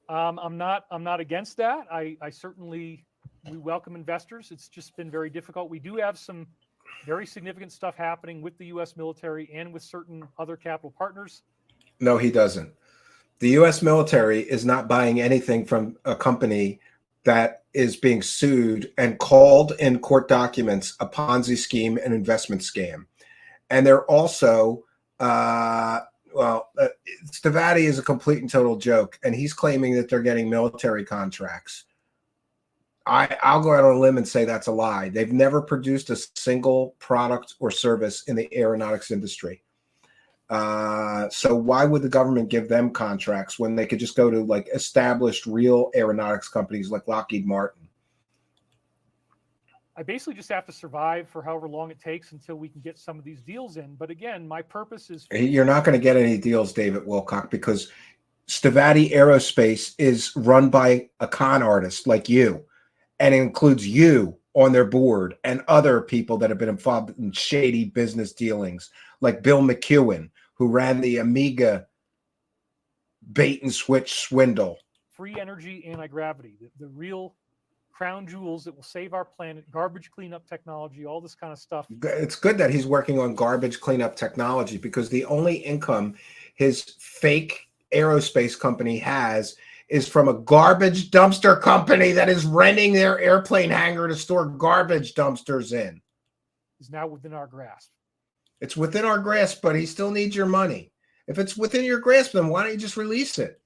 I'm not against that. I certainly, we welcome investors. It's just been very difficult. We do have some very significant stuff happening with the U.S. military and with certain other capital partners. No, he doesn't. The U.S. military is not buying anything from a company that is being sued and called in court documents a Ponzi scheme and investment scam. And they're also, Stavati is a complete and total joke, and he's claiming that they're getting military contracts. I'll go out on a limb and say that's a lie. They've never produced a single product or service in the aeronautics industry. So why would the government give them contracts when they could just go to like established real aeronautics companies like Lockheed Martin? I basically just have to survive for however long it takes until we can get some of these deals in. But again, my purpose is... You're not going to get any deals, David Wilcock, because Stavati Aerospace is run by a con artist like you, and it includes you on their board and other people that have been involved in shady business dealings, like Bill McEwen, who ran the Amiga bait and switch swindle. Free energy, anti-gravity, the real crown jewels that will save our planet, garbage cleanup technology, all this kind of stuff. It's good that he's working on garbage cleanup technology, because the only income his fake aerospace company has is from a garbage dumpster company that is renting their airplane hangar to store garbage dumpsters in. Is now within our grasp. It's within our grasp, but he still needs your money. If it's within your grasp, then why don't you just release it?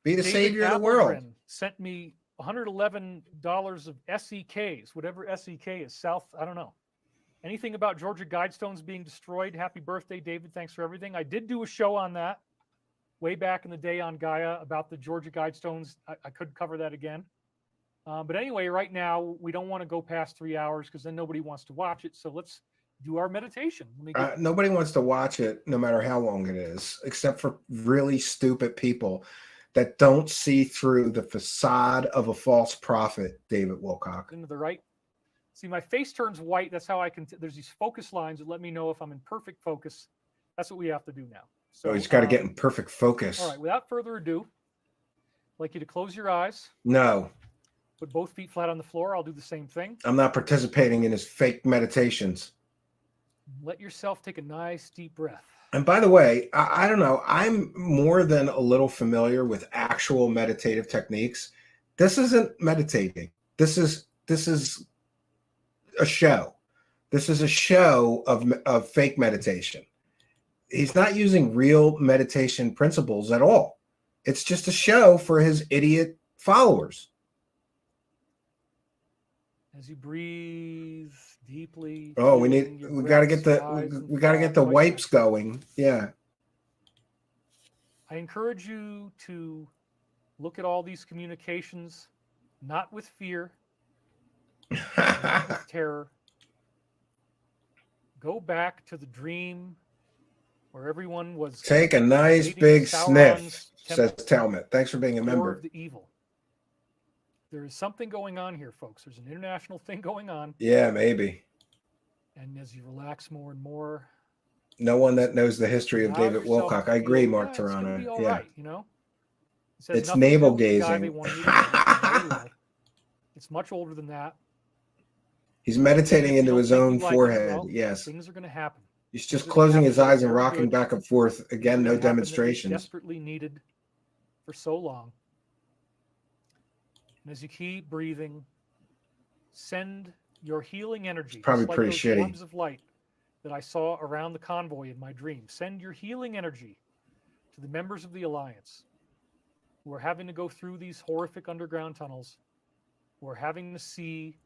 Be the David savior of the world. Appelgren sent me $111 of SEKs, whatever SEK is, South, I don't know. Anything about Georgia Guidestones being destroyed? Happy birthday, David. Thanks for everything. I did do a show on that way back in the day on Gaia about the Georgia Guidestones. I could cover that again. But anyway, right now, we don't want to go past 3 hours because then nobody wants to watch it. So let's do our meditation. Nobody wants to watch it no matter how long it is, except for really stupid people that don't see through the facade of a false prophet, David Wilcock. Into the right. See, my face turns white. That's how I can. There's these focus lines that let me know if I'm in perfect focus. That's what we have to do now. So he's got to get in perfect focus. All right. Without further ado, I'd like you to close your eyes. No. Put both feet flat on the floor. I'll do the same thing. I'm not participating in his fake meditations. Let yourself take a nice deep breath. And by the way, I don't know, I'm more than a little familiar with actual meditative techniques. This isn't meditating. This is a show. This is a show of fake meditation. He's not using real meditation principles at all. It's just a show for his idiot followers. As you breathe deeply. Oh, we got to get the wipes going. Yeah. I encourage you to look at all these communications, not with fear, not with terror. Go back to the dream where everyone was. Take a nice big sniff, says Talmud. Thanks for being a member. Of the evil. There is something going on here, folks. There's an international thing going on. Yeah, maybe. And as you relax more and more. No one that knows the history of David Wilcock. I agree, Mark Toronto. Yeah. Right, you know? It's navel gazing. It's much older than that. He's meditating into his own forehead. Yes. Things are going to happen. He's just closing his eyes and rocking back and forth. Again, no demonstrations. Desperately needed for so long. And as you keep breathing, send your healing energy. Probably like pretty those shitty. Orbs of light that I saw around the convoy in my dream. Send your healing energy to the members of the Alliance who are having to go through these horrific underground tunnels, who are having to see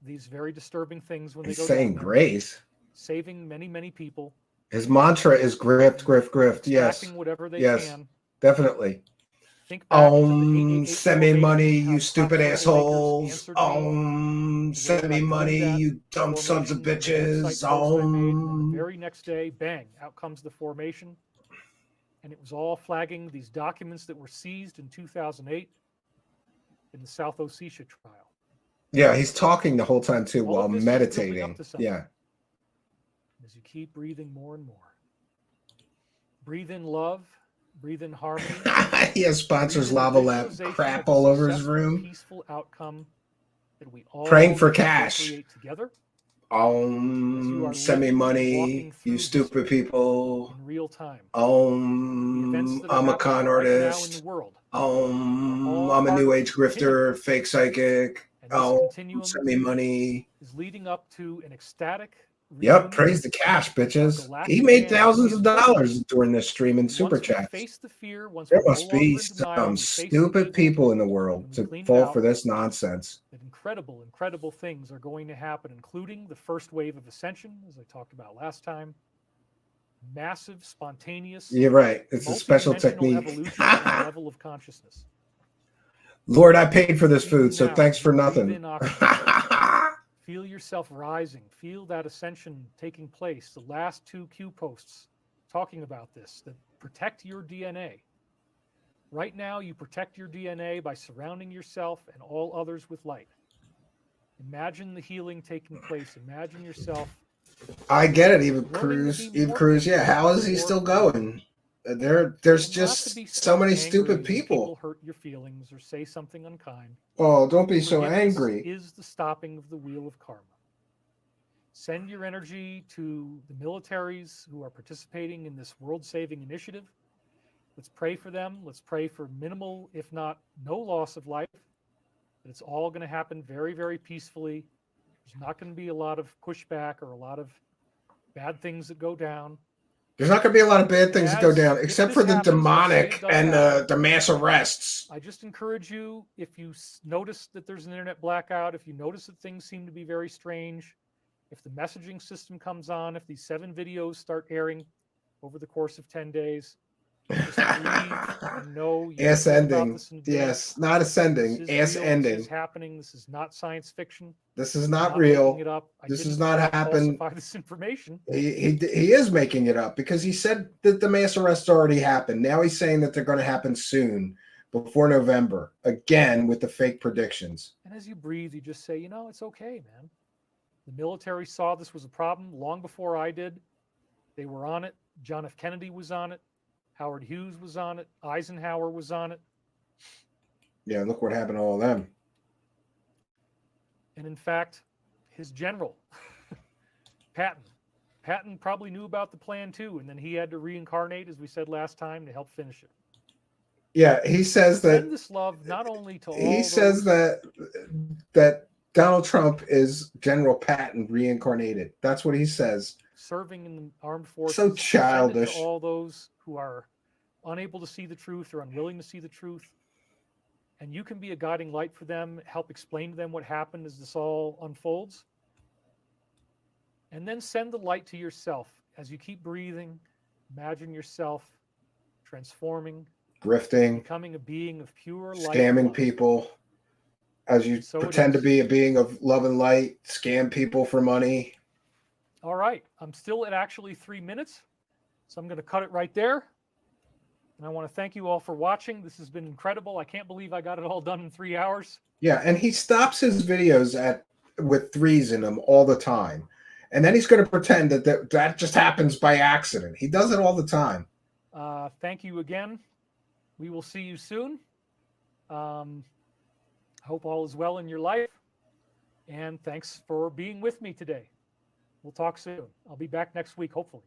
these very disturbing things when they go saying down, grace, saving many, many people. His mantra is grift, grift, grift. Yes. Whatever they yes, can. Definitely. think back to the 888 Send me money, formation, how you the stupid top assholes. answered me. Send me money, you dumb sons of bitches. And then the very next day, bang, out comes the formation. And it was all flagging these documents that were seized in 2008 in the South Ossetia trial. Yeah, he's talking the whole time too All while of this is building up meditating. to something. Yeah. As you keep breathing more and more. Breathe in love, breathe in harmony. He has sponsors breathe in lava the lamp visualization crap of the all over his successful, room. Peaceful outcome that we all Praying for can cash. co-create together. Send me money, you stupid people. In real time. I'm a con artist. Right now in the world I'm a new age grifter, fake psychic. Send me money. Is leading up to an ecstatic. Yep, praise the cash, bitches. He made thousands of dollars during this stream in super chats. There must be some stupid people in the world to fall for this nonsense. That incredible things are going to happen, including the first wave of ascension, as I talked about last time. Massive, spontaneous. You're right. It's a special technique. Evolution and level of consciousness. Lord, I paid for this food, so thanks for nothing. Feel yourself rising. Feel that ascension taking place. The last 2 Q posts talking about this, that protect your DNA. Right now, you protect your DNA by surrounding yourself and all others with light. Imagine the healing taking place. Imagine yourself. I get it, Eve Cruz. Yeah, how is he still going? There's just so many stupid people. Hurt your feelings or say something unkind. Oh, don't be so angry. Is the stopping of the wheel of karma. Send your energy to the militaries who are participating in this world-saving initiative. Let's pray for them. Let's pray for minimal, if not no loss of life. That it's all going to happen very, very peacefully. There's not going to be a lot of pushback or a lot of bad things that go down. There's not going to be a lot of bad things that go down, except for the demonic and the mass arrests. I just encourage you, if you notice that there's an internet blackout, if you notice that things seem to be very strange, if the messaging system comes on, if these 7 videos start airing over the course of 10 days, just breathe and know you ass ending. Yes, not ascending. Ass ending. This is happening. This is not science fiction. This is not real. This has not happened. This information. He is making it up because he said that the mass arrests already happened. Now he's saying that they're going to happen soon, before November, again with the fake predictions. And as you breathe, you just say, it's okay, man. The military saw this was a problem long before I did. They were on it. John F. Kennedy was on it. Howard Hughes was on it. Eisenhower was on it. Yeah, look what happened to all of them. And in fact, his general, Patton probably knew about the plan too, and then he had to reincarnate, as we said last time, to help finish it. Yeah, he says that. Send this love not only to all. He says that Donald Trump is General Patton reincarnated. That's what he says. Serving in the armed forces. So childish. To all those who are unable to see the truth or unwilling to see the truth. And you can be a guiding light for them, help explain to them what happened as this all unfolds. And then send the light to yourself. As you keep breathing, imagine yourself transforming, grifting, becoming a being of pure light. Scamming people. As you pretend to be a being of love and light, scam people for money. All right. I'm still at actually 3 minutes. So I'm going to cut it right there. And I want to thank you all for watching. This has been incredible. I can't believe I got it all done in 3 hours. Yeah, and he stops his videos with 3s in them all the time. And then he's going to pretend that just happens by accident. He does it all the time. Thank you again. We will see you soon. Hope all is well in your life. And thanks for being with me today. We'll talk soon. I'll be back next week, hopefully.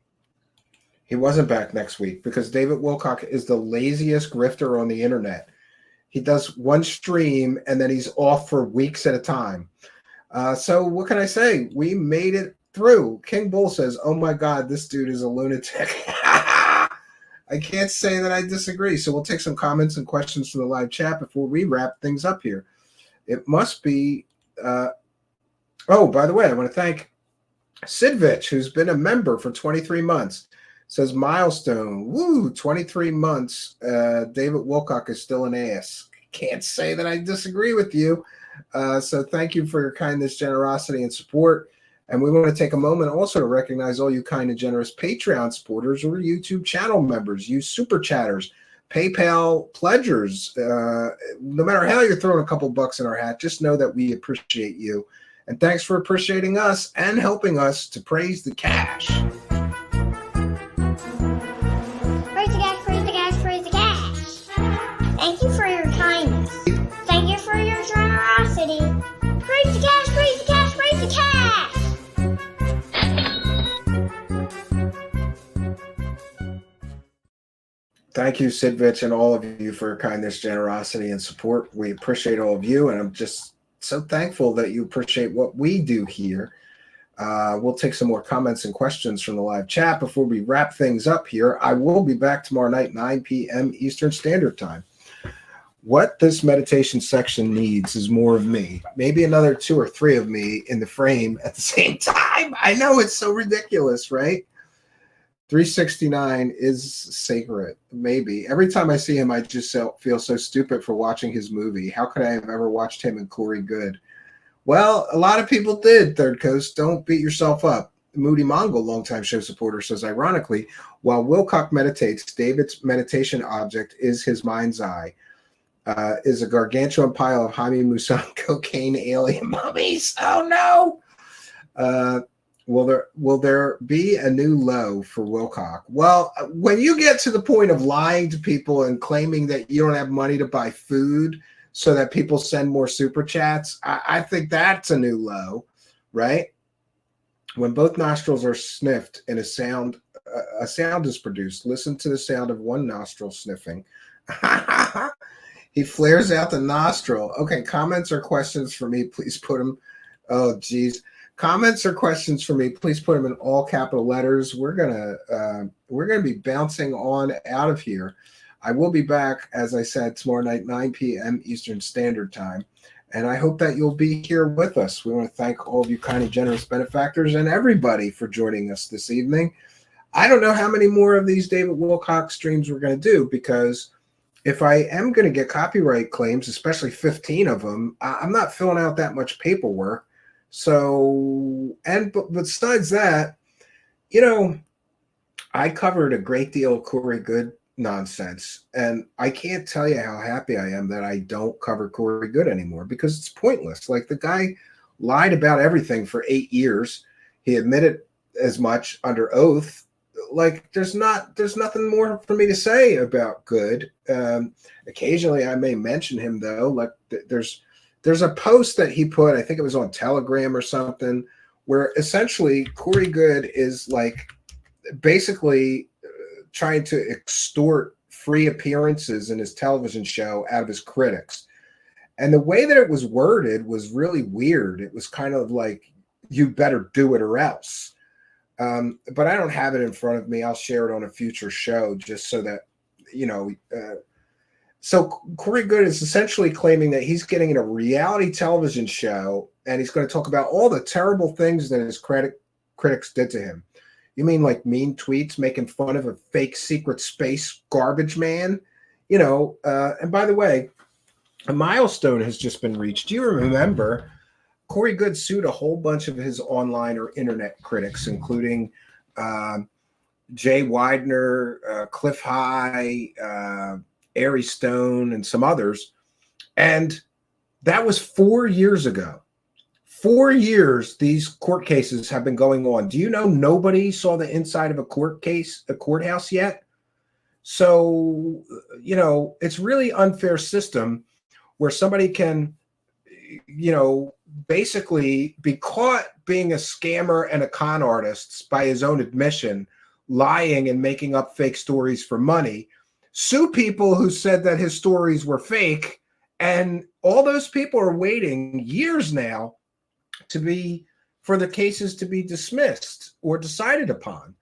He wasn't back next week because David Wilcock is the laziest grifter on the internet. He does one stream and then he's off for weeks at a time. So what can I say? We made it through. King Bull says, oh my God, this dude is a lunatic. I can't say that I disagree. So we'll take some comments and questions from the live chat before we wrap things up here. It must be, oh, by the way, I want to thank Sidvich, who's been a member for 23 months. Says milestone. Woo, 23 months. David Wilcock is still an ass. Can't say that I disagree with you. So thank you for your kindness, generosity, and support. And we want to take a moment also to recognize all you kind and generous Patreon supporters or YouTube channel members, you super chatters, PayPal pledgers. No matter how you're throwing a couple bucks in our hat, just know that we appreciate you. And thanks for appreciating us and helping us to praise the cash. Praise the cash, praise the cash, praise the cash. Thank you for your kindness. Thank you for your generosity. Praise the cash, praise the cash, praise the cash. Thank you, Sidvich, and all of you for your kindness, generosity, and support. We appreciate all of you, and I'm just so thankful that you appreciate what we do here. We'll take some more comments and questions from the live chat before we wrap things up here. I will be back tomorrow night, 9 p.m. Eastern Standard Time. What this meditation section needs is more of me, maybe another 2 or 3 of me in the frame at the same time. I know it's so ridiculous, right? 369 is sacred, maybe. Every time I see him, I just feel so stupid for watching his movie. How could I have ever watched him and Corey Good? Well, a lot of people did, Third Coast. Don't beat yourself up. Moody Mongol, longtime show supporter, says, ironically, while Wilcock meditates, David's meditation object is his mind's eye, is a gargantuan pile of Jaime Maussan cocaine alien mummies. Oh, no! Will there be a new low for Wilcock? Well, when you get to the point of lying to people and claiming that you don't have money to buy food so that people send more super chats, I think that's a new low, right? When both nostrils are sniffed and a sound is produced, listen to the sound of one nostril sniffing. He flares out the nostril. Okay, comments or questions for me, please put them. Oh, geez. Comments or questions for me, please put them in all capital letters. We're gonna be bouncing on out of here. I will be back, as I said, tomorrow night, 9 p.m. Eastern Standard Time, and I hope that you'll be here with us. We want to thank all of you kind and generous benefactors and everybody for joining us this evening. I don't know how many more of these David Wilcock streams we're going to do, because if I am going to get copyright claims, especially 15 of them, I'm not filling out that much paperwork. So, but besides that, I covered a great deal of Corey Good nonsense, and I can't tell you how happy I am that I don't cover Corey Good anymore, because it's pointless. Like, the guy lied about everything for 8 years. He admitted as much under oath. Like, there's nothing more for me to say about Good. Occasionally I may mention him, though. Like, there's a post that he put, I think it was on Telegram or something, where essentially Corey Good is like basically trying to extort free appearances in his television show out of his critics. And the way that it was worded was really weird. It was kind of like, you better do it or else. But I don't have it in front of me. I'll share it on a future show just so that, so Corey Good is essentially claiming that he's getting in a reality television show, and he's going to talk about all the terrible things that his critics did to him. You mean like mean tweets, making fun of a fake secret space garbage man? And by the way, a milestone has just been reached. Do you remember Corey Good sued a whole bunch of his online or internet critics, including Jay Widener, Cliff High, Ari Stone, and some others. And that was 4 years ago. 4 years these court cases have been going on. Do you know nobody saw the inside of a courthouse yet? So, it's really unfair system where somebody can, basically be caught being a scammer and a con artist by his own admission, lying and making up fake stories for money, sue people who said that his stories were fake, and all those people are waiting years now for the cases to be dismissed or decided upon.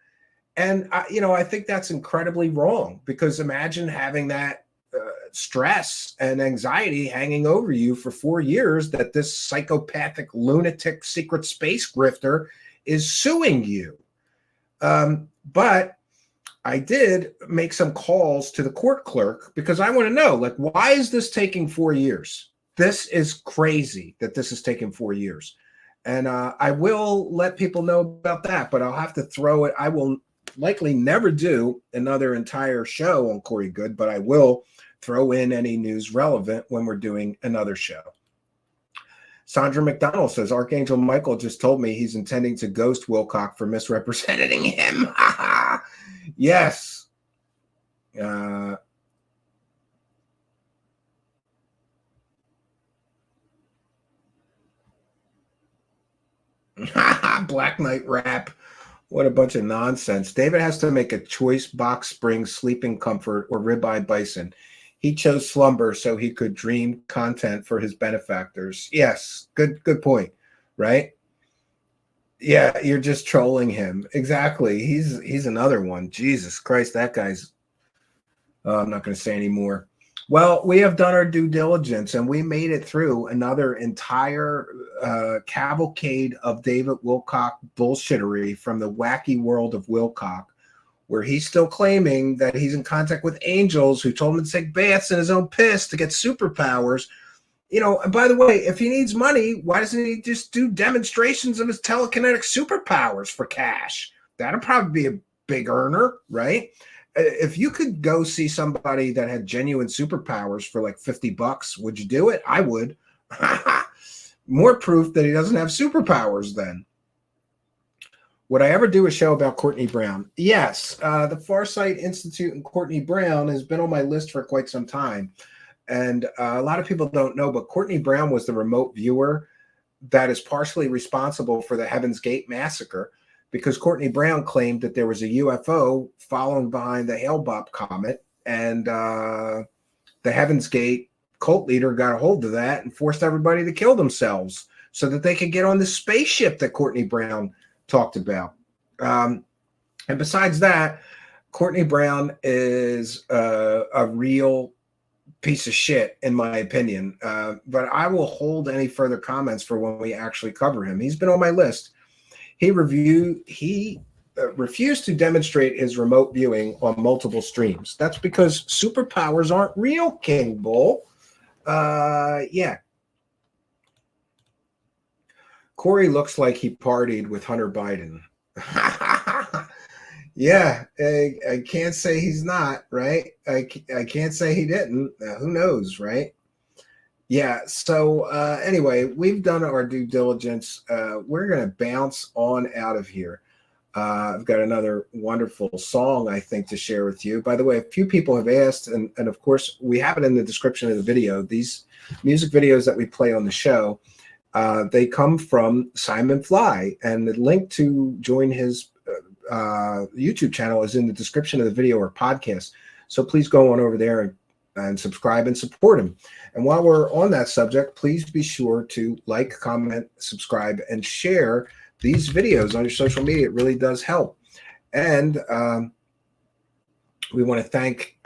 And I think that's incredibly wrong, because imagine having that stress and anxiety hanging over you for 4 years, that this psychopathic lunatic secret space grifter is suing you. But I did make some calls to the court clerk because I want to know, like, why is this taking 4 years? This is crazy that this is taking 4 years. And I will let people know about that, but I'll have to throw it. I will likely never do another entire show on Corey Good, but I will throw in any news relevant when we're doing another show. Sandra McDonald says, Archangel Michael just told me he's intending to ghost Wilcock for misrepresenting him. Yes. Black Knight rap. What a bunch of nonsense. David has to make a choice: box spring, sleeping comfort, or ribeye bison. He chose slumber so he could dream content for his benefactors. Yes, good point, right? Yeah, you're just trolling him. Exactly. He's another one. Jesus Christ, that guy's... I'm not going to say any more. Well, we have done our due diligence, and we made it through another entire cavalcade of David Wilcock bullshittery from the wacky world of Wilcock, where he's still claiming that he's in contact with angels who told him to take baths in his own piss to get superpowers. You know, and by the way, if he needs money, why doesn't he just do demonstrations of his telekinetic superpowers for cash? That'd probably be a big earner, right? If you could go see somebody that had genuine superpowers for like $50, would you do it? I would. More proof that he doesn't have superpowers then. Would I ever do a show about Courtney Brown? Yes. The Farsight Institute and Courtney Brown has been on my list for quite some time. And a lot of people don't know, but Courtney Brown was the remote viewer that is partially responsible for the Heaven's Gate massacre, because Courtney Brown claimed that there was a UFO following behind the Hale-Bopp comet, and the Heaven's Gate cult leader got a hold of that and forced everybody to kill themselves so that they could get on the spaceship that Courtney Brown talked about. And besides that, Courtney Brown is a real piece of shit, in my opinion. But I will hold any further comments for when we actually cover him. He's been on my list. He refused to demonstrate his remote viewing on multiple streams. That's because superpowers aren't real, King Bull. Yeah. Corey looks like he partied with Hunter Biden. Yeah, I can't say he's not, right? I can't say he didn't. Who knows, right? Yeah, so anyway, we've done our due diligence. We're going to bounce on out of here. I've got another wonderful song, I think, to share with you. By the way, a few people have asked, and of course, we have it in the description of the video. These music videos that we play on the show, they come from Simon Fly, and the link to join his YouTube channel is in the description of the video or podcast. So please go on over there and subscribe and support him. And while we're on that subject, please be sure to like, comment, subscribe, and share these videos on your social media. It really does help. And we want to thank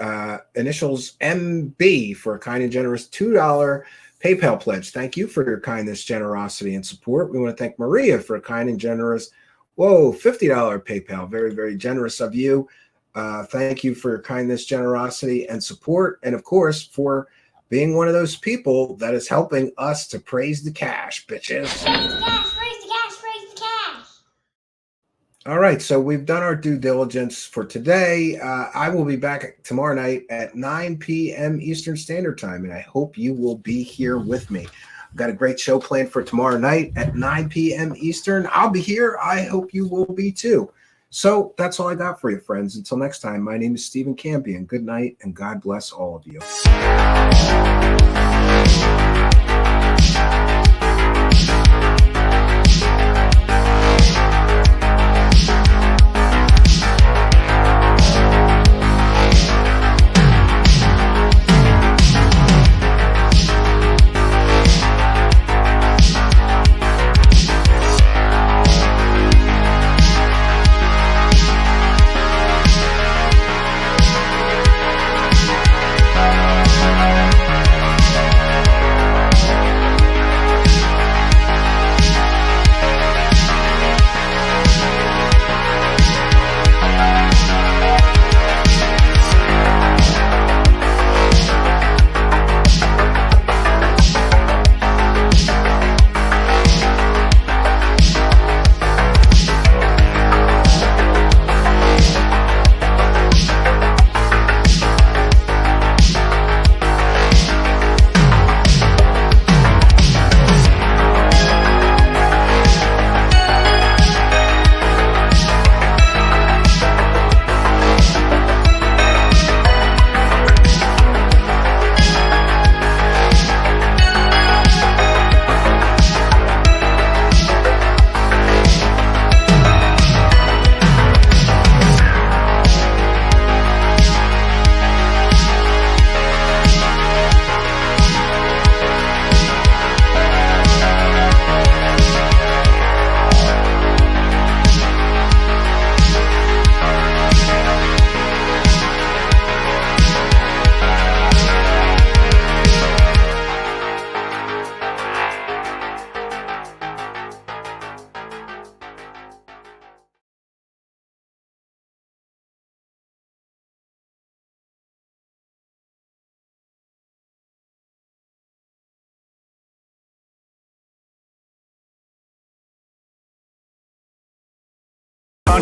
Initials MB for a kind and generous $2 PayPal pledge. Thank you for your kindness, generosity, and support. We want to thank Maria for a kind and generous, $50 PayPal. Very, very generous of you. Thank you for your kindness, generosity, and support. And of course, for being one of those people that is helping us to praise the cash, bitches. Praise the cash, praise the cash, praise the cash. All right, so we've done our due diligence for today. I will be back tomorrow night at 9 p.m. Eastern Standard Time, and I hope you will be here with me. I've got a great show planned for tomorrow night at 9 p.m. Eastern. I'll be here. I hope you will be too. So that's all I got for you, friends. Until next time, my name is Stephen Campion. Good night, and God bless all of you.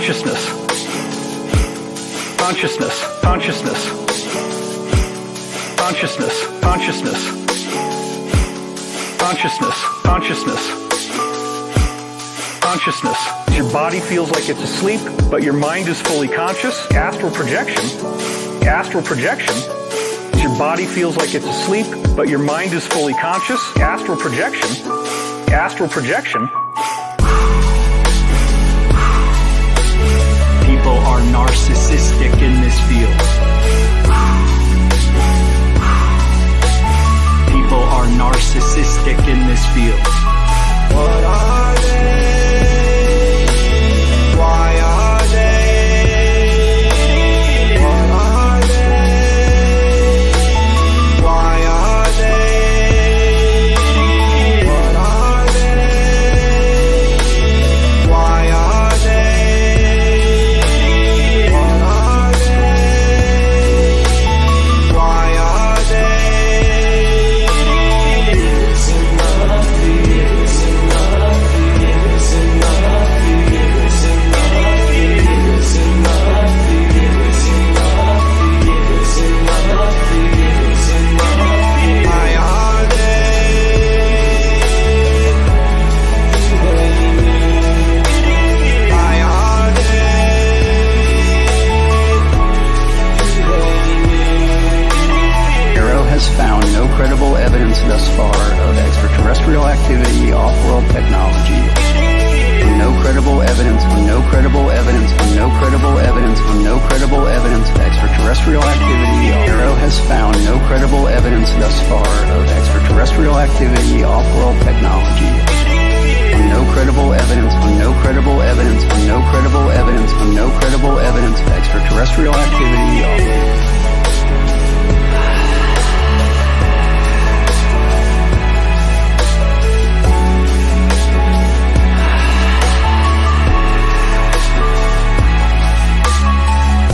consciousness, consciousness, consciousness, consciousness, consciousness, consciousness, consciousness, consciousness. Your body feels like it's asleep, but your mind is fully conscious. Astral projection, astral projection. Your body feels like it's asleep, but your mind is fully conscious. Astral projection, astral projection. People are narcissistic in this field. People are narcissistic in this field. What are they? Why are they? What are they? Why are they? What are they? Why are they? What are they? Why are they? It's enough, it's enough, it's enough, it's enough, it's enough, it's enough, it's enough, it's enough. Why are they? Why are they? Arrow has found no credible evidence thus far of extraterrestrial activity, off-world technology. No credible evidence, no credible evidence, no credible evidence, no credible evidence of extraterrestrial activity. Arrow has found no credible evidence thus far of extraterrestrial activity, off-world technology. No credible evidence, no credible evidence, no credible evidence, no credible evidence of extraterrestrial activity.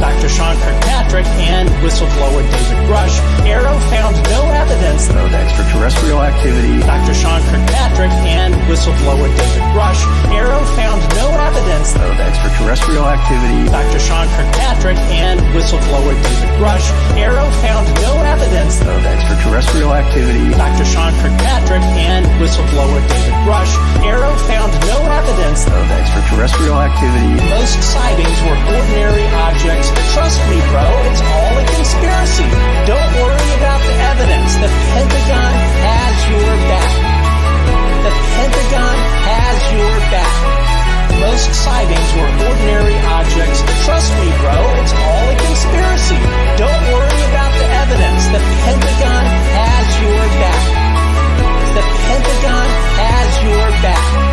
Dr. Sean Kirkpatrick and whistleblower David Grush. Arrow found no evidence Of extraterrestrial activity. Dr. Sean Kirkpatrick and whistleblower David Grush. Arrow found no evidence Of extraterrestrial activity. Dr. Sean Kirkpatrick and whistleblower David Grush. Arrow found no evidence Of extraterrestrial activity. Dr. Sean Kirkpatrick and whistleblower David Grush. Arrow found no evidence Of extraterrestrial activity. Most sightings were ordinary objects. Trust me, bro, it's all a conspiracy. Don't worry about the evidence. The Pentagon has your back. The Pentagon has your back. Most sightings were ordinary objects. Trust me, bro, it's all a conspiracy. Don't worry about the evidence. The Pentagon has your back. The Pentagon has your back.